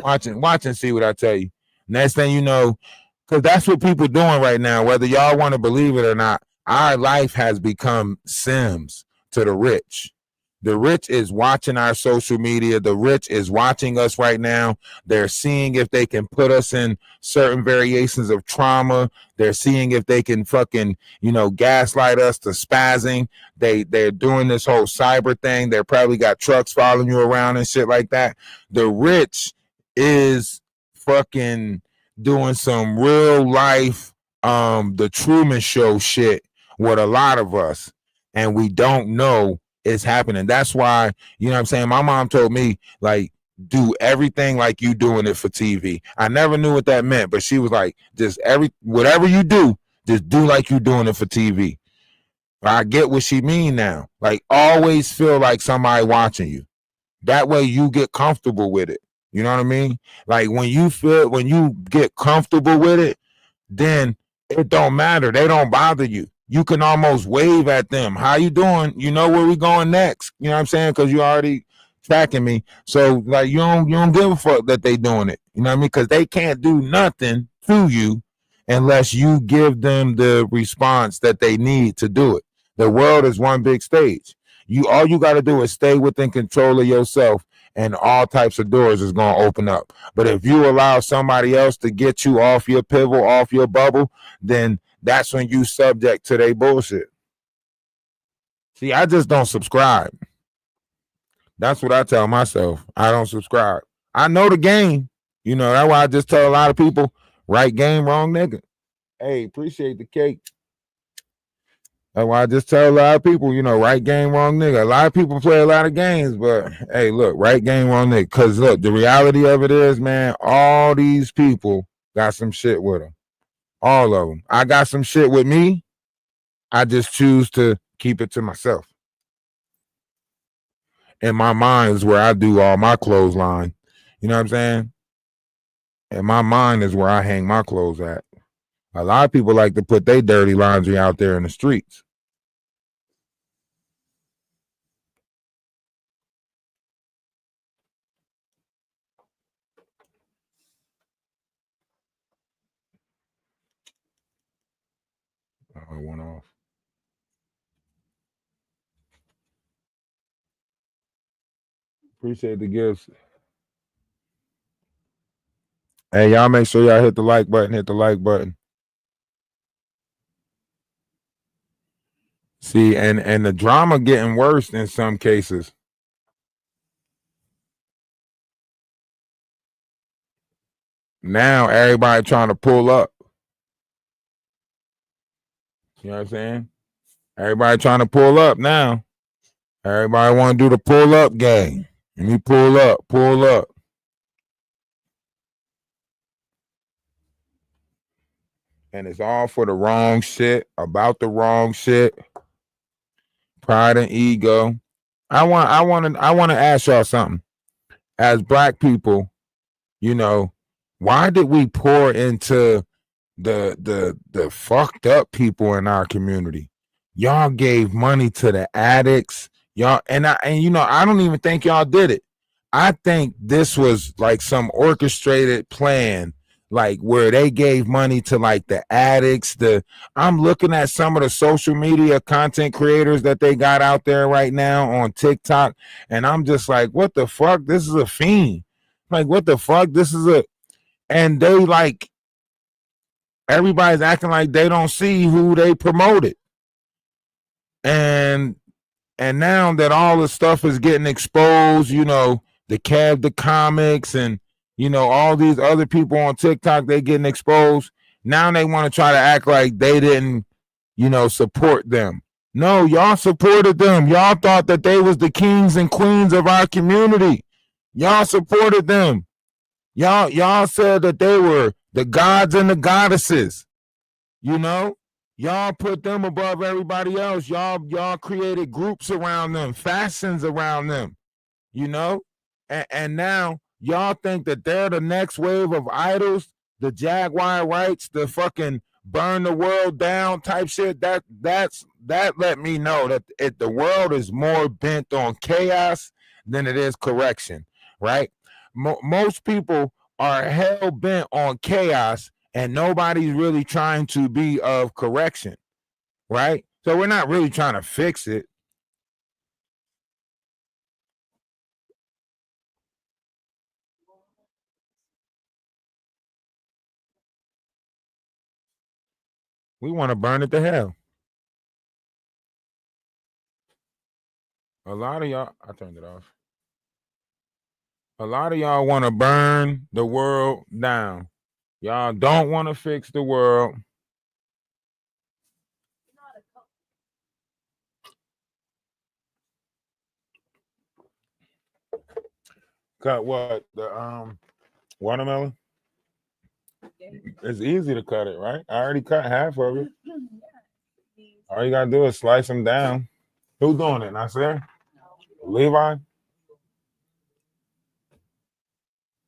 watch and see what I tell you. Next thing you know, because that's what people doing right now, whether y'all want to believe it or not. Our life has become Sims to the rich. The rich is watching our social media. The rich is watching us right now. They're seeing if they can put us in certain variations of trauma. They're seeing if they can fucking, you know, gaslight us to spazzing. They're doing this whole cyber thing. They're probably got trucks following you around and shit like that. The rich is fucking doing some real life, the Truman Show shit with a lot of us, and we don't know it's happening. That's why, you know what I'm saying, my mom told me, like, do everything like you doing it for TV. I never knew what that meant, but she was like, just whatever you do, just do like you doing it for TV. I get what she mean now. Like, always feel like somebody watching you. That way you get comfortable with it. You know what I mean? Like, when you get comfortable with it, then it don't matter. They don't bother you. You can almost wave at them. How you doing? You know where we going next. You know what I'm saying? Because you already tracking me. So, like, you don't give a fuck that they doing it. You know what I mean? Because they can't do nothing to you unless you give them the response that they need to do it. The world is one big stage. All you got to do is stay within control of yourself, and all types of doors is going to open up. But if you allow somebody else to get you off your pivot, off your bubble, then that's when you subject to their bullshit. See, I just don't subscribe. That's what I tell myself. I don't subscribe. I know the game. You know, that's why I just tell a lot of people, right game, wrong nigga. Hey, appreciate the cake. That's why I just tell a lot of people, you know, right game, wrong nigga. A lot of people play a lot of games, but hey, look, right game, wrong nigga. Because look, the reality of it is, man, all these people got some shit with them. All of them. I got some shit with me. I just choose to keep it to myself. And my mind is where I do all my clothesline. You know what I'm saying? And my mind is where I hang my clothes at. A lot of people like to put their dirty laundry out there in the streets. Oh, it went off. Appreciate the gifts. Hey, y'all make sure y'all hit the like button. Hit the like button. See, and the drama getting worse in some cases. Now everybody trying to pull up. You know what I'm saying? Everybody trying to pull up now. Everybody want to do the pull up game. Let me pull up, pull up. and it's all for the wrong shit, about the wrong shit, pride and ego. I want to ask y'all something. As Black people, you know, why did we pour into the fucked up people in our community? Y'all gave money to the addicts. Y'all and I don't even think y'all did it. I think this was like some orchestrated plan, like where they gave money to like the addicts. I'm looking at some of the social media content creators that they got out there right now on TikTok, and I'm just like, what the fuck? This is a fiend. Like, what the fuck? And they like, everybody's acting like they don't see who they promoted. And now that all the stuff is getting exposed, the comics and all these other people on TikTok, they getting exposed. Now they want to try to act like they didn't, support them. No, y'all supported them. Y'all thought that they was the kings and queens of our community. Y'all supported them. Y'all said that they were the gods and the goddesses. Y'all put them above everybody else. Y'all created groups around them, fashions around them, and now y'all think that they're the next wave of idols, the Jaguar rights, the fucking burn the world down type shit. That let me know that the world is more bent on chaos than it is correction, right? Most people are hell bent on chaos, and nobody's really trying to be of correction, right? So we're not really trying to fix it. We want to burn it to hell. A lot of y'all, I turned it off. A lot of y'all want to burn the world down. Y'all don't want to fix the world. Cut what? The watermelon? It's easy to cut it, right? I already cut half of it. All you gotta do is slice them down. Who's doing it? Nasir? Levi?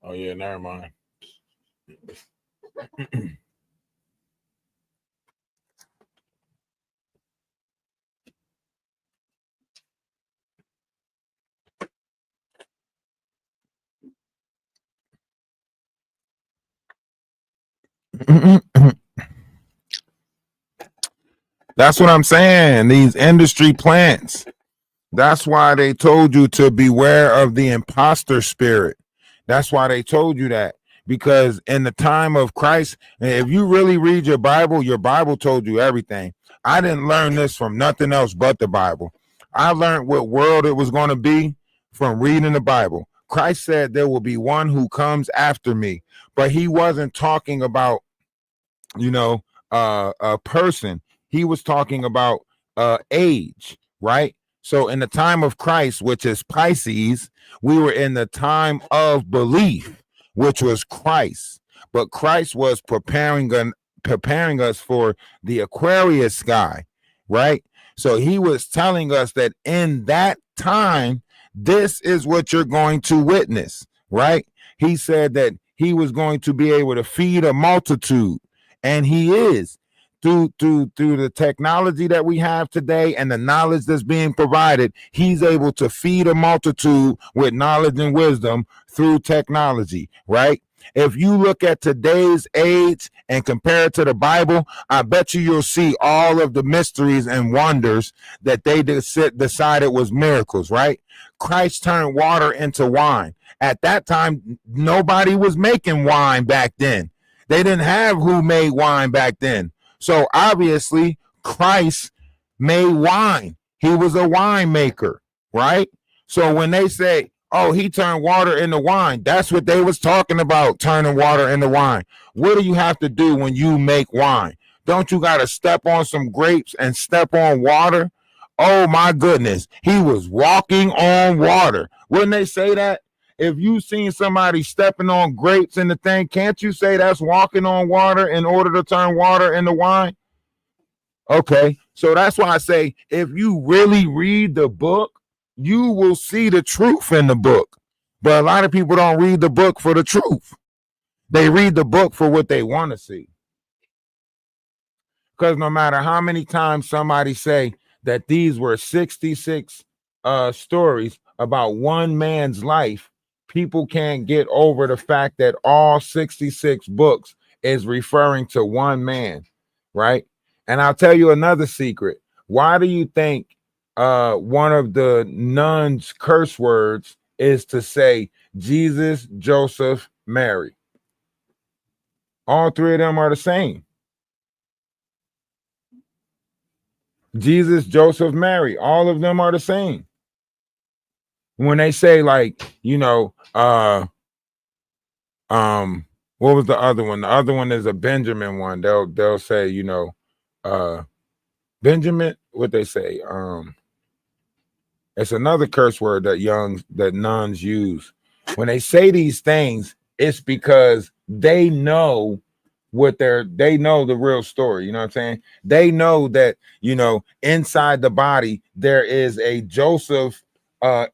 Oh yeah, never mind. That's what I'm saying. These industry plants. That's why they told you to beware of the imposter spirit. That's why they told you that. Because in the time of Christ, if you really read your Bible told you everything. I didn't learn this from nothing else but the Bible. I learned what world it was going to be from reading the Bible. Christ said there will be one who comes after me, but he wasn't talking about, a person. He was talking about age, right? So in the time of Christ, which is Pisces, we were in the time of belief, which was Christ. But Christ was preparing us for the Aquarius sky, right? So he was telling us that in that time, this is what you're going to witness, right? He said that he was going to be able to feed a multitude, and he is. Through the technology that we have today and the knowledge that's being provided, he's able to feed a multitude with knowledge and wisdom through technology, right? If you look at today's age and compare it to the Bible, I bet you'll see all of the mysteries and wonders that they decided was miracles, right? Christ turned water into wine. At that time, nobody was making wine back then. They didn't have who made wine back then. So obviously, Christ made wine. He was a winemaker, right? So when they say, oh, he turned water into wine, that's what they was talking about, turning water into wine. What do you have to do when you make wine? Don't you got to step on some grapes and step on water? Oh, my goodness. He was walking on water. Wouldn't they say that? if you seen somebody stepping on grapes in the thing, can't you say that's walking on water in order to turn water into wine? Okay, so that's why I say if you really read the book, you will see the truth in the book. But a lot of people don't read the book for the truth. They read the book for what they want to see. Because no matter how many times somebody say that these were 66 stories about one man's life, people can't get over the fact that all 66 books is referring to one man, right? And I'll tell you another secret. Why do you think one of the nuns' curse words is to say Jesus, Joseph, Mary? All three of them are the same. Jesus, Joseph, Mary, all of them are the same. When they say, like, you know, what was the other one? The other one is a Benjamin one. They'll say, you know, Benjamin, what they say? It's another curse word that nuns use. When they say these things, it's because they know they know the real story. You know what I'm saying? They know that, you know, inside the body there is a Joseph.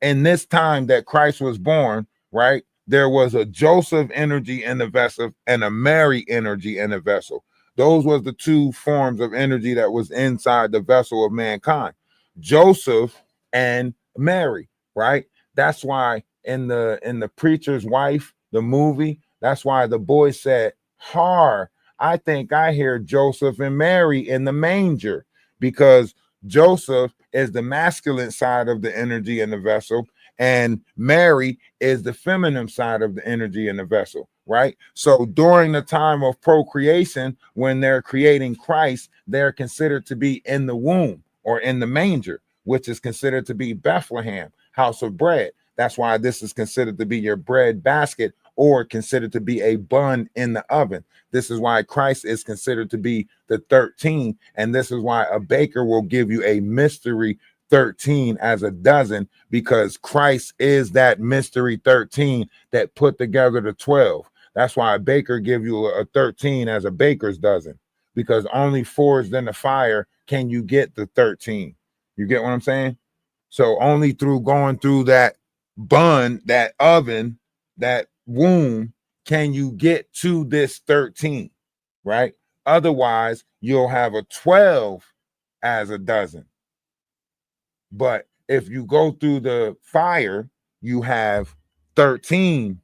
In this time that Christ was born, right, there was a Joseph energy in the vessel and a Mary energy in the vessel. Those was the two forms of energy that was inside the vessel of mankind, Joseph and Mary, right? That's why in the Preacher's Wife, the movie, that's why the boy said, I think I hear Joseph and Mary in the manger, because Joseph is the masculine side of the energy in the vessel, and Mary is the feminine side of the energy in the vessel, right? So during the time of procreation, when they're creating Christ, they're considered to be in the womb or in the manger, which is considered to be Bethlehem, house of bread. That's why this is considered to be your bread basket, or considered to be a bun in the oven. This is why Christ is considered to be the 13. And this is why a baker will give you a mystery 13 as a dozen, because Christ is that mystery 13 that put together the 12. That's why a baker give you a 13 as a baker's dozen, because only forged in the fire can you get the 13. You get what I'm saying? So only through going through that bun, that oven, that womb, can you get to this 13, right? Otherwise, you'll have a 12 as a dozen. But if you go through the fire, you have 13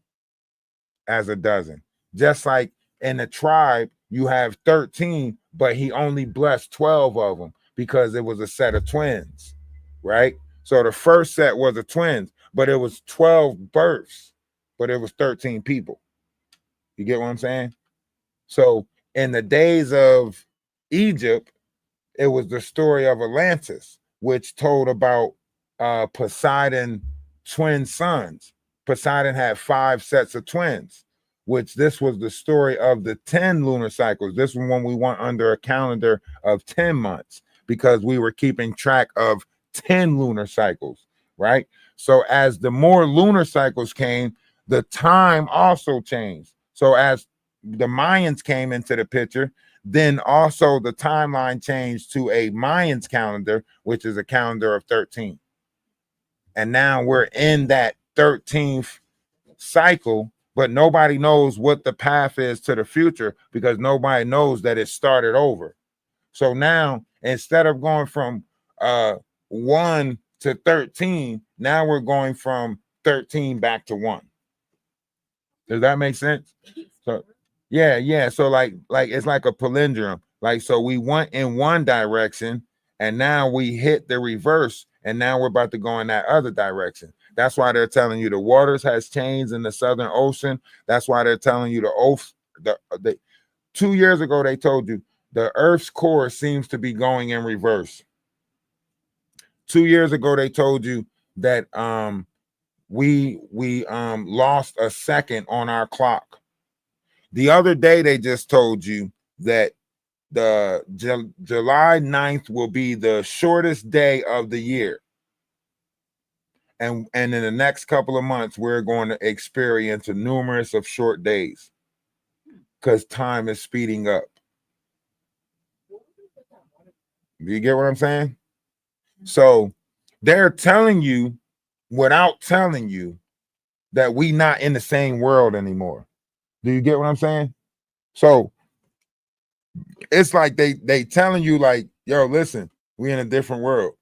as a dozen. Just like in the tribe, you have 13, but he only blessed 12 of them because it was a set of twins, right? So the first set was a twins, but it was 12 births, but it was 13 people. You get what I'm saying? So in the days of Egypt, it was the story of Atlantis, which told about Poseidon twin sons. Poseidon had 5 sets of twins, which this was the story of the 10 lunar cycles. This was when we went under a calendar of 10 months, because we were keeping track of 10 lunar cycles, right? So as the more lunar cycles came, the time also changed. So as the Mayans came into the picture, then also the timeline changed to a Mayans calendar, which is a calendar of 13. And now we're in that 13th cycle, but nobody knows what the path is to the future, because nobody knows that it started over. So now, instead of going from 1 to 13, now we're going from 13 back to 1. Does that make sense? So yeah. So like it's like a palindrome. Like, so we went in one direction and now we hit the reverse, and now we're about to go in that other direction. That's why they're telling you the waters has changed in the Southern Ocean. That's why they're telling you the 2 years ago they told you the Earth's core seems to be going in reverse. 2 years ago they told you that we lost a second on our clock. The other day they just told you that the July 9th will be the shortest day of the year. And in the next couple of months, we're going to experience a numerous of short days because time is speeding up. Do you get what I'm saying? So they're telling you without telling you that we not in the same world anymore. Do you get what I'm saying? So it's like they telling you like, yo, listen, we in a different world.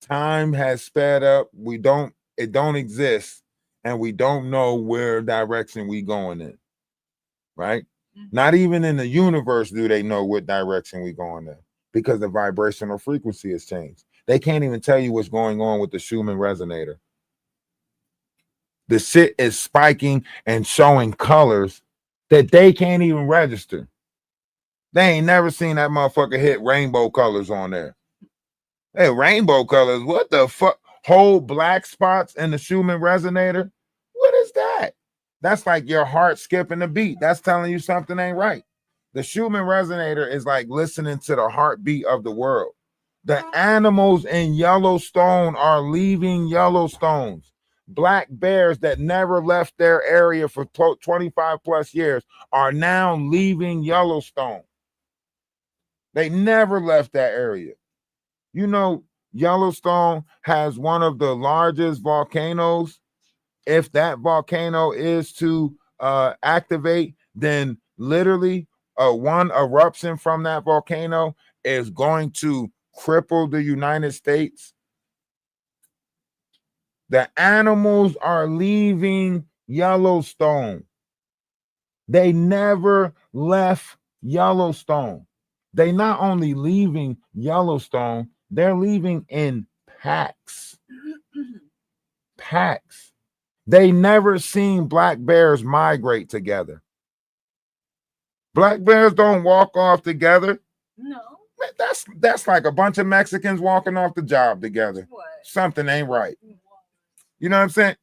Time has sped up. It don't exist, and we don't know where direction we going in. Right? Not even in the universe do they know what direction we going in because the vibrational frequency has changed. They can't even tell you what's going on with the Schumann resonator. The shit is spiking and showing colors that they can't even register. They ain't never seen that motherfucker hit rainbow colors on there. Hey, rainbow colors, what the fuck? Whole black spots in the Schumann resonator? What is that? That's like your heart skipping a beat. That's telling you something ain't right. The Schumann resonator is like listening to the heartbeat of the world. The animals in Yellowstone are leaving Yellowstones. Black bears that never left their area for 25 plus years are now leaving Yellowstone. They never left that area. You know, Yellowstone has one of the largest volcanoes. If that volcano is to activate, then literally one eruption from that volcano is going to cripple the United States. The animals are leaving Yellowstone. They never left Yellowstone. They not only leaving Yellowstone, they're leaving in packs. Packs. They never seen black bears migrate together. Black bears don't walk off together. No. That's like a bunch of Mexicans walking off the job together. What? Something ain't right. You know what I'm saying?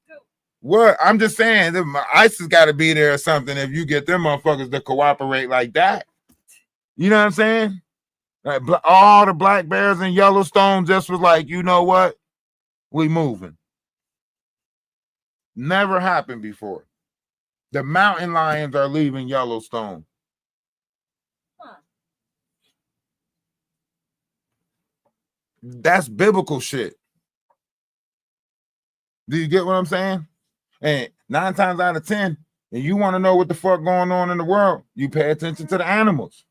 What? I'm just saying, ICE has got to be there or something if you get them motherfuckers to cooperate like that. You know what I'm saying? Like, all the black bears in Yellowstone just was like, you know what? We moving. Never happened before. The mountain lions are leaving Yellowstone. Huh. That's biblical shit. Do you get what I'm saying? And 9 times out of 10, and you want to know what the fuck going on in the world, you pay attention to the animals.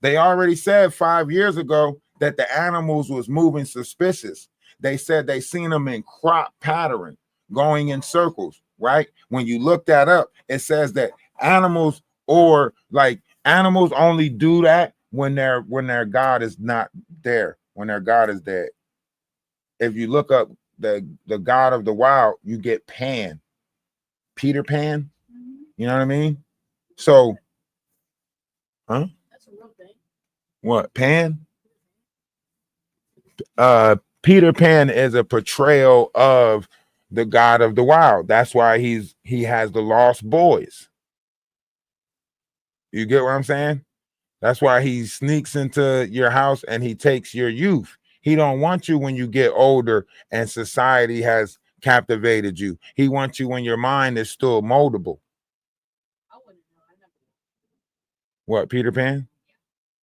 They already said 5 years ago that the animals was moving suspicious. They said they seen them in crop pattern going in circles, right? When you look that up, it says that animals only do that when their God is not there, when their God is dead. If you look up the God of the wild, you get Pan. Peter Pan. You know what I mean? So, huh? That's a real thing. What, Pan? Peter Pan is a portrayal of the God of the wild. That's why he has the lost boys. You get what I'm saying? That's why he sneaks into your house and he takes your youth. He don't want you when you get older and society has captivated you. He wants you when your mind is still moldable. I wouldn't know. I never. What, Peter Pan?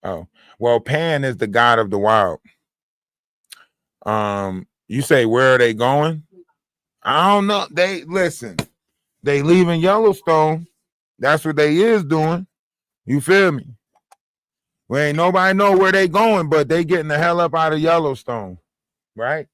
Oh, well, Pan is the God of the wild. You say, where are they going? I don't know. They leaving Yellowstone. That's what they is doing. You feel me? Well, ain't nobody know where they going, but they getting the hell up out of Yellowstone, right?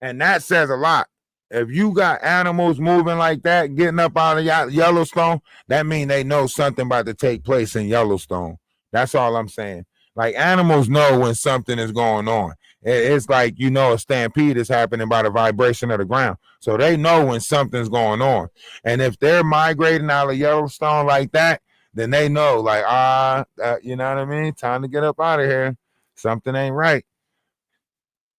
And that says a lot. If you got animals moving like that, getting up out of Yellowstone, that means they know something about to take place in Yellowstone. That's all I'm saying. Like, animals know when something is going on. It's like, a stampede is happening by the vibration of the ground. So they know when something's going on. And if they're migrating out of Yellowstone like that, then they know, like, you know what I mean? Time to get up out of here. Something ain't right.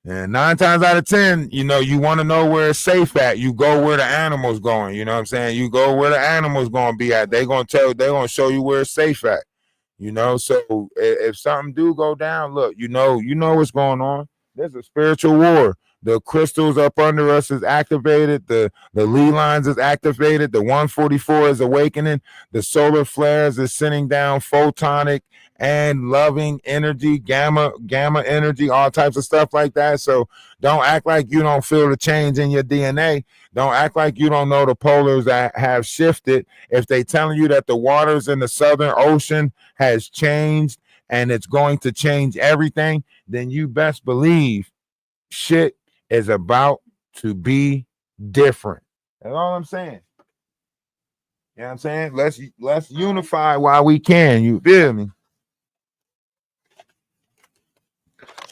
And 9 times out of 10, you want to know where it's safe at. You go where the animals going. You know what I'm saying? You go where the animals going to be at. They're going to show you where it's safe at. So if something do go down, look, you know what's going on. There's a spiritual war The crystals up under us is activated. The Lee lines is activated. The 144 is awakening. The solar flares is sending down photonic and loving energy, gamma energy, all types of stuff like that. So don't act like you don't feel the change in your DNA. Don't act like you don't know the polars that have shifted. If they telling you that the waters in the Southern Ocean has changed and it's going to change everything, then you best believe shit is about to be different. That's all I'm saying. You know what I'm saying? Let's unify while we can. You feel me?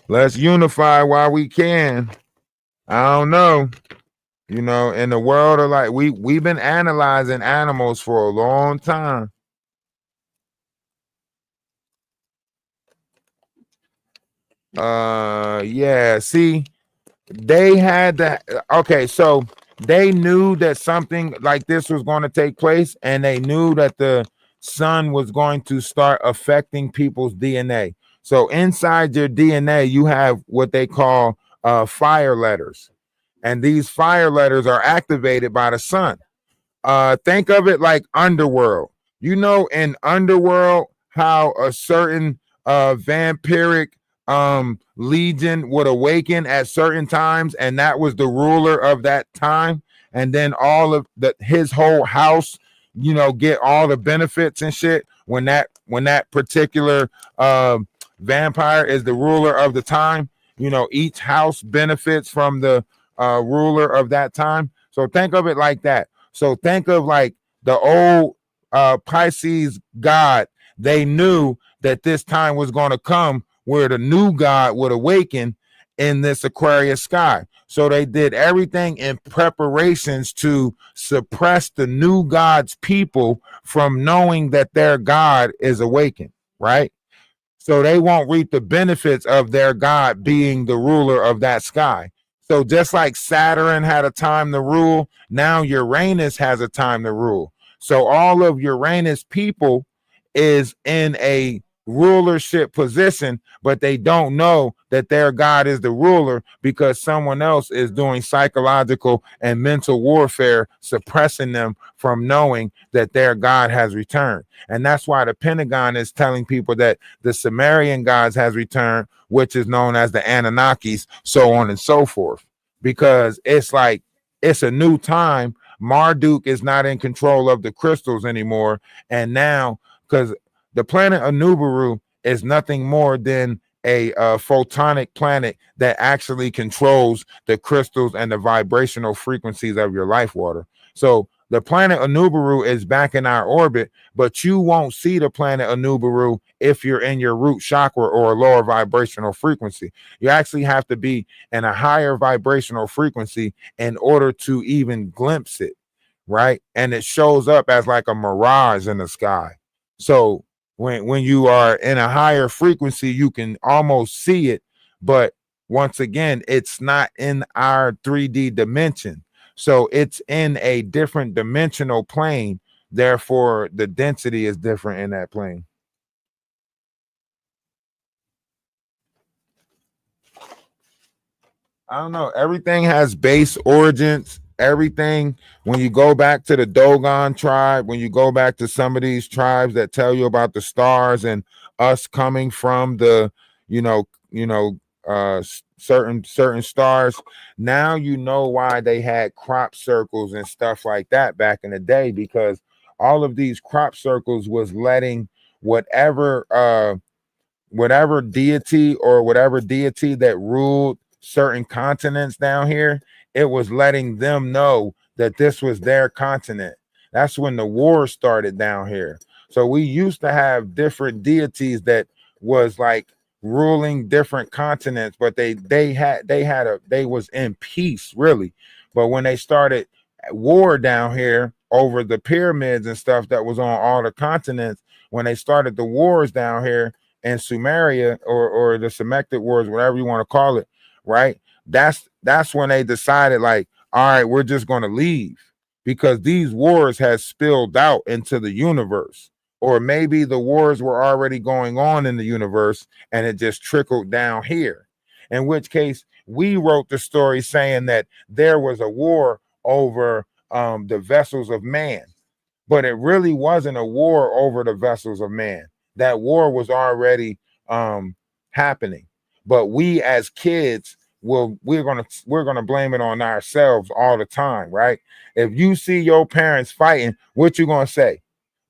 Let's unify while we can. I don't know. You know, in the world of like we've been analyzing animals for a long time. Yeah, see, they had that. Okay, so they knew that something like this was going to take place, and they knew that the sun was going to start affecting people's DNA. So inside your DNA, you have what they call fire letters, and these fire letters are activated by the sun. Think of it like Underworld. You know, in Underworld, how a certain vampiric legion would awaken at certain times, and that was the ruler of that time, and then all of his whole house, you know, get all the benefits and shit when that particular vampire is the ruler of the time. You know, each house benefits from the ruler of that time. So think of it like that. So think of like the old Pisces god. They knew that this time was going to come where the new god would awaken in this Aquarius sky. So they did everything in preparations to suppress the new god's people from knowing that their god is awakened, right? So they won't reap the benefits of their god being the ruler of that sky. So just like Saturn had a time to rule, now Uranus has a time to rule. So all of Uranus people is in a rulership position, but they don't know that their God is the ruler because someone else is doing psychological and mental warfare, suppressing them from knowing that their God has returned. And that's why the Pentagon is telling people that the Sumerian gods has returned, which is known as the Anunnakis, so on and so forth, because it's like it's a new time. Marduk is not in control of the crystals anymore, and now because the planet Anubaru is nothing more than a photonic planet that actually controls the crystals and the vibrational frequencies of your life water. So the planet Anubaru is back in our orbit, but you won't see the planet Anubaru if you're in your root chakra or a lower vibrational frequency. You actually have to be in a higher vibrational frequency in order to even glimpse it, right? And it shows up as like a mirage in the sky. So when you are in a higher frequency, you can almost see it, but once again, it's not in our 3D dimension. So it's in a different dimensional plane. Therefore, the density is different in that plane. I don't know. Everything has base origins. Everything, when you go back to the Dogon tribe, when you go back to some of these tribes that tell you about the stars and us coming from the, certain stars, now you know why they had crop circles and stuff like that back in the day, because all of these crop circles was letting whatever deity that ruled certain continents down here, it was letting them know that this was their continent. That's when the war started down here. So we used to have different deities that was like ruling different continents, but they was in peace really. But when they started war down here over the pyramids and stuff that was on all the continents, when they started the wars down here in Sumeria or the Semitic wars, whatever you want to call it, right? That's when they decided, like, all right, we're just going to leave, because these wars had spilled out into the universe, or maybe the wars were already going on in the universe and it just trickled down here. in which case we wrote the story saying that there was a war over the vessels of man. But it really wasn't a war over the vessels of man. That war was already happening. But we as kids we're gonna blame it on ourselves all the time, right? If you see your parents fighting, what you gonna say?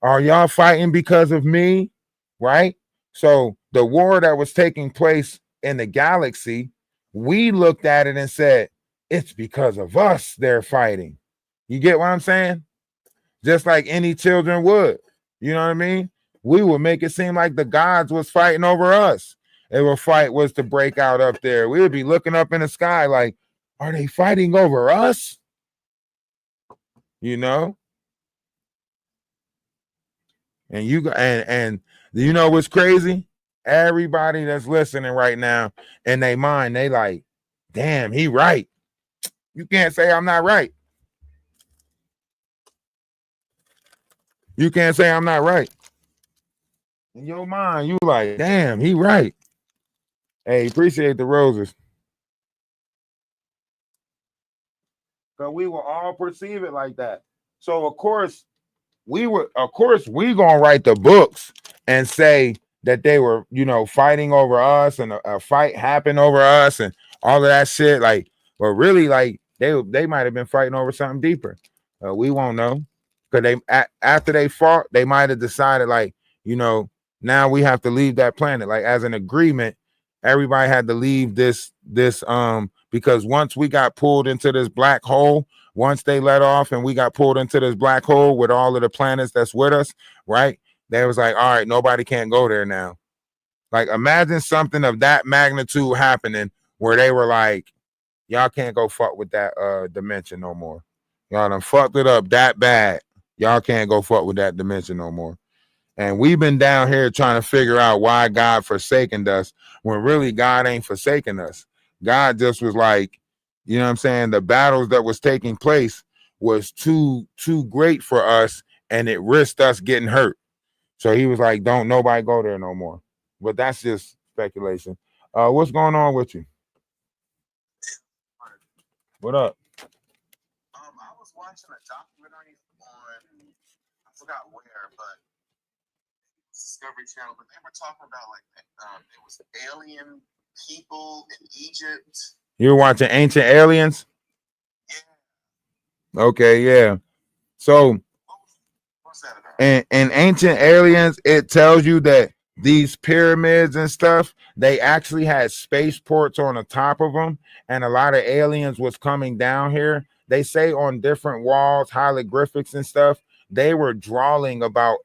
Are y'all fighting because of me? Right? So the war that was taking place in the galaxy, we looked at it and said, it's because of us they're fighting. You get what I'm saying? Just like any children would. You know what I mean? We would make it seem like the gods was fighting over us. If a fight was to break out up there, we would be looking up in the sky like, are they fighting over us? You know? And you know what's crazy? Everybody that's listening right now, in their mind, they like, damn, he right. You can't say I'm not right. You can't say I'm not right. In your mind, you like, damn, he right. Hey, appreciate the roses. Because we will all perceive it like that. So of course, we gonna write the books and say that they were, fighting over us and a fight happened over us and all of that shit. Like, but really, like they might have been fighting over something deeper. We won't know because after they fought, they might have decided like, now we have to leave that planet. Like as an agreement, everybody had to leave this because once we got pulled into this black hole. Once they let off and we got pulled into this black hole with all of the planets that's with us, right? They was like, all right, nobody can't go there now. Like, imagine something of that magnitude happening where they were like, y'all can't go fuck with that dimension no more. Y'all done fucked it up that bad. Y'all can't go fuck with that dimension no more. And we've been down here trying to figure out why God forsaken us when really God ain't forsaken us. God just was like, you know what I'm saying? The battles that was taking place was too great for us and it risked us getting hurt. So he was like, don't nobody go there no more. But that's just speculation. What's going on with you? What up? I was watching a documentary on, I forgot where, but Discovery Channel, but they were talking about like it was alien people in Egypt. You were watching Ancient Aliens? Yeah. Okay, yeah. So What's that about? in Ancient Aliens, it tells you that these pyramids and stuff, they actually had spaceports on the top of them, and a lot of aliens was coming down here. They say on different walls, hieroglyphics and stuff, they were drawing about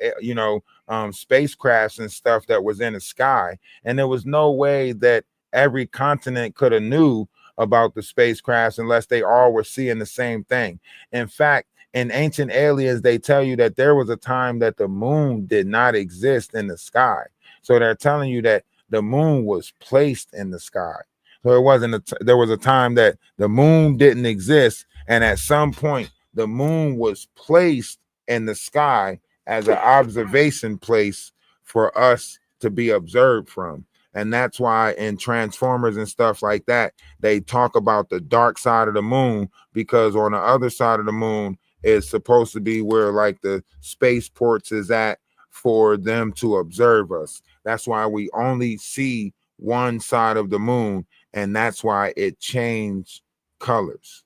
spacecrafts and stuff that was in the sky, and there was no way that every continent could have knew about the spacecrafts unless they all were seeing the same thing. In fact, in Ancient Aliens, they tell you that there was a time that the moon did not exist in the sky. So they're telling you that the moon was placed in the sky. So it wasn't there was a time that the moon didn't exist, and at some point the moon was placed in the sky as an observation place for us to be observed from. And that's why in Transformers and stuff like that, they talk about the dark side of the moon, because on the other side of the moon is supposed to be where like the spaceports is at for them to observe us. That's why we only see one side of the moon, and that's why it changed colors.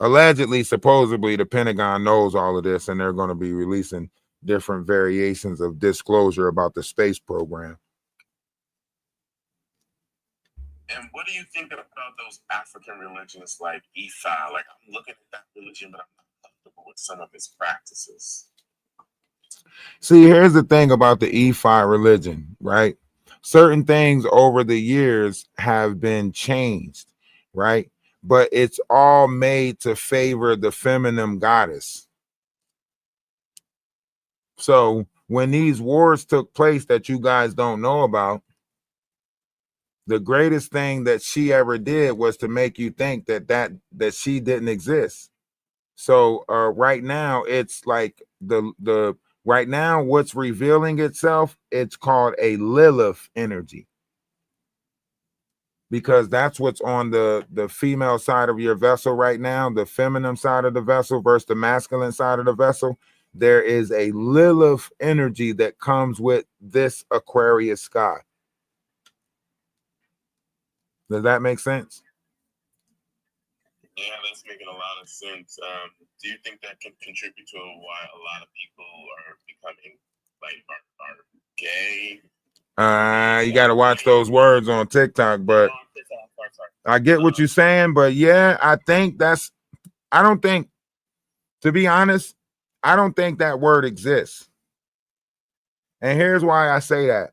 Allegedly, supposedly, the Pentagon knows all of this, and they're going to be releasing different variations of disclosure about the space program. And what do you think about those African religions like Ifa? Like, I'm looking at that religion, but I'm not comfortable with some of its practices. See, here's the thing about the Ifa religion, right? Certain things over the years have been changed, right? But it's all made to favor the feminine goddess. So when these wars took place that you guys don't know about, the greatest thing that she ever did was to make you think that she didn't exist. So right now it's like Right now, what's revealing itself, it's called a Lilith energy. Because that's what's on the female side of your vessel right now, the feminine side of the vessel versus the masculine side of the vessel. There is a Lilith energy that comes with this Aquarius sky. Does that make sense? Yeah, that's making a lot of sense. Do you think that can contribute to why a lot of people are becoming like are gay? You got to watch those words on TikTok, but I get what you're saying. But yeah, I don't think, to be honest, I don't think that word exists. And here's why I say that.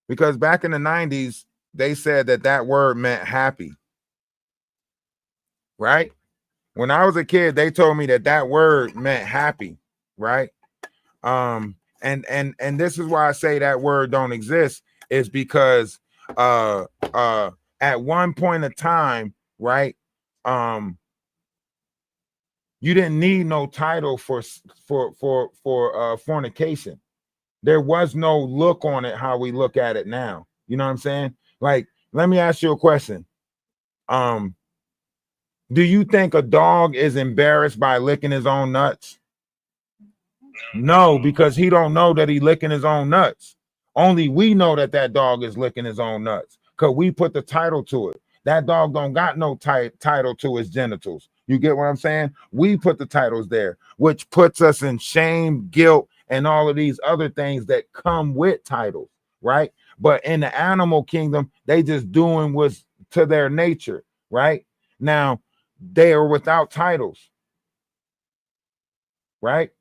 Because back in the 90s, they said that word meant happy. Right? When I was a kid, they told me that word meant happy. Right? And this is why I say that word don't exist, is because at one point of time, right, you didn't need no title for fornication. There was no look on it how we look at it now. You know what I'm saying? Like, let me ask you a question. Do you think a dog is embarrassed by licking his own nuts? No, because he don't know that he licking his own nuts. Only we know that dog is licking his own nuts because we put the title to it. That dog don't got no title to his genitals. You get what I'm saying? We put the titles there, which puts us in shame, guilt, and all of these other things that come with titles, right? But in the animal kingdom, they just doing what's to their nature, right? Now, they are without titles. Right?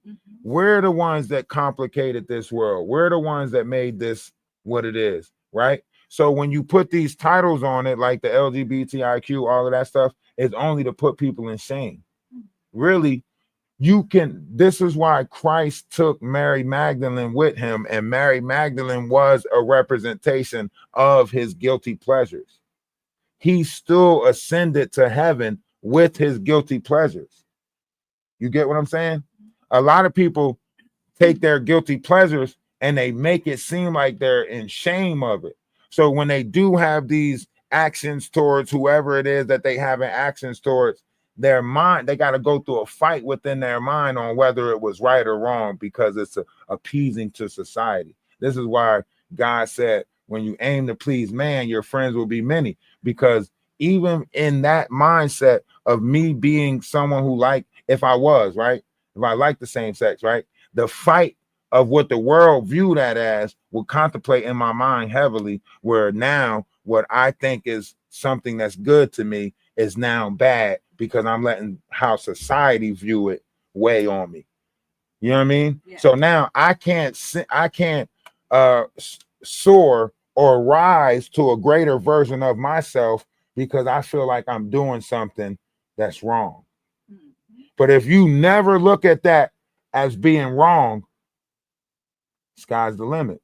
We're the ones that complicated this world. We're the ones that made this what it is, right? So when you put these titles on it, like the LGBTIQ, all of that stuff, is only to put people in shame. Really, this is why Christ took Mary Magdalene with him, and Mary Magdalene was a representation of his guilty pleasures. He still ascended to heaven with his guilty pleasures. You get what I'm saying? A lot of people take their guilty pleasures and they make it seem like they're in shame of it. So when they do have these actions towards whoever it is that they having actions towards, their mind, they got to go through a fight within their mind on whether it was right or wrong, because it's appeasing to society. This is why God said, when you aim to please man, your friends will be many. Because even in that mindset of me being someone who if I like the same sex, right? The fight of what the world view that as will contemplate in my mind heavily, where now what I think is something that's good to me is now bad, because I'm letting how society view it weigh on me. You know what I mean? Yeah. So now I can't soar or rise to a greater version of myself because I feel like I'm doing something that's wrong. But if you never look at that as being wrong, sky's the limit.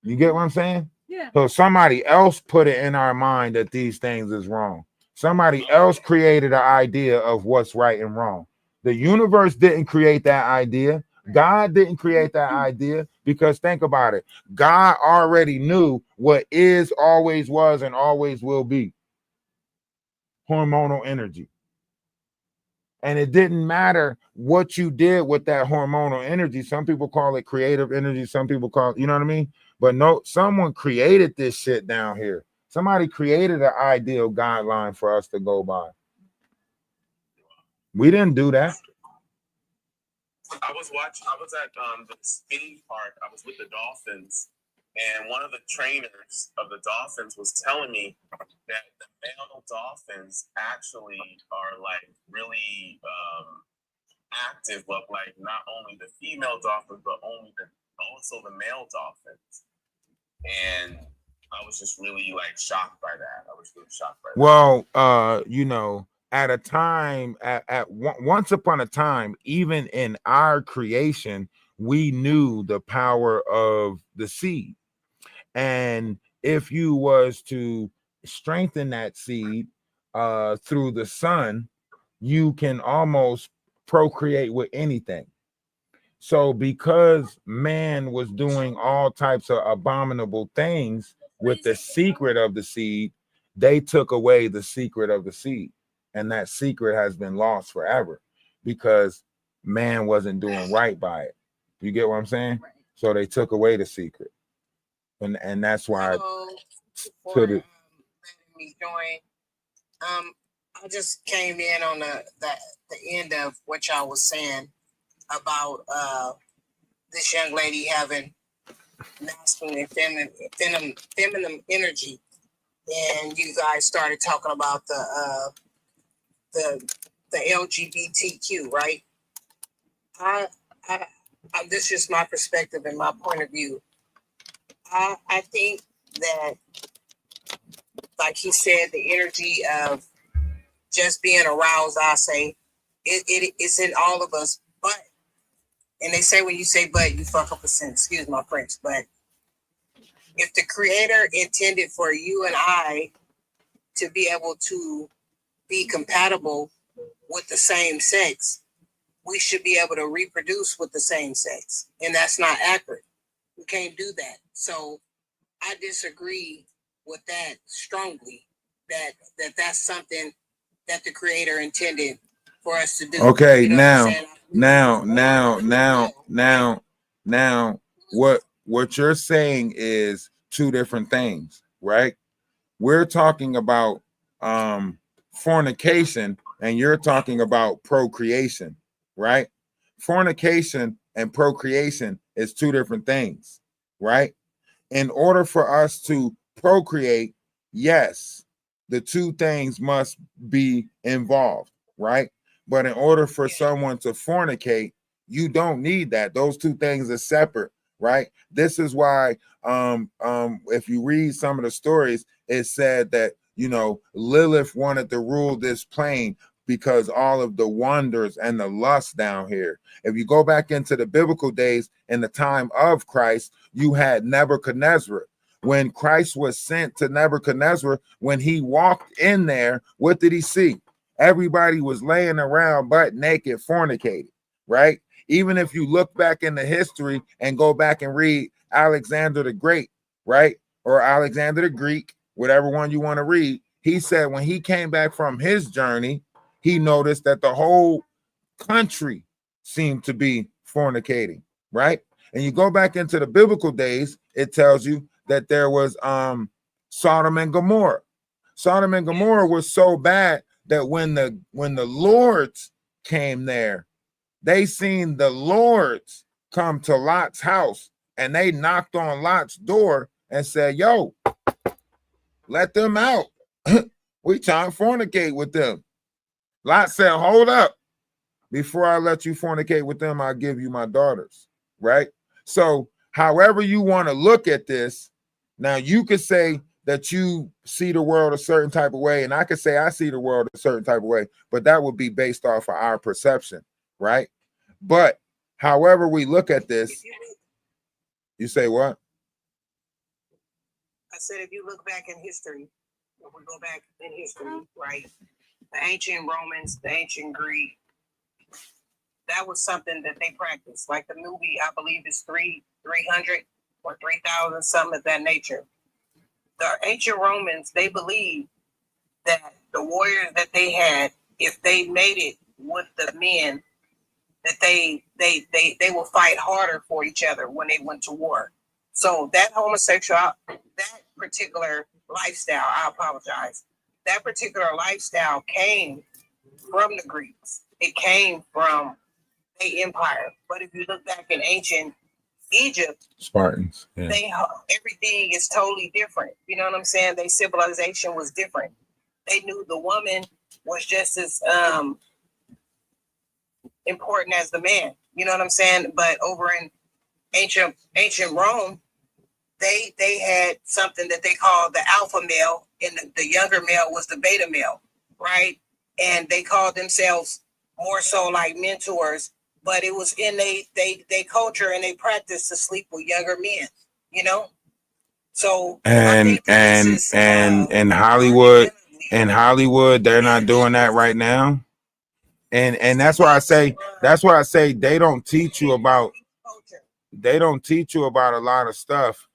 You get what I'm saying? Yeah. So somebody else put it in our mind that these things is wrong. Somebody else created an idea of what's right and wrong. The universe didn't create that idea. God didn't create that idea, because think about it. God already knew what is, always was, and always will be. Hormonal energy. And it didn't matter what you did with that hormonal energy. Some people call it creative energy. Some people call it, you know what I mean? But no, someone created this shit down here. Somebody created an ideal guideline for us to go by. We didn't do that. I was at the spinning park. I was with the dolphins, and one of the trainers of the dolphins was telling me that the male dolphins actually are like really active, of like not only the female dolphins, but also the male dolphins. And I was just really like shocked by that. I was really shocked by that. Well, at a time, once upon a time, even in our creation, we knew the power of the seed. And if you was to strengthen that seed through the sun, you can almost procreate with anything. So because man was doing all types of abominable things with the secret of the seed, they took away the secret of the seed. And that secret has been lost forever because man wasn't doing right by it. You get what I'm saying? Right. So they took away the secret. And that's why For to the letting me join. I just came in on the end of what y'all was saying about this young lady having masculine and feminine energy, and you guys started talking about the LGBTQ, right? I, this is my perspective and my point of view. I think that, like he said, the energy of just being aroused, I say, it's in all of us. But, and they say when you say but, you fuck up a sentence. Excuse my French. But if the Creator intended for you and I to be able to be compatible with the same sex, we should be able to reproduce with the same sex. And that's not accurate. We can't do that. So I disagree with that strongly, that's something that the Creator intended for us to do. okay, You know now, what you're saying is two different things, right? We're talking about fornication and you're talking about procreation, right? Fornication and procreation is two different things, right? In order for us to procreate, yes, the two things must be involved, right? But in order for someone to fornicate, you don't need that. Those two things are separate, right? This is why if you read some of the stories, it said that, you know, Lilith wanted to rule this plane because all of the wonders and the lust down here. If you go back into the biblical days in the time of Christ, you had Nebuchadnezzar. When Christ was sent to Nebuchadnezzar, when he walked in there, what did he see? Everybody was laying around butt naked, fornicating, right? Even if you look back into history and go back and read Alexander the Great, right? Or Alexander the Greek, whatever one you want to read, he said when he came back from his journey, he noticed that the whole country seemed to be fornicating, right? And you go back into the biblical days, it tells you that there was Sodom and Gomorrah. Sodom and Gomorrah was so bad that when the lords came there, they seen the lords come to Lot's house and they knocked on Lot's door and said, yo, let them out. We trying to fornicate with them. Lot said, hold up. Before I let you fornicate with them, I'll give you my daughters, right? So however you want to look at this, now you could say that you see the world a certain type of way, and I could say I see the world a certain type of way, but that would be based off of our perception, right? But however we look at this, you say what? I said, if you look back in history, if we go back in history, right? The ancient Romans, the ancient Greek, that was something that they practiced. Like the movie, I believe is 300 or 3,000, something of that nature. The ancient Romans, they believed that the warriors that they had, if they made it with the men, that they will fight harder for each other when they went to war. So that that particular lifestyle, I apologize, that particular lifestyle came from the Greeks. It came from the empire. But if you look back in ancient Egypt, Spartans, yeah. Everything is totally different. You know what I'm saying? Their civilization was different. They knew the woman was just as important as the man. You know what I'm saying? But over in ancient Rome, they had something that they called the alpha male, and the younger male was the beta male, right? And they called themselves more so like mentors, but it was in they culture and they practice to sleep with younger men, you know. So and Hollywood, they're not doing that right now. And that's why I say they don't teach you about a lot of stuff.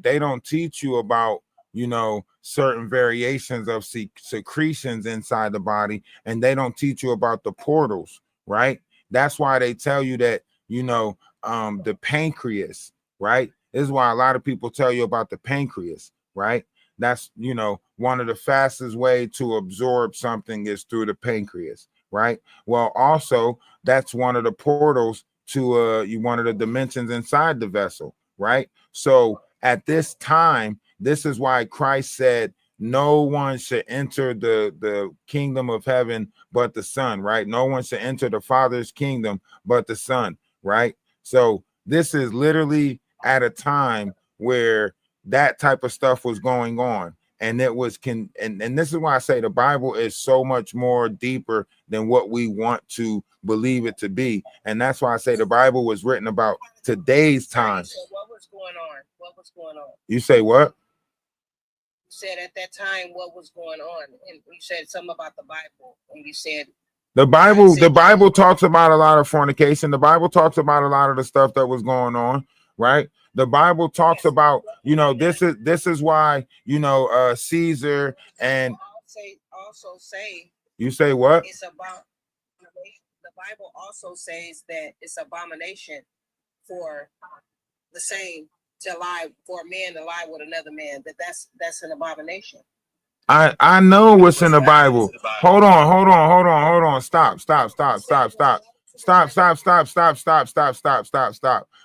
They don't teach you about, you know, certain variations of secretions inside the body, and they don't teach you about the portals, right? That's why they tell you that, you know, the pancreas, right? This is why a lot of people tell you about the pancreas, right? That's, you know, one of the fastest way to absorb something is through the pancreas, right? Well, also that's one of the portals to one of the dimensions inside the vessel, right? So at this time, this is why Christ said no one should enter the kingdom of heaven but the Son, right? No one should enter the Father's kingdom but the Son, right? So this is literally at a time where that type of stuff was going on. And it was and this is why I say the Bible is so much more deeper than what we want to believe it to be. And that's why I say the Bible was written about today's time. So what was going on? What was going on? You say what? You said at that time what was going on, and you said something about the Bible, and you said the Bible talks about a lot of fornication. The Bible talks about a lot of the stuff that was going on, right? The Bible talks about, you know, this is why, you know, Caesar and also say you say what? It's about the Bible also says that it's abomination for the same to lie, for a man to lie with another man. That's an abomination. I know what's in the Bible. Hold on. Stop.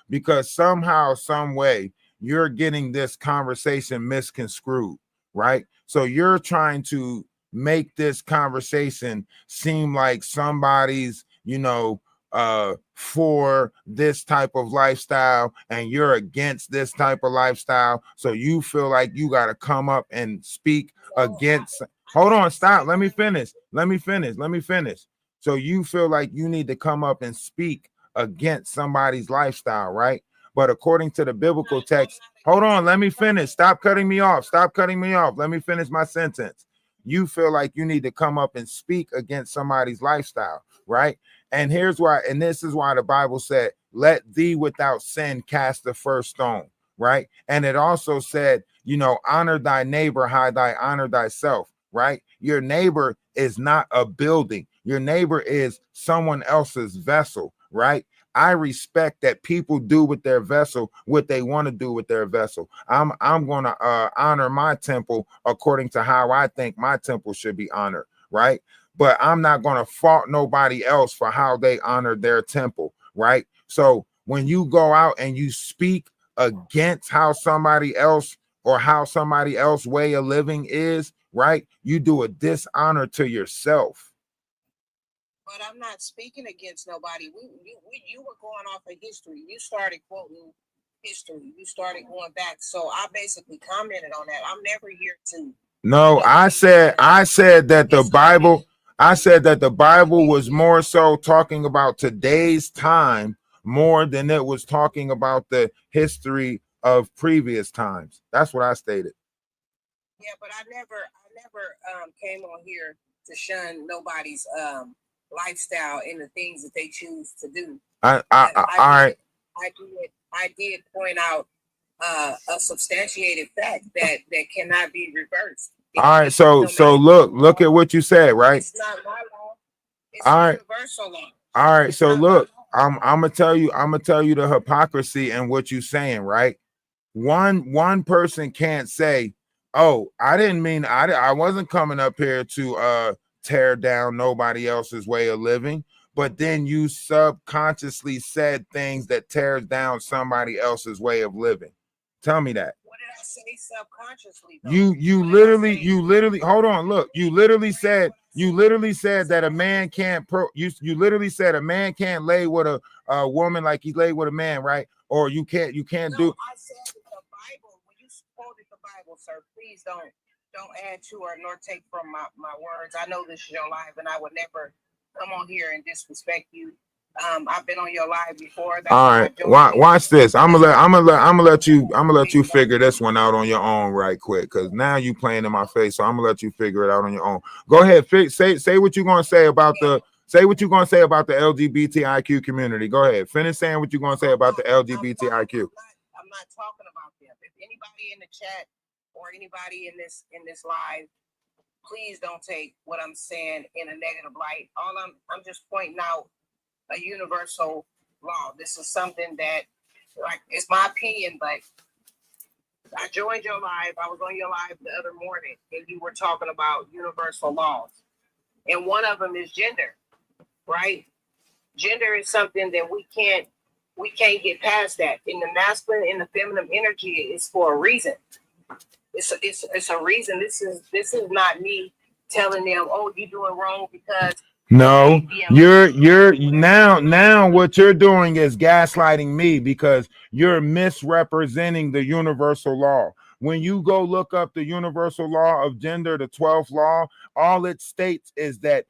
Because somehow, some way, you're getting this conversation misconstrued, right? So you're trying to make this conversation seem like somebody's, you know, for this type of lifestyle and you're against this type of lifestyle. So you feel like you got to come up and speak against. Hold on, stop. Let me finish. So you feel like you need to come up and speak against somebody's lifestyle, right? But according to the biblical text, hold on, let me finish. Stop cutting me off. Let me finish my sentence. You feel like you need to come up and speak against somebody's lifestyle, right? And here's why, and this is why the Bible said, let thee without sin cast the first stone, right? And it also said, you know, honor thy neighbor, how thy honor thyself, right? Your neighbor is not a building. Your neighbor is someone else's vessel, right? I respect that people do with their vessel what they want to do with their vessel. I'm going to honor my temple according to how I think my temple should be honored, right? But I'm not going to fault nobody else for how they honor their temple, right? So when you go out and you speak against how somebody else or how somebody else way of living is, right? You do a dishonor to yourself. But I'm not speaking against nobody. You were going off of history. You started quoting history. You started going back. So I basically commented on that. I'm never here to. No, I said that the Bible was more so talking about today's time more than it was talking about the history of previous times. That's what I stated. Yeah, but I never came on here to shun nobody's lifestyle and the things that they choose to do. I did point out a substantiated fact that cannot be reversed. All right, so look at what you said, right? It's not my law. It's universal law. All right, so look, I'm gonna tell you the hypocrisy and what you're saying, right? One person can't say, "Oh, I didn't mean I wasn't coming up here to tear down nobody else's way of living," but then you subconsciously said things that tears down somebody else's way of living. Tell me that. What did I say subconsciously? Though? You literally hold on. Look, you literally said that a man can't you literally said a man can't lay with a woman like he laid with a man, right? Or you can't do. I said the Bible. When you quoted the Bible, sir, please don't add to or nor take from my words. I know this is your live, and I would never come on here and disrespect you. I've been on your live before. All right, watch this. I'm gonna let you figure this one out on your own right quick, because now you playing in my face. So I'm gonna let you figure it out on your own. Go ahead, say what you're gonna say about Say what you're gonna say about the LGBTIQ community. Go ahead. Finish saying what you're gonna say about the LGBTIQ. I'm not talking about them. If anybody in the chat or anybody in this live, please don't take what I'm saying in a negative light. I'm just pointing out a universal law. This is something that, like, it's my opinion, but I joined your live. I was on your live the other morning, and you were talking about universal laws, and one of them is gender, right? Gender is something that we can't get past. That in the masculine and the feminine energy is for a reason. It's a reason. This is not me telling them, oh, you're doing wrong because. No, you're now what you're doing is gaslighting me because you're misrepresenting the universal law. When you go look up the universal law of gender, the 12th law, all it states is that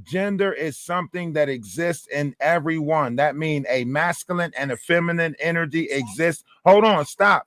gender is something that exists in everyone. That means a masculine and a feminine energy exists. Hold on, stop.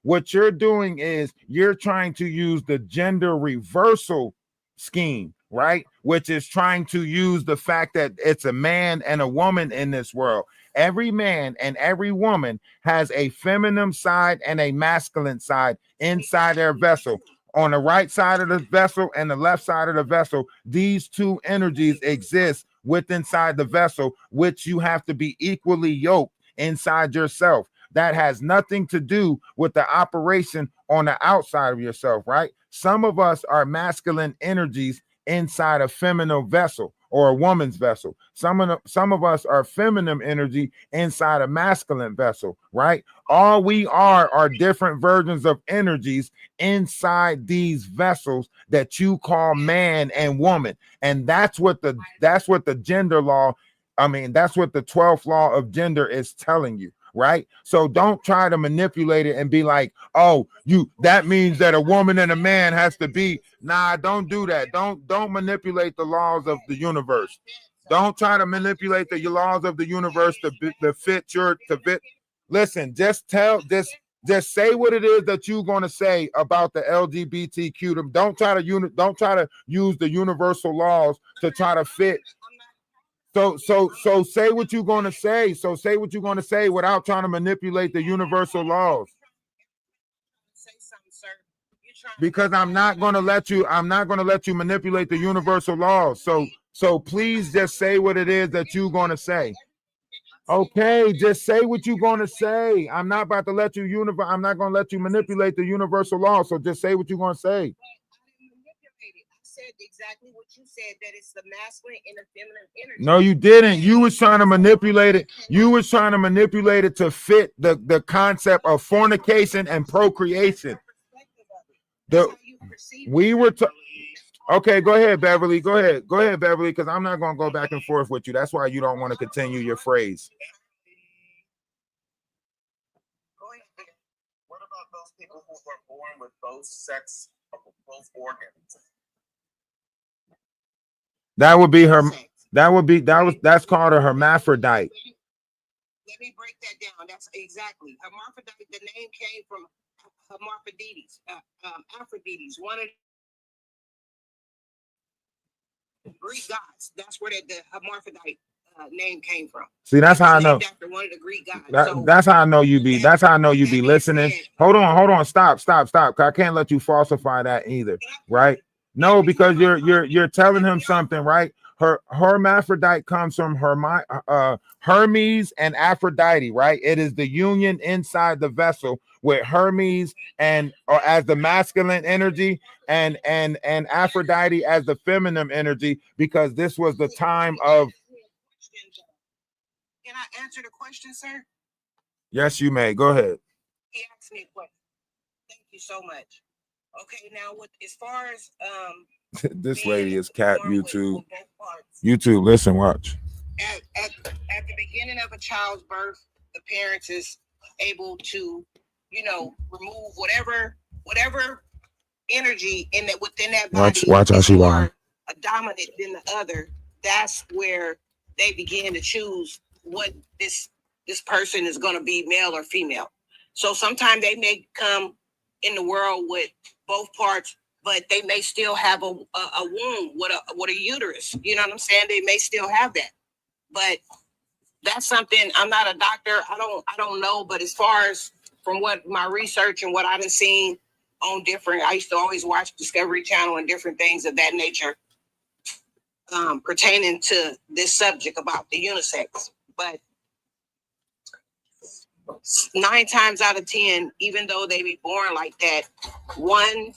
What you're doing is you're trying to use the gender reversal scheme, right? Which is trying to use the fact that it's a man and a woman in this world. Every man and every woman has a feminine side and a masculine side inside their vessel. On the right side of the vessel and the left side of the vessel, these two energies exist within the vessel, which you have to be equally yoked inside yourself. That has nothing to do with the operation on the outside of yourself, right? Some of us are masculine energies inside a feminine vessel or a woman's vessel. Some of us are feminine energy inside a masculine vessel, right? All we are different versions of energies inside these vessels that you call man and woman. And that's what the gender law, that's what the 12th law of gender is telling you. Right? So don't try to manipulate it and be like, oh, that means that a woman and a man has to be. Nah, don't do that. Don't manipulate the laws of the universe. Don't try to manipulate the laws of the universe to fit. Listen, just say what it is that you're going to say about the LGBTQ. Don't try to use the universal laws to try to fit. So say what you're going to say. So say what you're going to say without trying to manipulate the universal laws. Because I'm not going to let you manipulate the universal laws. So please just say what it is that you're going to say. Okay, just say what you're going to say. I'm not about to let you I'm not going to let you manipulate the universal law. So just say what you're going to say. Exactly what you said, that it's the masculine and the feminine energy. No, you didn't. You was trying to manipulate it. You was trying to manipulate it to fit the concept of fornication and procreation. Okay, go ahead, Beverly. Go ahead, Beverly, because I'm not going to go back and forth with you. That's why you don't want to continue your phrase. What about those people who were born with both sex of both organs? That's called a hermaphrodite. Let me break that down. That's exactly hermaphrodite. The name came from Hermaphrodites, Aphrodite, one of the Greek gods. That's where the hermaphrodite name came from. See, that's how I know. After one of the Greek gods. That's how I know you be. That's how I know you be listening. Hold on. Stop. I can't let you falsify that either, right? No, because you're telling him something, right? Hermaphrodite comes from Hermes and Aphrodite, right? It is the union inside the vessel with Hermes or as the masculine energy and Aphrodite as the feminine energy, because this was the time of. Can I answer the question, sir? Yes, you may. Go ahead. He asked me a question. Thank you so much. Okay, now as far as this lady is cat YouTube. Listen, watch. At the beginning of a child's birth, the parents is able to, remove whatever energy within that body. Watch how she lying. A dominant than the other. That's where they begin to choose what this person is going to be, male or female. So sometimes they may come in the world with both parts but they may still have a womb with a uterus. You know what I'm saying? They may still have that, but that's something. I'm not a doctor. I don't know, but as far as from what my research and what I've seen on different, I used to always watch Discovery Channel and different things of that nature pertaining to this subject about the unisex. But 9 times out of 10, even though they be born like that, one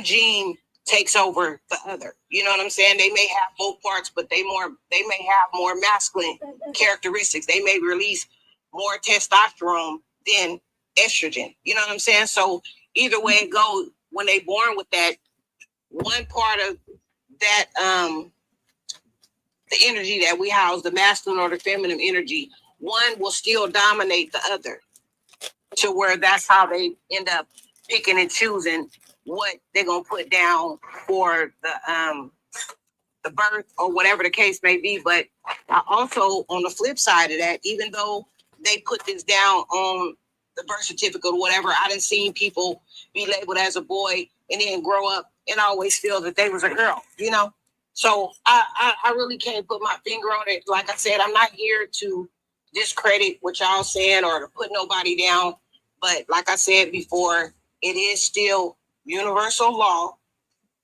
gene takes over the other. You know what I'm saying? They may have both parts, but they may have more masculine characteristics. They may release more testosterone than estrogen. You know what I'm saying? So either way it goes, when they born with that, one part of that the energy that we house, the masculine or the feminine energy, one will still dominate the other, to where that's how they end up picking and choosing what they're gonna put down for the birth or whatever the case may be. But I also, on the flip side of that, even though they put this down on the birth certificate or whatever, I done seen people be labeled as a boy and then grow up and always feel that they was a girl, you know? So I really can't put my finger on it. Like I said, I'm not here to discredit what y'all saying or to put nobody down. But like I said before, it is still universal law.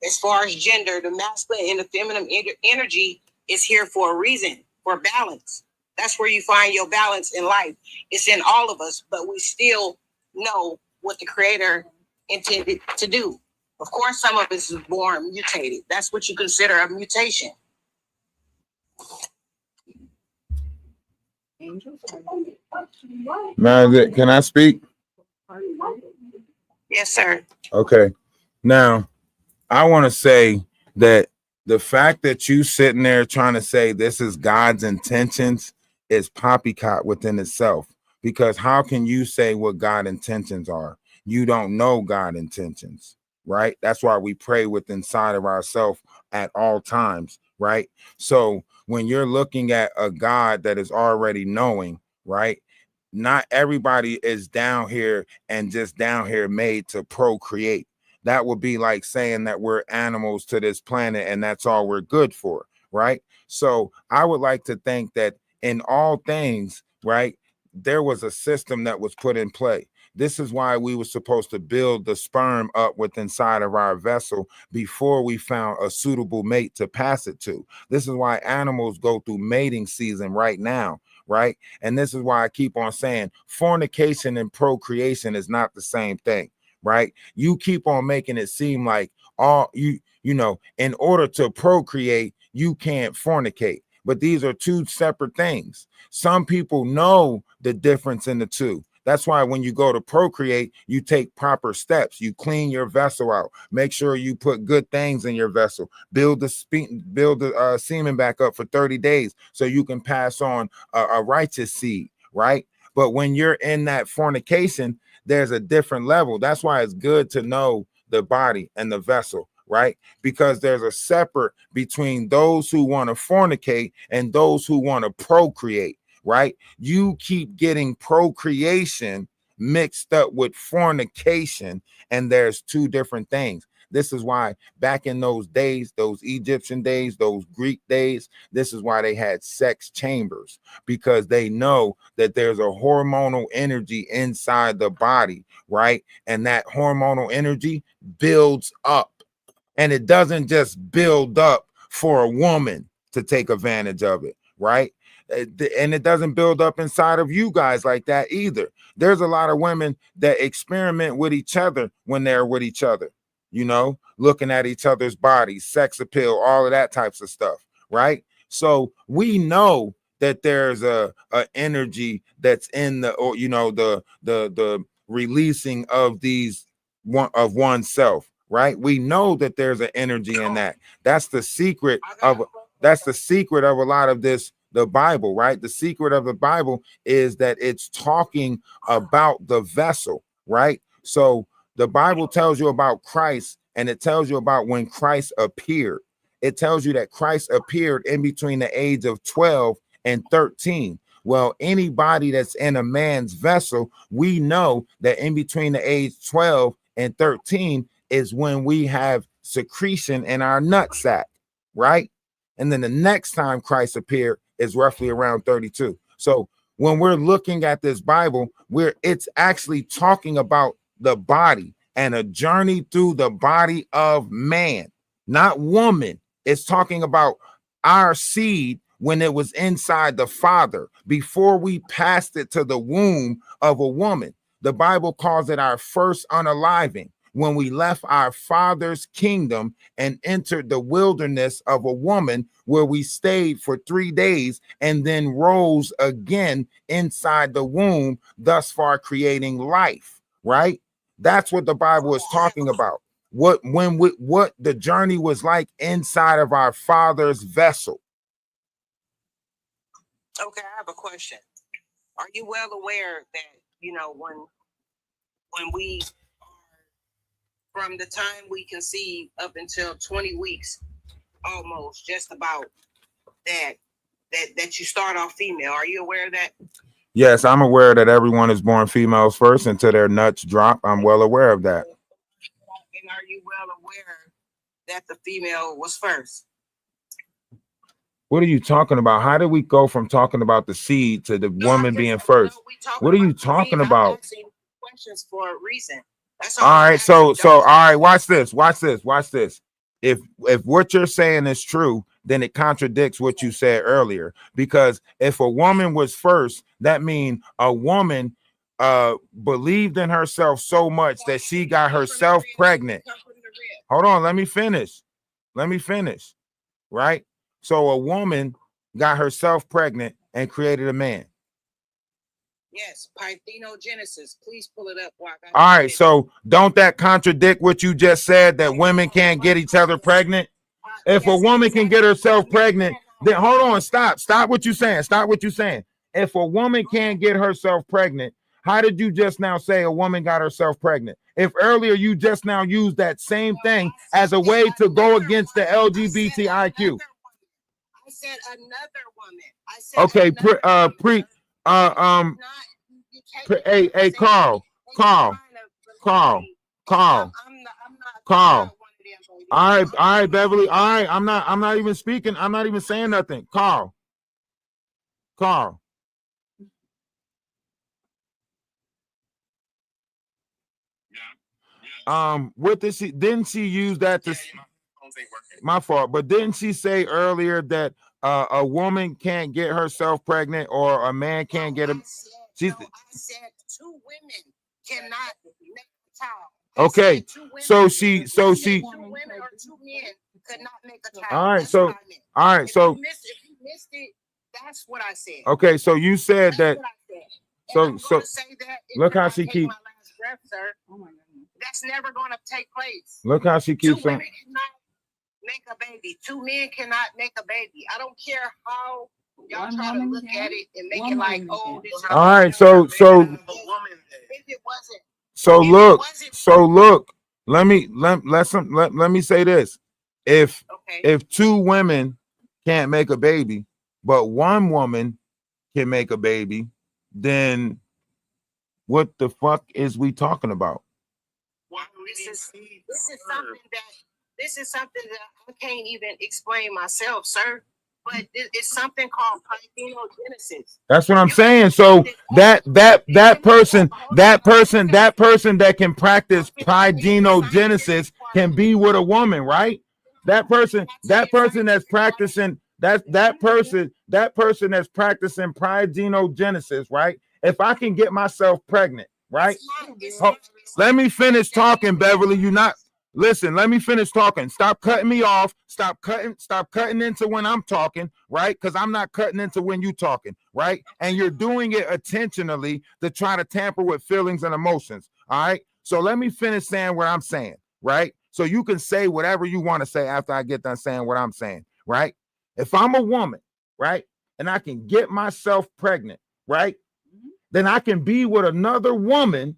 As far as gender, the masculine and the feminine energy is here for a reason, for balance. That's where you find your balance in life. It's in all of us, but we still know what the Creator intended to do. Of course, some of us is born mutated. That's what you consider a mutation. Man, can I speak? Yes, sir. Okay. Now, I want to say that the fact that you sitting there trying to say this is God's intentions is poppycock within itself. Because how can you say what God's intentions are? You don't know God's intentions, right? That's why we pray with inside of ourselves at all times, right? So when you're looking at a God that is already knowing, right? Not everybody is down here and just down here made to procreate. That would be like saying that we're animals to this planet and that's all we're good for, right? So I would like to think that in all things, right, there was a system that was put in play. This is why we were supposed to build the sperm up with inside of our vessel before we found a suitable mate to pass it to. This is why animals go through mating season right now, right? And this is why I keep on saying fornication and procreation is not the same thing, right? You keep on making it seem like all you know, in order to procreate, you can't fornicate. But these are two separate things. Some people know the difference in the two. That's why when you go to procreate, you take proper steps. You clean your vessel out. Make sure you put good things in your vessel. Build the semen back up for 30 days so you can pass on a righteous seed, right? But when you're in that fornication, there's a different level. That's why it's good to know the body and the vessel, right? Because there's a separate between those who want to fornicate and those who want to procreate, right? You keep getting procreation mixed up with fornication, and there's two different things. This is why back in those days, those Egyptian days, those Greek days, this is why they had sex chambers, because they know that there's a hormonal energy inside the body, right? And that hormonal energy builds up. And it doesn't just build up for a woman to take advantage of it, right? And it doesn't build up inside of you guys like that either. There's a lot of women that experiment with each other when they're with each other, you know, looking at each other's bodies, sex appeal, all of that types of stuff, right? So we know that there's a energy that's in the, or you know, the releasing of these one of oneself, right? We know that there's an energy in that. That's the secret of a lot of this, the Bible, right? The secret of the Bible is that it's talking about the vessel, right? So the Bible tells you about Christ, and it tells you about when Christ appeared. It tells you that Christ appeared in between the age of 12 and 13. Well, anybody that's in a man's vessel, we know that in between the age 12 and 13 is when we have secretion in our nutsack, right? And then the next time Christ appeared is roughly around 32. So when we're looking at this Bible, it's actually talking about the body and a journey through the body of man, not woman. It's talking about our seed when it was inside the father, before we passed it to the womb of a woman. The Bible calls it our first unaliving, when we left our father's kingdom and entered the wilderness of a woman, where we stayed for 3 days and then rose again inside the womb, thus far creating life, right? That's what the Bible is talking about. What the journey was like inside of our father's vessel. Okay, I have a question. Are you well aware that, you know, when we are, from the time we conceive up until 20 weeks, almost just about that you start off female? Are you aware of that? Yes, I'm aware that everyone is born females first until their nuts drop. I'm well aware of that. And are you well aware that the female was first? What are you talking about? How did we go from talking about the seed to the woman being first? What are you talking about? I'm asking questions for a reason. That's all right, so all right, watch this. If what you're saying is true, then it contradicts what you said earlier. Because if a woman was first, that means a woman believed in herself so much that she got herself pregnant. Hold on, let me finish. Right? So a woman got herself pregnant and created a man. Yes, parthenogenesis. Please pull it up. All right, so don't that contradict what you just said, that women can't get each other pregnant? If a woman can get herself pregnant, then hold on, stop what you're saying. If a woman can't get herself pregnant, how did you just now say a woman got herself pregnant? If earlier you just now used that same thing as a way to go against the LGBTIQ. I said another woman. I said okay, hey, Carl. All right, Beverly. All right, I'm not even speaking. I'm not even saying nothing. Carl. What did she? Didn't she use that to? My fault. But didn't she say earlier that a woman can't get herself pregnant, or a man can't get a? I said 2 women cannot make a child. Okay, so she 2 women or 2 men could not make a child. All right, That's so what I meant. all right, so if you missed it, that's what I said. Okay, so you said That's that. what I said. So I'm gonna say that look how until I she take keep. my last breath, sir. Oh my goodness. That's never gonna take place. Look how she 2 keeps women on. cannot make a baby. 2 men cannot make a baby. I don't care how y'all try to look at it and make it like, oh, this. All right, so if it wasn't. So If look, it wasn't- so look. Let me say this. If 2 women can't make a baby, but 1 woman can make a baby, then what the fuck is we talking about? This is something that I can't even explain myself, sir. But it's something called parthenogenesis. That's what I'm saying. So that person that can practice parthenogenesis can be with a woman, right? That person that's practicing that person that's practicing parthenogenesis, right? If I can get myself pregnant, right? Let me finish talking, Beverly. You not listen. Let me finish talking. Stop cutting me off. Stop cutting into when I'm talking, right? Because I'm not cutting into when you talking, right? And you're doing it intentionally to try to tamper with feelings and emotions. All right. So let me finish saying what I'm saying, right? So you can say whatever you want to say after I get done saying what I'm saying, right? If I'm a woman, right, and I can get myself pregnant, right, then I can be with another woman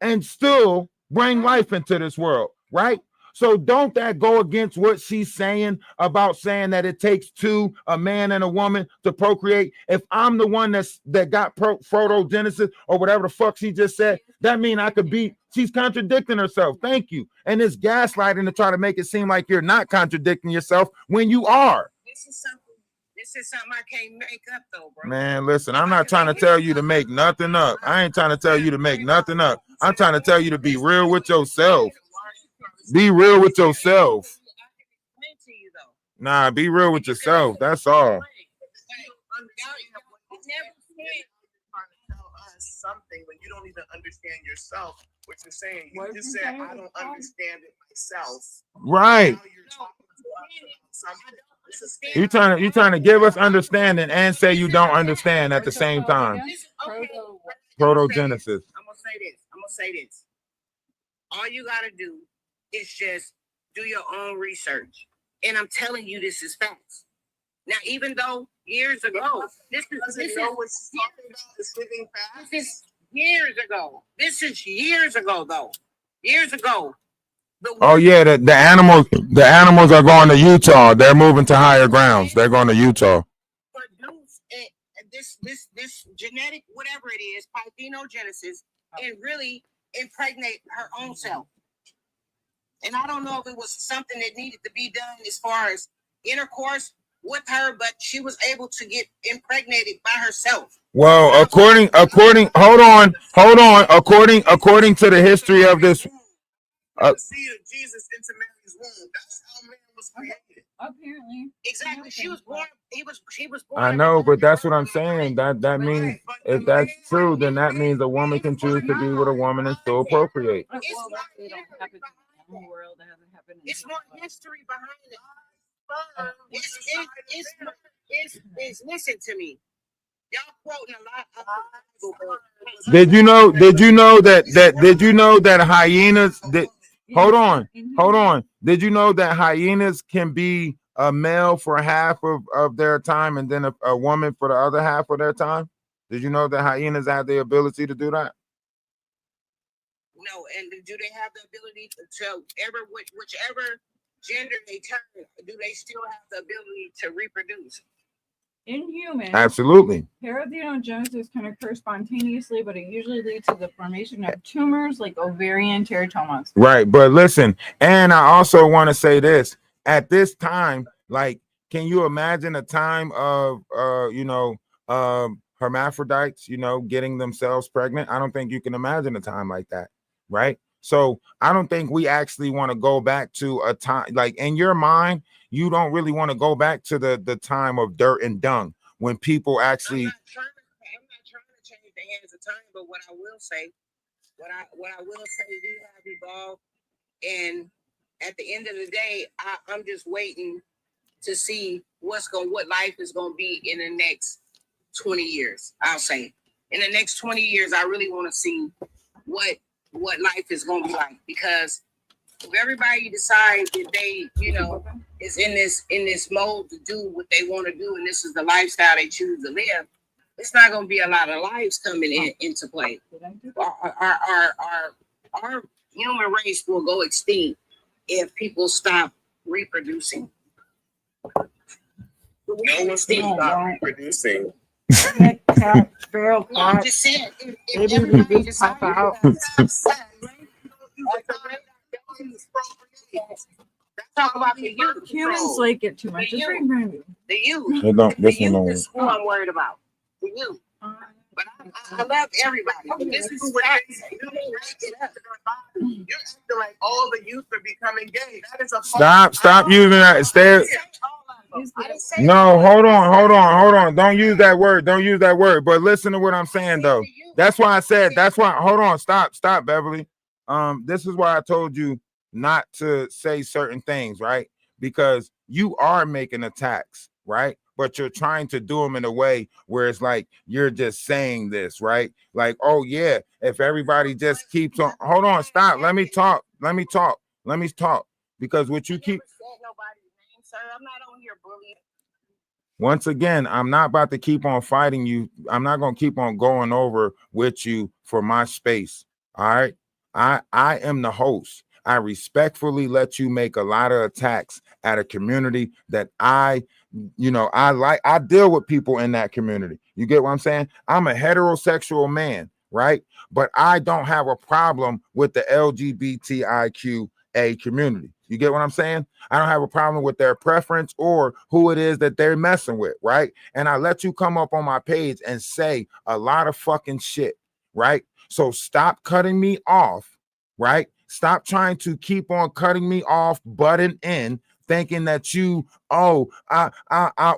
and still bring life into this world, right? So don't that go against what she's saying about saying that it takes two, a man and a woman, to procreate? If I'm the one that got photogenesis or whatever the fuck she just said, that mean I could be. She's contradicting herself. Thank you. And it's gaslighting to try to make it seem like you're not contradicting yourself when you are. This is something I can't make up though, bro. Man, listen, I'm not trying to tell you to make nothing up. I ain't trying to tell you to make nothing up. I'm trying to tell you to be real with yourself. Be real with yourself. Nah, be real with yourself. That's all. Something when you don't even understand yourself, what you're saying. You just said, I don't understand it myself. Right. You're trying to give us understanding and say you don't understand at the same time. Protogenesis. I'm gonna say this. All you gotta do is just do your own research. And I'm telling you, this is facts. Now, even though years ago, this is years ago. This is years ago, though. Years ago. Oh yeah, the animals are going to Utah. They're moving to higher grounds. They're going to Utah. Produce this genetic, whatever it is, parthenogenesis, and really impregnate her own self. And I don't know if it was something that needed to be done as far as intercourse with her, but she was able to get impregnated by herself. Well, according to the history of this, Jesus into Mary's womb. That's how man was created. Apparently. Exactly. She was born. She was born. I know, but that's what I'm saying. That means if that's true, then that means a woman can choose to be with a woman and still procreate. It's more history behind it. It's listen to me. Y'all quoting a lot of Did you know that hyenas hold on. Did you know that hyenas can be a male for half of their time and then a woman for the other half of their time? Did you know that hyenas have the ability to do that? No, and do they have the ability to whichever gender they turn, do they still have the ability to reproduce? In humans, absolutely. Parthenogenesis can occur spontaneously, but it usually leads to the formation of tumors like ovarian teratomas. Right, but listen, and I also want to say this. At this time, like, can you imagine a time of hermaphrodites, getting themselves pregnant? I don't think you can imagine a time like that, right? So I don't think we actually want to go back to a time, like, in your mind, you don't really want to go back to the time of dirt and dung when people actually. I'm not trying to change the hands of time, but what I will say, we have evolved, and at the end of the day, I'm just waiting to see what life is gonna be in the next 20 years. I'll say in the next 20 years, I really want to see what life is gonna be like, because if everybody decides that they, is in this mode to do what they want to do, and this is the lifestyle they choose to live, it's not going to be a lot of lives coming into play. Our human race will go extinct if people stop reproducing. No one's going to stop reproducing. Sparrow, no, I'm just saying, if everybody decides out. Talk about the youth. Humans like it too much. The youth. This the one youth is who I'm worried about. The youth. But I love everybody. But this is facts. You're acting like all the youth are becoming gay. That is a stop using that. No, hold on. Don't use that word. But listen to what I'm saying though. That's why I said. Hold on. Stop, Beverly. This is why I told you not to say certain things, right? Because you are making attacks, right? But you're trying to do them in a way where it's like you're just saying this, right? Like, oh yeah, if everybody just keeps on. Hold on, stop. Let me talk. Because what you keep. I'm not on here bullying. Once again, I'm not about to keep on fighting you. I'm not going to keep on going over with you for my space. All right. I am the host. I respectfully let you make a lot of attacks at a community that I deal with people in that community. You get what I'm saying? I'm a heterosexual man, right? But I don't have a problem with the LGBTIQA community. You get what I'm saying? I don't have a problem with their preference or who it is that they're messing with, right? And I let you come up on my page and say a lot of fucking shit, right? So stop cutting me off, right? Stop trying to keep on cutting me off, butting in, thinking that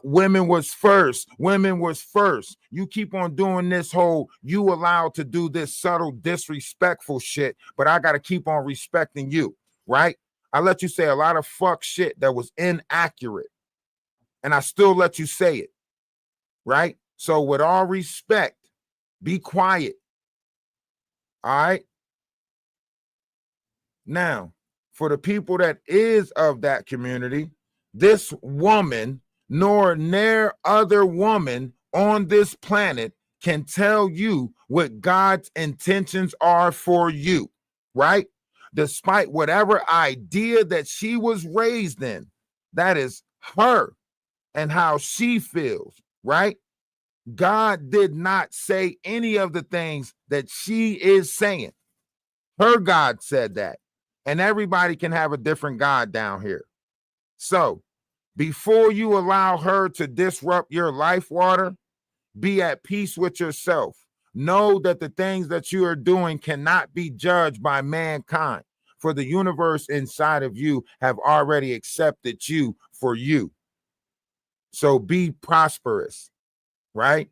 women was first. Women was first. You keep on doing this whole, you allowed to do this subtle, disrespectful shit, but I got to keep on respecting you, right? I let you say a lot of fuck shit that was inaccurate, and I still let you say it, right? So with all respect, be quiet, all right? Now, for the people that is of that community, this woman nor ne'er other woman on this planet can tell you what God's intentions are for you, right? Despite whatever idea that she was raised in, that is her and how she feels, right? God did not say any of the things that she is saying. Her God said that. And everybody can have a different God down here. So before you allow her to disrupt your life water, be at peace with yourself. Know that the things that you are doing cannot be judged by mankind, for the universe inside of you have already accepted you for you. So be prosperous, right?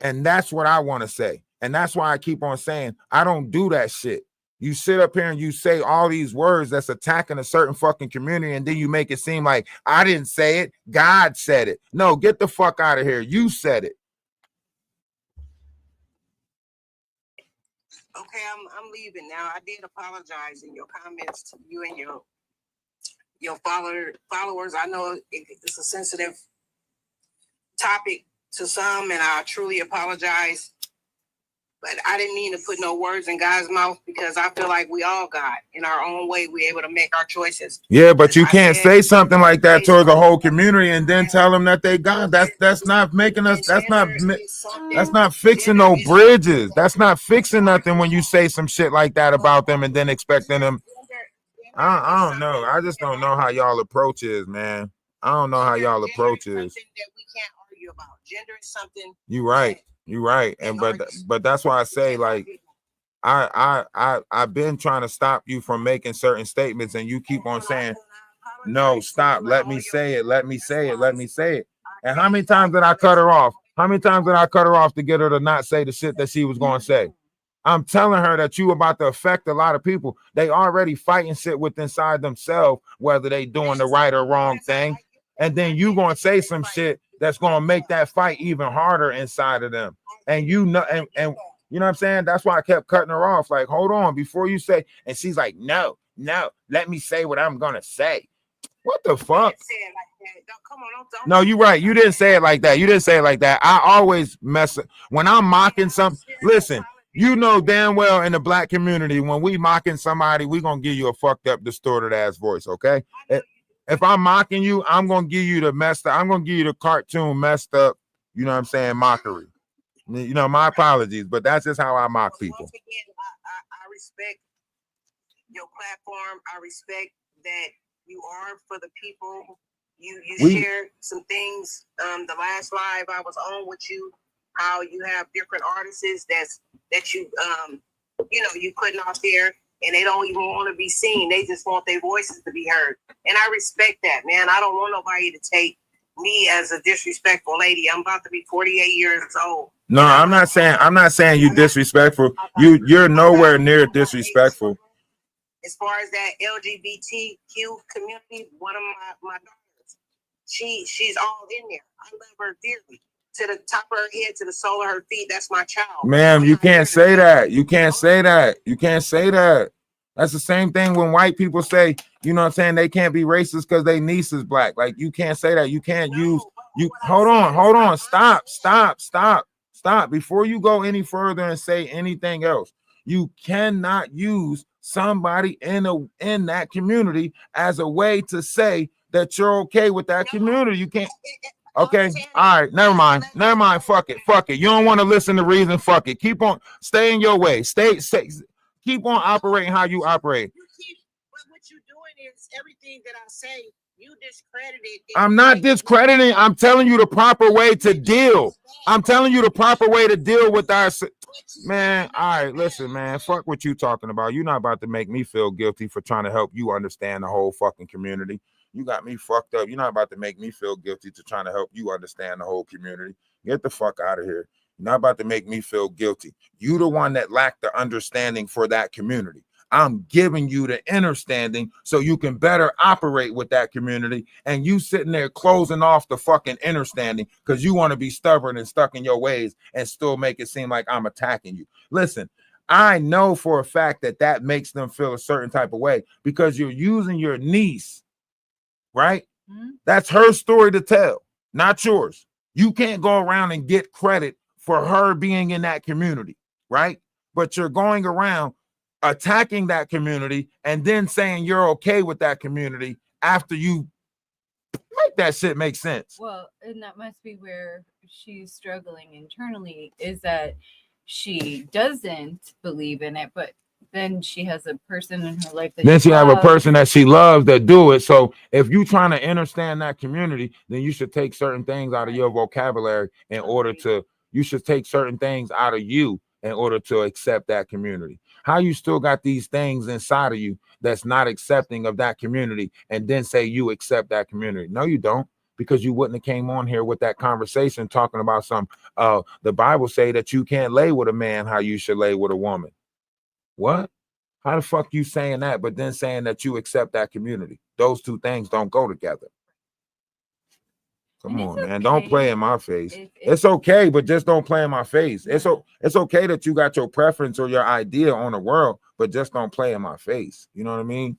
And that's what I want to say. And that's why I keep on saying, I don't do that shit. You sit up here and you say all these words that's attacking a certain fucking community, and then you make it seem like I didn't say it, God said it. No, get the fuck out of here. You said it. Okay, I'm leaving now. I did apologize in your comments to you and your followers. I know it's a sensitive topic to some, and I truly apologize. But I didn't mean to put no words in God's mouth, because I feel like we all God in our own way. We're able to make our choices. Yeah, but you can't say something like that towards the whole community and then tell them that they God. That's not making us. That's not fixing no bridges. That's not fixing nothing when you say some shit like that about them and then expecting them. I don't know. I just don't know how y'all approach is, man. I don't know how y'all approach is. That we can't argue about. Gender is something. You right. You're right. And but that's why I say, like, I've been trying to stop you from making certain statements, and you keep on saying, no, stop, let me say it, let me say it, let me say it. And how many times did I cut her off? How many times did I cut her off to get her to not say the shit that she was going to say? I'm telling her that you about to affect a lot of people. They already fighting shit with inside themselves, whether they doing the right or wrong thing. And then you going to say some shit that's going to make that fight even harder inside of them. And you know, and you know what I'm saying? That's why I kept cutting her off. Like, hold on, before you say, and she's like, no, let me say what I'm going to say. What the fuck? No, you're right. You didn't say it like that. You didn't say it like that. I always mess up. When I'm mocking something, listen, you know damn well in the black community, when we mocking somebody, we going to give you a fucked up, distorted ass voice, okay? If I'm mocking you, I'm going to give you the messed up. I'm going to give you the cartoon messed up, you know what I'm saying, mockery. You know, my apologies, but that's just how I mock people. Once again, I respect your platform. I respect that you are for the people. You shared some things. The last live I was on with you, how you have different artists that you you putting out there, and they don't even want to be seen. They just want their voices to be heard. And I respect that, man. I don't want nobody to take me as a disrespectful lady. I'm about to be 48 years old. No, I'm not saying you disrespectful. You're nowhere near disrespectful. As far as that LGBTQ community, one of my daughters, she's all in there. I love her dearly. To the top of her head, to the sole of her feet, that's my child. Ma'am, you can't say that. You can't say that. You can't say that. That's the same thing when white people say, you know what I'm saying, they can't be racist because their niece is black. Like, you can't say that. You can't use you. Hold on. Stop. Before you go any further and say anything else, You cannot use somebody in that community as a way to say that you're okay with that community. You can't. Okay, all right, never mind. Fuck it. You don't want to listen to reason. Fuck it. Keep on. Stay in your way. Stay. Keep on operating how you operate. What you're doing is everything that I say, you discredited. I'm not discrediting. I'm telling you the proper way to deal. I'm telling you the proper way to deal with our man. All right, listen, man. Fuck what you talking about. You're not about to make me feel guilty for trying to help you understand the whole fucking community. You got me fucked up. You're not about to make me feel guilty to trying to help you understand the whole community. Get the fuck out of here. You're not about to make me feel guilty. You the one that lacked the understanding for that community. I'm giving you the understanding so you can better operate with that community, and you sitting there closing off the fucking understanding because you want to be stubborn and stuck in your ways and still make it seem like I'm attacking you. Listen, I know for a fact that makes them feel a certain type of way because you're using your niece, right? Mm-hmm. That's her story to tell, not yours. You can't go around and get credit for her being in that community, right? But you're going around attacking that community and then saying you're okay with that community after you make that shit make sense. Well, and that must be where she's struggling internally, is that she doesn't believe in it, but then she has a person in her life that then she have a person that she loves that do it. So if you're trying to understand that community, then you should take certain things out of your vocabulary in order to, you should take certain things out of you in order to accept that community. How you still got these things inside of you that's not accepting of that community and then say you accept that community? No, you don't, because you wouldn't have came on here with that conversation talking about some, the Bible say that you can't lay with a man how you should lay with a woman. What? How the fuck you saying that, but then saying that you accept that community? Those two things don't go together. Come on, man. Don't play in my face. It's okay, but just don't play in my face. It's okay that you got your preference or your idea on the world, but just don't play in my face. You know what I mean?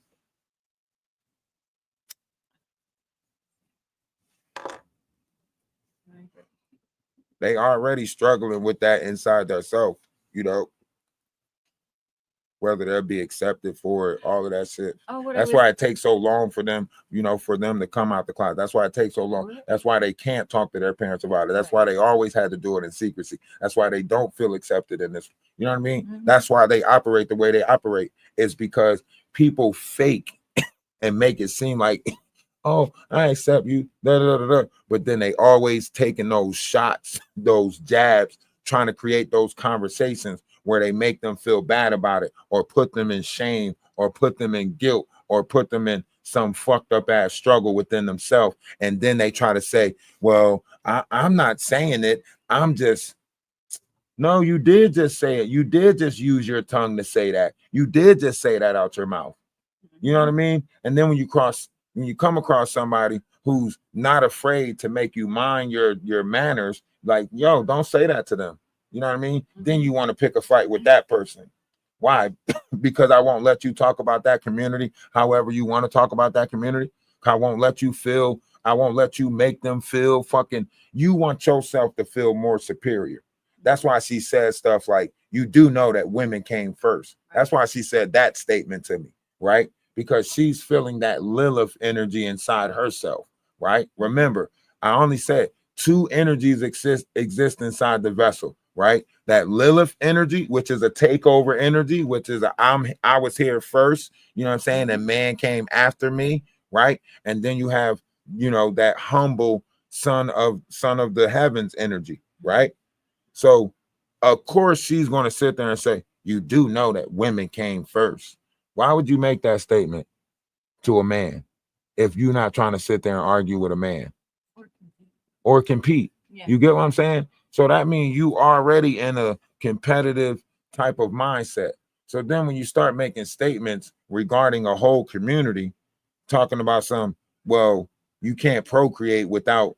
They already struggling with that inside themselves, you know, whether they'll be accepted for it, all of that shit. That's why it takes so long for them, you know, for them to come out the closet. That's why it takes so long. That's why they can't talk to their parents about it. That's why they always had to do it in secrecy. That's why they don't feel accepted in this. You know what I mean? Mm-hmm. That's why they operate the way they operate. It's because people fake and make it seem like, oh, I accept you, da, da, da, da. But then they always taking those shots, those jabs, trying to create those conversations where they make them feel bad about it, or put them in shame, or put them in guilt, or put them in some fucked up ass struggle within themselves. And then they try to say, well, I'm not saying it. I'm just, no, you did just say it. You did just use your tongue to say that. You did just say that out your mouth. You know what I mean? And then when you come across somebody who's not afraid to make you mind your manners, like, yo, don't say that to them. You know what I mean? Mm-hmm. Then you want to pick a fight with that person. Why? Because I won't let you talk about that community however you want to talk about that community. I won't let you make them feel fucking, you want yourself to feel more superior. That's why she said stuff like, you do know that women came first. That's why she said that statement to me, right? Because she's feeling that Lilith energy inside herself, right? Remember, I only said 2 energies exist inside the vessel, right? That Lilith energy, which is a takeover energy, which is I was here first, you know what I'm saying? And man came after me, right? And then you have, you know, that humble son of the heavens energy, right? So of course she's going to sit there and say, you do know that women came first. Why would you make that statement to a man if you're not trying to sit there and argue with a man or compete? Yeah. You get what I'm saying? So that means you already in a competitive type of mindset. So then when you start making statements regarding a whole community, talking about well, you can't procreate without,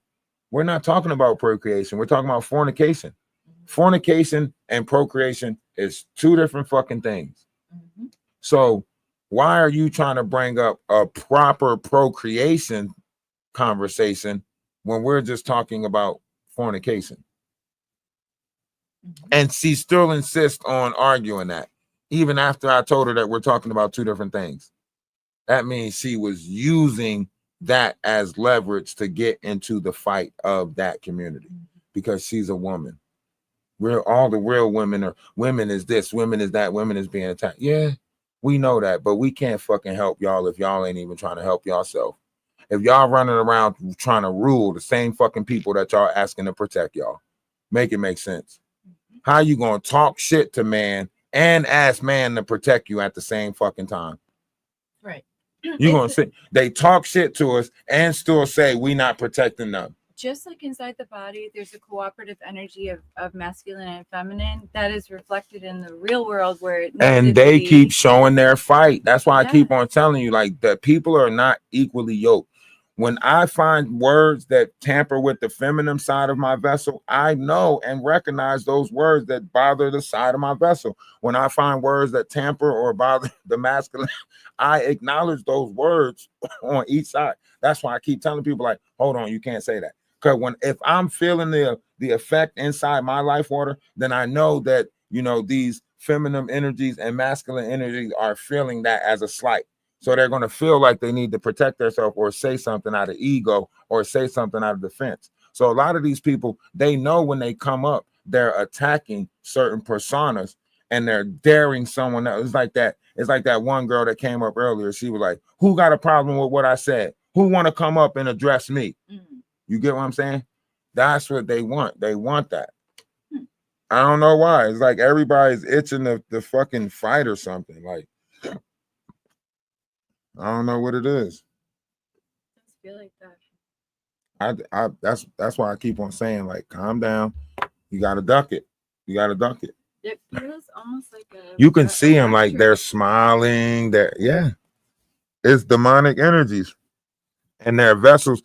we're not talking about procreation. We're talking about fornication. Mm-hmm. Fornication and procreation is 2 different fucking things. Mm-hmm. So why are you trying to bring up a proper procreation conversation when we're just talking about fornication? Mm-hmm. And she still insists on arguing that. even after I told her that we're talking about two different things. That means she was using that as leverage to get into the fight of that community because she's a woman. All the real women are women is this, women is that, women is being attacked. Yeah, we know that, but we can't fucking help y'all if y'all ain't even trying to help yourself. If y'all running around trying to rule the same fucking people that y'all asking to protect y'all, make it make sense. How you gonna talk shit to man and ask man to protect you at the same fucking time? Right. You're gonna say they talk shit to us and still say we not protecting them. Just like inside the body, there's a cooperative energy of masculine and feminine that is reflected in the real world where it needs And they keep showing their fight. That's why I keep on telling you, like, the people are not equally yoked. When I find words that tamper with the feminine side of my vessel, I know and recognize those words that bother the side of my vessel. When I find words that tamper or bother the masculine, I acknowledge those words on each side. That's why I keep telling people, like, hold on, you can't say that. Because if I'm feeling the effect inside my life water, then I know that, you know, these feminine energies and masculine energies are feeling that as a slight. So they're going to feel like they need to protect themselves or say something out of ego or say something out of defense. So a lot of these people, they know when they come up, they're attacking certain personas and they're daring someone else. It's like that one girl that came up earlier. She was like, who got a problem with what I said? Who want to come up and address me? You get what I'm saying? That's what they want. They want that. I don't know why. It's like everybody's itching to fucking fight or something. Like, I don't know what it is. I feel like that. That's why I keep on saying, like, calm down. You gotta duck it. You gotta duck it. It feels almost like you can see them like they're smiling. Yeah. It's demonic energies. And their vessels,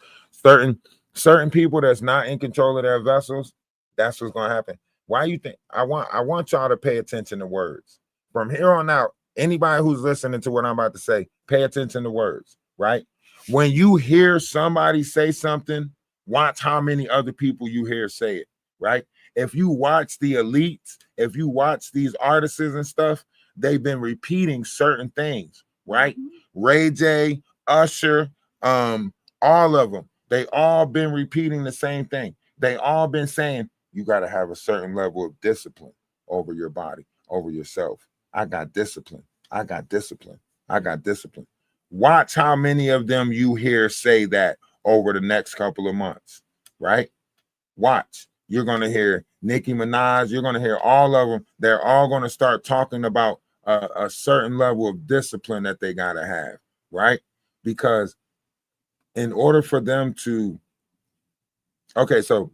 certain people that's not in control of their vessels, that's what's gonna happen. Why you think I want y'all to pay attention to words from here on out? Anybody who's listening to what I'm about to say, pay attention to words, right? When you hear somebody say something, watch how many other people you hear say it, right? If you watch the elites, if you watch these artists and stuff, they've been repeating certain things, right? Ray J, Usher, all of them, they all been repeating the same thing. They all been saying you got to have a certain level of discipline over your body, over yourself. I got discipline. I got discipline. I got discipline. Watch how many of them you hear say that over the next couple of months, right? Watch. You're going to hear Nicki Minaj. You're going to hear all of them. They're all going to start talking about a certain level of discipline that they got to have, right? Because in order for them to, okay, so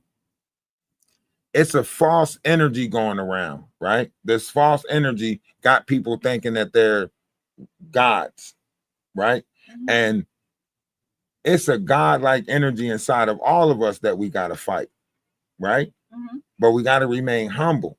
it's a false energy going around, right? This false energy got people thinking that they're gods, right? And it's a godlike energy inside of all of us that we got to fight, right? But we got to remain humble.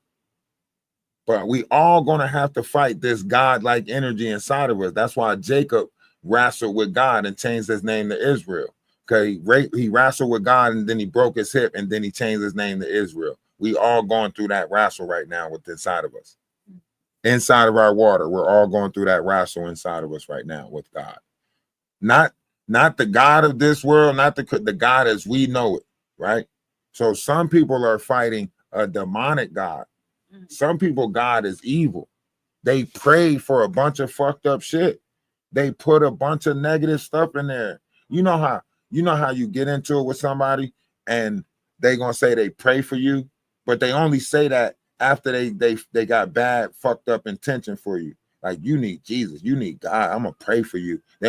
But we all going to have to fight this godlike energy inside of us. That's why Jacob wrestled with God and changed his name to Israel. Okay, he wrestled with God and then he broke his hip and then he changed his name to Israel. We all going through that wrestle right now with inside of us. Inside of our water, we're all going through that wrestle inside of us right now with God. Not the God of this world, not the God as we know it, right? So some people are fighting a demonic God. Some people, God is evil. They pray for a bunch of fucked up shit. They put a bunch of negative stuff in there. You know how you get into it with somebody and they gonna say they pray for you, but they only say that after they got bad, fucked up intention for you. Like, you need Jesus, you need God, I'm gonna pray for you. They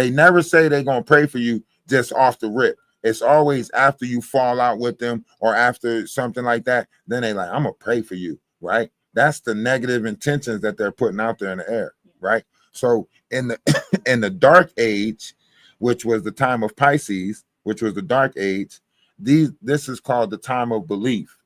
never say they're gonna pray for you just off the rip. It's always after you fall out with them or after something like that. Then they like, I'm gonna pray for you, right? That's the negative intentions that they're putting out there in the air, right? So in the in the dark age, which was the time of Pisces, which was the dark age, this is called the time of belief.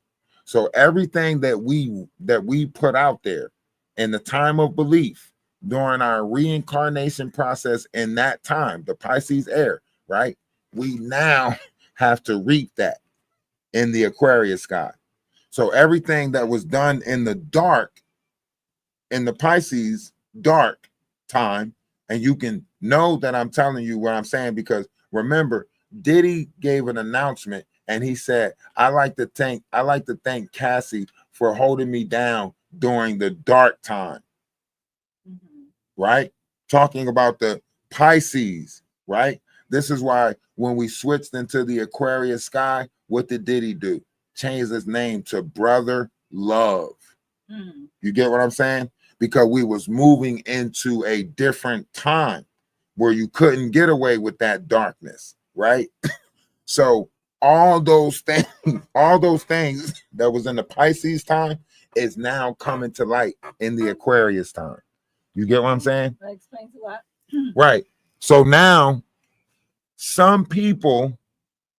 So everything that we put out there in the time of belief during our reincarnation process in that time, the Pisces air, right? We now have to reap that in the Aquarius sky. So everything that was done in the dark in the Pisces dark time, and you can know that I'm telling you what I'm saying, because remember, Diddy gave an announcement and he said, I like to thank Cassie for holding me down during the dark time. Right? Talking about the Pisces, right? This is why when we switched into the Aquarius sky, what did Diddy do? Change his name to Brother Love. You get what I'm saying? Because we was moving into a different time where you couldn't get away with that darkness, right? So all those things that was in the Pisces time is now coming to light in the Aquarius time. You get what I'm saying? That explains a lot. Right. So now some people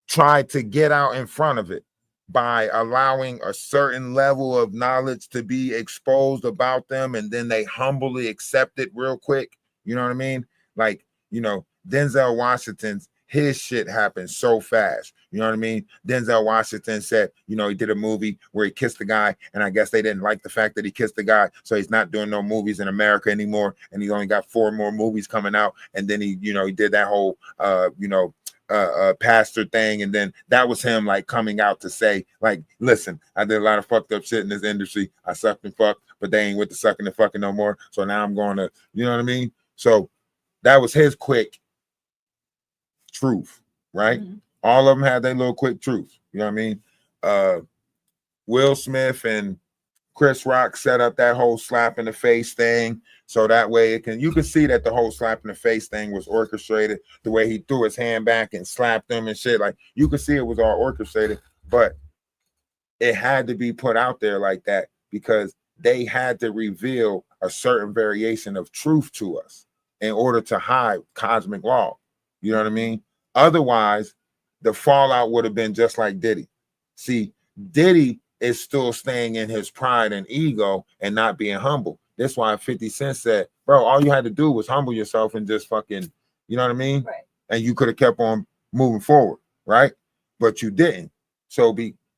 try to get out in front of it by allowing a certain level of knowledge to be exposed about them, and then they humbly accept it real quick. You know what I mean? Like, Denzel Washington's his shit happened so fast. You know what I mean? Denzel Washington said, he did a movie where he kissed the guy, and I guess they didn't like the fact that he kissed the guy, so he's not doing no movies in America anymore, and he only got 4 more movies coming out. And then he did that whole pastor thing, and then that was him like coming out to say, like, listen, I did a lot of fucked up shit in this industry. I sucked and fucked, but they ain't with the sucking and fucking no more. So now I'm going to, you know what I mean? So that was his quick truth, right? All of them had their little quick truth. You know what I mean? Will Smith and Chris Rock set up that whole slap in the face thing, so that way you can see that the whole slap in the face thing was orchestrated. The way he threw his hand back and slapped them and shit, like you could see it was all orchestrated, but it had to be put out there like that because they had to reveal a certain variation of truth to us in order to hide cosmic law. You know what I mean? Otherwise, the fallout would have been just like Diddy. See, Diddy is still staying in his pride and ego and not being humble. That's why 50 Cent said, bro, all you had to do was humble yourself and just fucking, you know what I mean? Right. And you could have kept on moving forward, right? But you didn't. So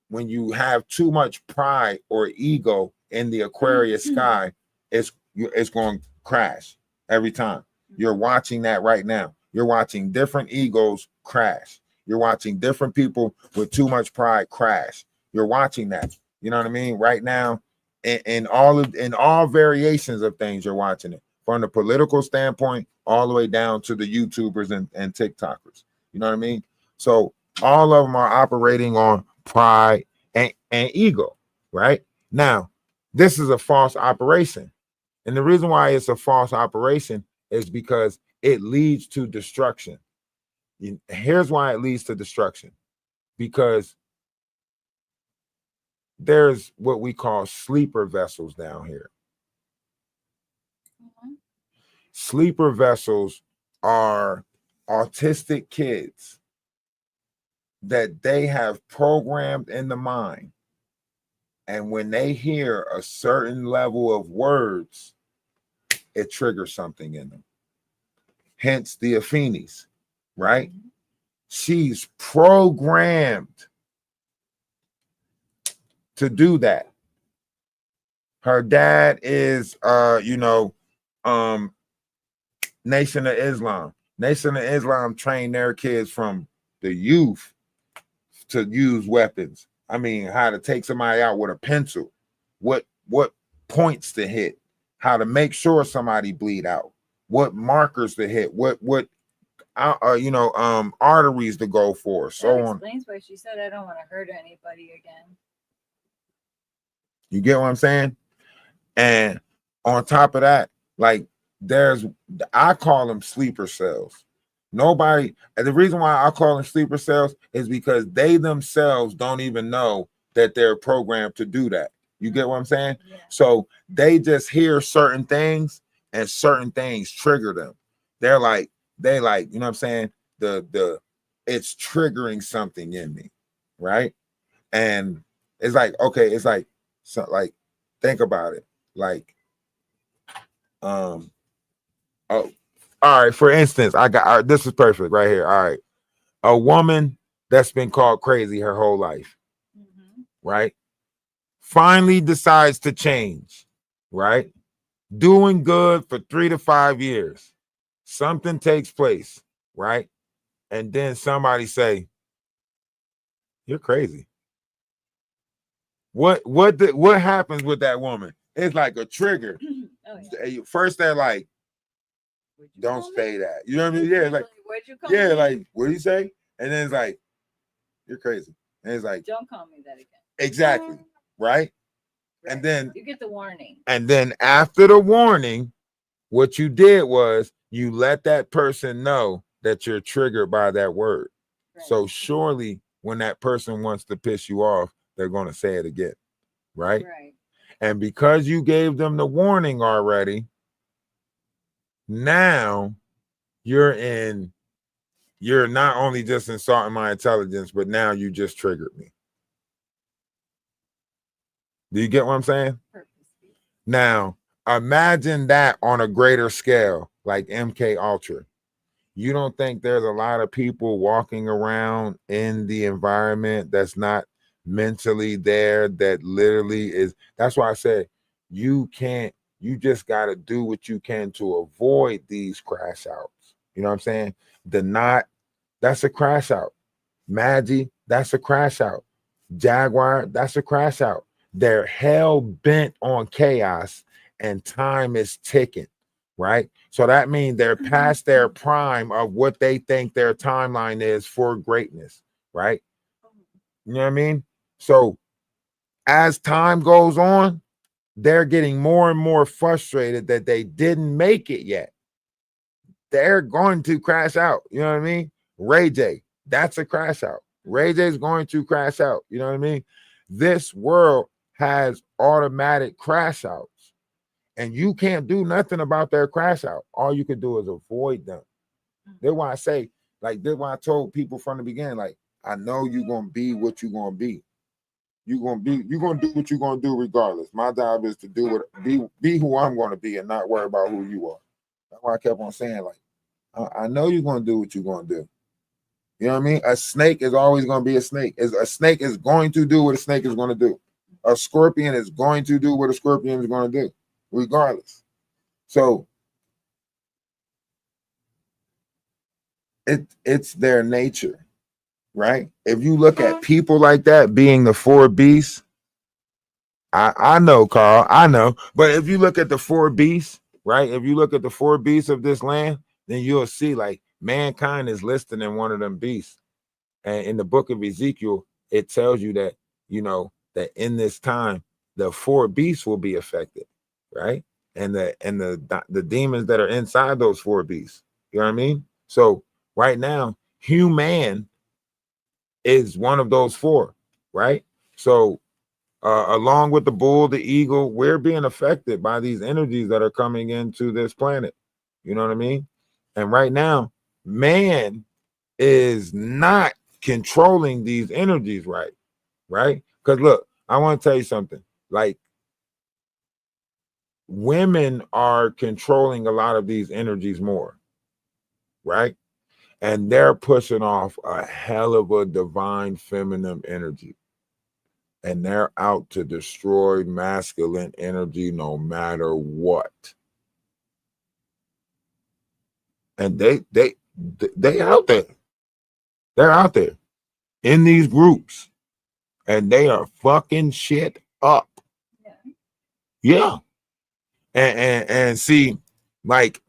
when you have too much pride or ego in the Aquarius sky, it's going to crash every time. You're watching that right now. You're watching different egos crash. You're watching different people with too much pride crash. You're watching that. You know what I mean? Right now, in all variations of things, you're watching it. From the political standpoint, all the way down to the YouTubers and TikTokers. You know what I mean? So all of them are operating on pride and ego, right? Now, this is a false operation. And the reason why it's a false operation is because it leads to destruction. Here's why it leads to destruction. Because there's what we call sleeper vessels down here. Sleeper vessels are autistic kids that they have programmed in the mind. And when they hear a certain level of words, it triggers something in them. Hence the Affinis, right? She's programmed to do that. Her dad is Nation of Islam. Nation of Islam trained their kids from the youth to use weapons. I mean, how to take somebody out with a pencil, what points to hit, how to make sure somebody bleed out, what markers to hit, what arteries to go for, so that on. Explains why she said, "I don't want to hurt anybody again." You get what I'm saying? And on top of that, like I call them sleeper cells. And the reason why I call them sleeper cells is because they themselves don't even know that they're programmed to do that. You get what I'm saying? Yeah. So they just hear certain things and certain things trigger them. They're like, you know what I'm saying? It's triggering something in me, right? And it's like, okay, it's like, so like, think about it. Like, oh, all right, for instance, this is perfect right here. All right. A woman that's been called crazy her whole life, right? Finally decides to change, right? doing good for 3 to 5 years. Something takes place, right? And then somebody say, "You're crazy." What happens with that woman? It's like a trigger. Oh, yeah. First they're like, "Don't say that." You know what I mean? Yeah, like, what'd you call yeah, me? like, what do you say? And then it's like, "You're crazy." And it's like, Don't call me that again. exactly, right? Right. And then you get the warning. And then after the warning, what you did was you let that person know that you're triggered by that word. Right. So surely when that person wants to piss you off, they're going to say it again, right? Right. And because you gave them the warning already, now you're not only just insulting my intelligence, but now you just triggered me. Do you get what I'm saying? Purposely. Now, imagine that on a greater scale, like MK Ultra. You don't think there's a lot of people walking around in the environment that's not mentally there, that literally is? That's why I said you just got to do what you can to avoid these crash outs. You know what I'm saying? The knot, that's a crash out. Maggie, that's a crash out. Jaguar, that's a crash out. They're hell bent on chaos and time is ticking, right? So that means they're past their prime of what they think their timeline is for greatness, right? You know what I mean? So as time goes on, they're getting more and more frustrated that they didn't make it yet. They're going to crash out. You know what I mean? Ray J, that's a crash out. Ray J is going to crash out. You know what I mean? This world has automatic crash outs, and you can't do nothing about their crash out. All you can do is avoid them. That's why I say, like, that's why I told people from the beginning, like, I know you're gonna be what you're gonna be. You're gonna do what you're gonna do regardless. My job is to do what be who I'm gonna be and not worry about who you are. That's why I kept on saying, like, I know you're gonna do what you're gonna do. You know what I mean? A snake is always gonna be a snake. A snake is going to do what a snake is gonna do. A scorpion is going to do what a scorpion is gonna do, regardless. So it's their nature, right? If you look at people like that being the four beasts, I know, Carl, I know. But if you look at the four beasts, right? If you look at the four beasts of this land, then you'll see like mankind is listed in one of them beasts. And in the book of Ezekiel, it tells you that, that in this time, the four beasts will be affected, right? And the demons that are inside those four beasts. You know what I mean? So right now, human is one of those four, right? So along with the bull, the eagle, we're being affected by these energies that are coming into this planet. You know what I mean? And right now, man is not controlling these energies right? Because look, I want to tell you something. Like, women are controlling a lot of these energies more, right? And they're pushing off a hell of a divine feminine energy. And they're out to destroy masculine energy no matter what. And they out there. They're out there in these groups. And they are fucking shit up. Yeah. And see, like,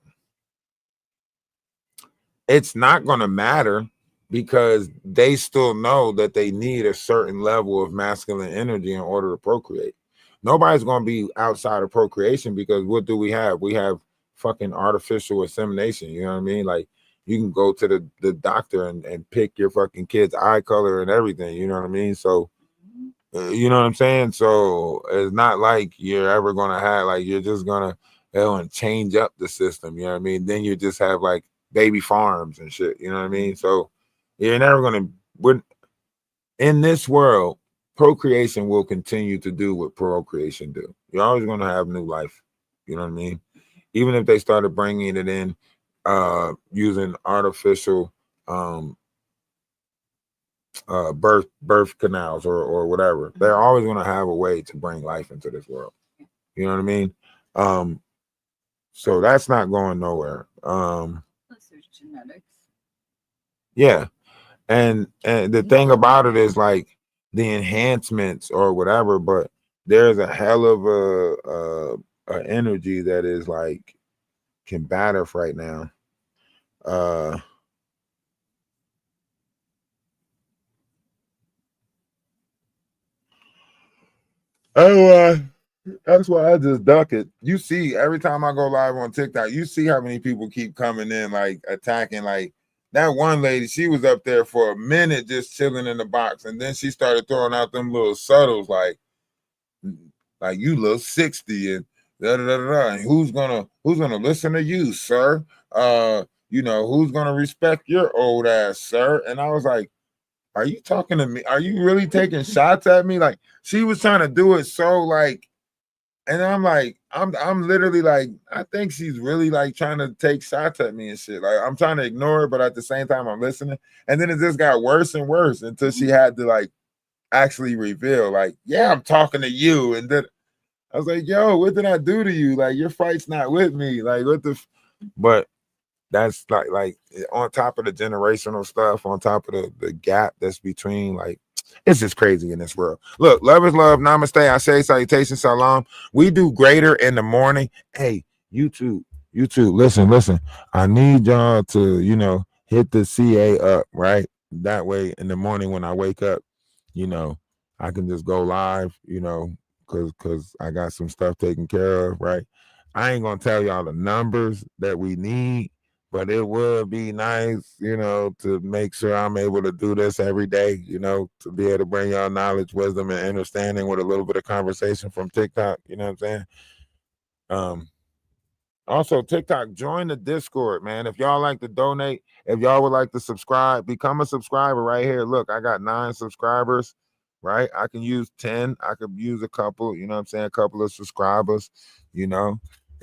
it's not gonna matter because they still know that they need a certain level of masculine energy in order to procreate. Nobody's gonna be outside of procreation because what do we have? We have fucking artificial insemination. You know what I mean? Like, you can go to the doctor and pick your fucking kid's eye color and everything. You know what I mean? So you know what I'm saying? So it's not like you're ever gonna have, like, you're just gonna change up the system. You know what I mean? Then you just have like baby farms and shit. You know what I mean? So you're never gonna. In this world, procreation will continue to do what procreation do. You're always gonna have new life. You know what I mean? Even if they started bringing it in, using artificial birth canals or whatever, they're always going to have a way to bring life into this world. You know what I mean? So that's not going nowhere. Plus there's genetics. Yeah. And the thing about it is like the enhancements or whatever, but there's a hell of a energy that is like combative right now. That's why I just duck it. You see, every time I go live on TikTok, you see how many people keep coming in, like attacking. Like that one lady, she was up there for a minute just chilling in the box, and then she started throwing out them little subtles, like you little 60 and da da da da. And who's gonna listen to you, sir? Who's gonna respect your old ass, sir? And I was like, are you talking to me? Are you really taking shots at me? Like she was trying to do it so like. And I'm like, I'm literally like, I think she's really like trying to take shots at me and shit. Like I'm trying to ignore it, but at the same time I'm listening. And then it just got worse and worse until she had to like actually reveal, like, yeah, I'm talking to you. And then I was like, yo, what did I do to you? Like your fight's not with me. Like what the but that's like on top of the generational stuff, on top of the gap that's between, like, it's just crazy in this world. Look, love is love. Namaste. I say salutation, salam. We do greater in the morning. Hey, YouTube, listen. I need y'all to, hit the CA up, right? That way in the morning when I wake up, I can just go live, because I got some stuff taken care of, right? I ain't gonna tell y'all the numbers that we need, but it would be nice, to make sure I'm able to do this every day, to be able to bring y'all knowledge, wisdom, and understanding with a little bit of conversation from TikTok. You know what I'm saying? Also, TikTok, join the Discord, man. If y'all like to donate, if y'all would like to subscribe, become a subscriber right here. Look, I got 9 subscribers, right? I can use 10. I could use a couple, a couple of subscribers,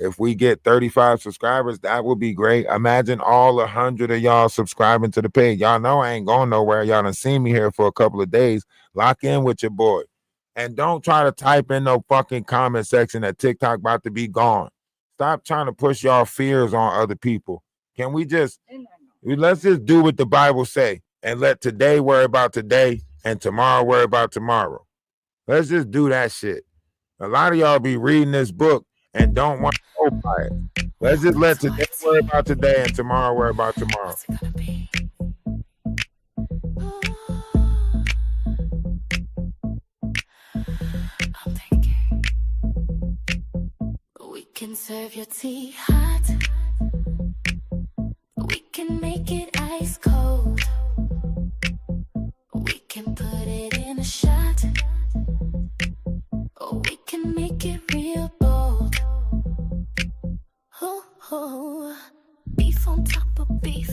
If we get 35 subscribers, that would be great. Imagine all 100 of y'all subscribing to the page. Y'all know I ain't going nowhere. Y'all done seen me here for a couple of days. Lock in with your boy. And don't try to type in no fucking comment section that TikTok about to be gone. Stop trying to push y'all fears on other people. Can we let's just do what the Bible say and let today worry about today and tomorrow worry about tomorrow. Let's just do that shit. A lot of y'all be reading this book and don't want to go by it. Let's just let today worry about today and tomorrow worry about tomorrow. I'm thinking we can serve your tea hot. We can make it ice cold. We can put it in a shot. Or we can make it real bold. Oh, beef on top of beef.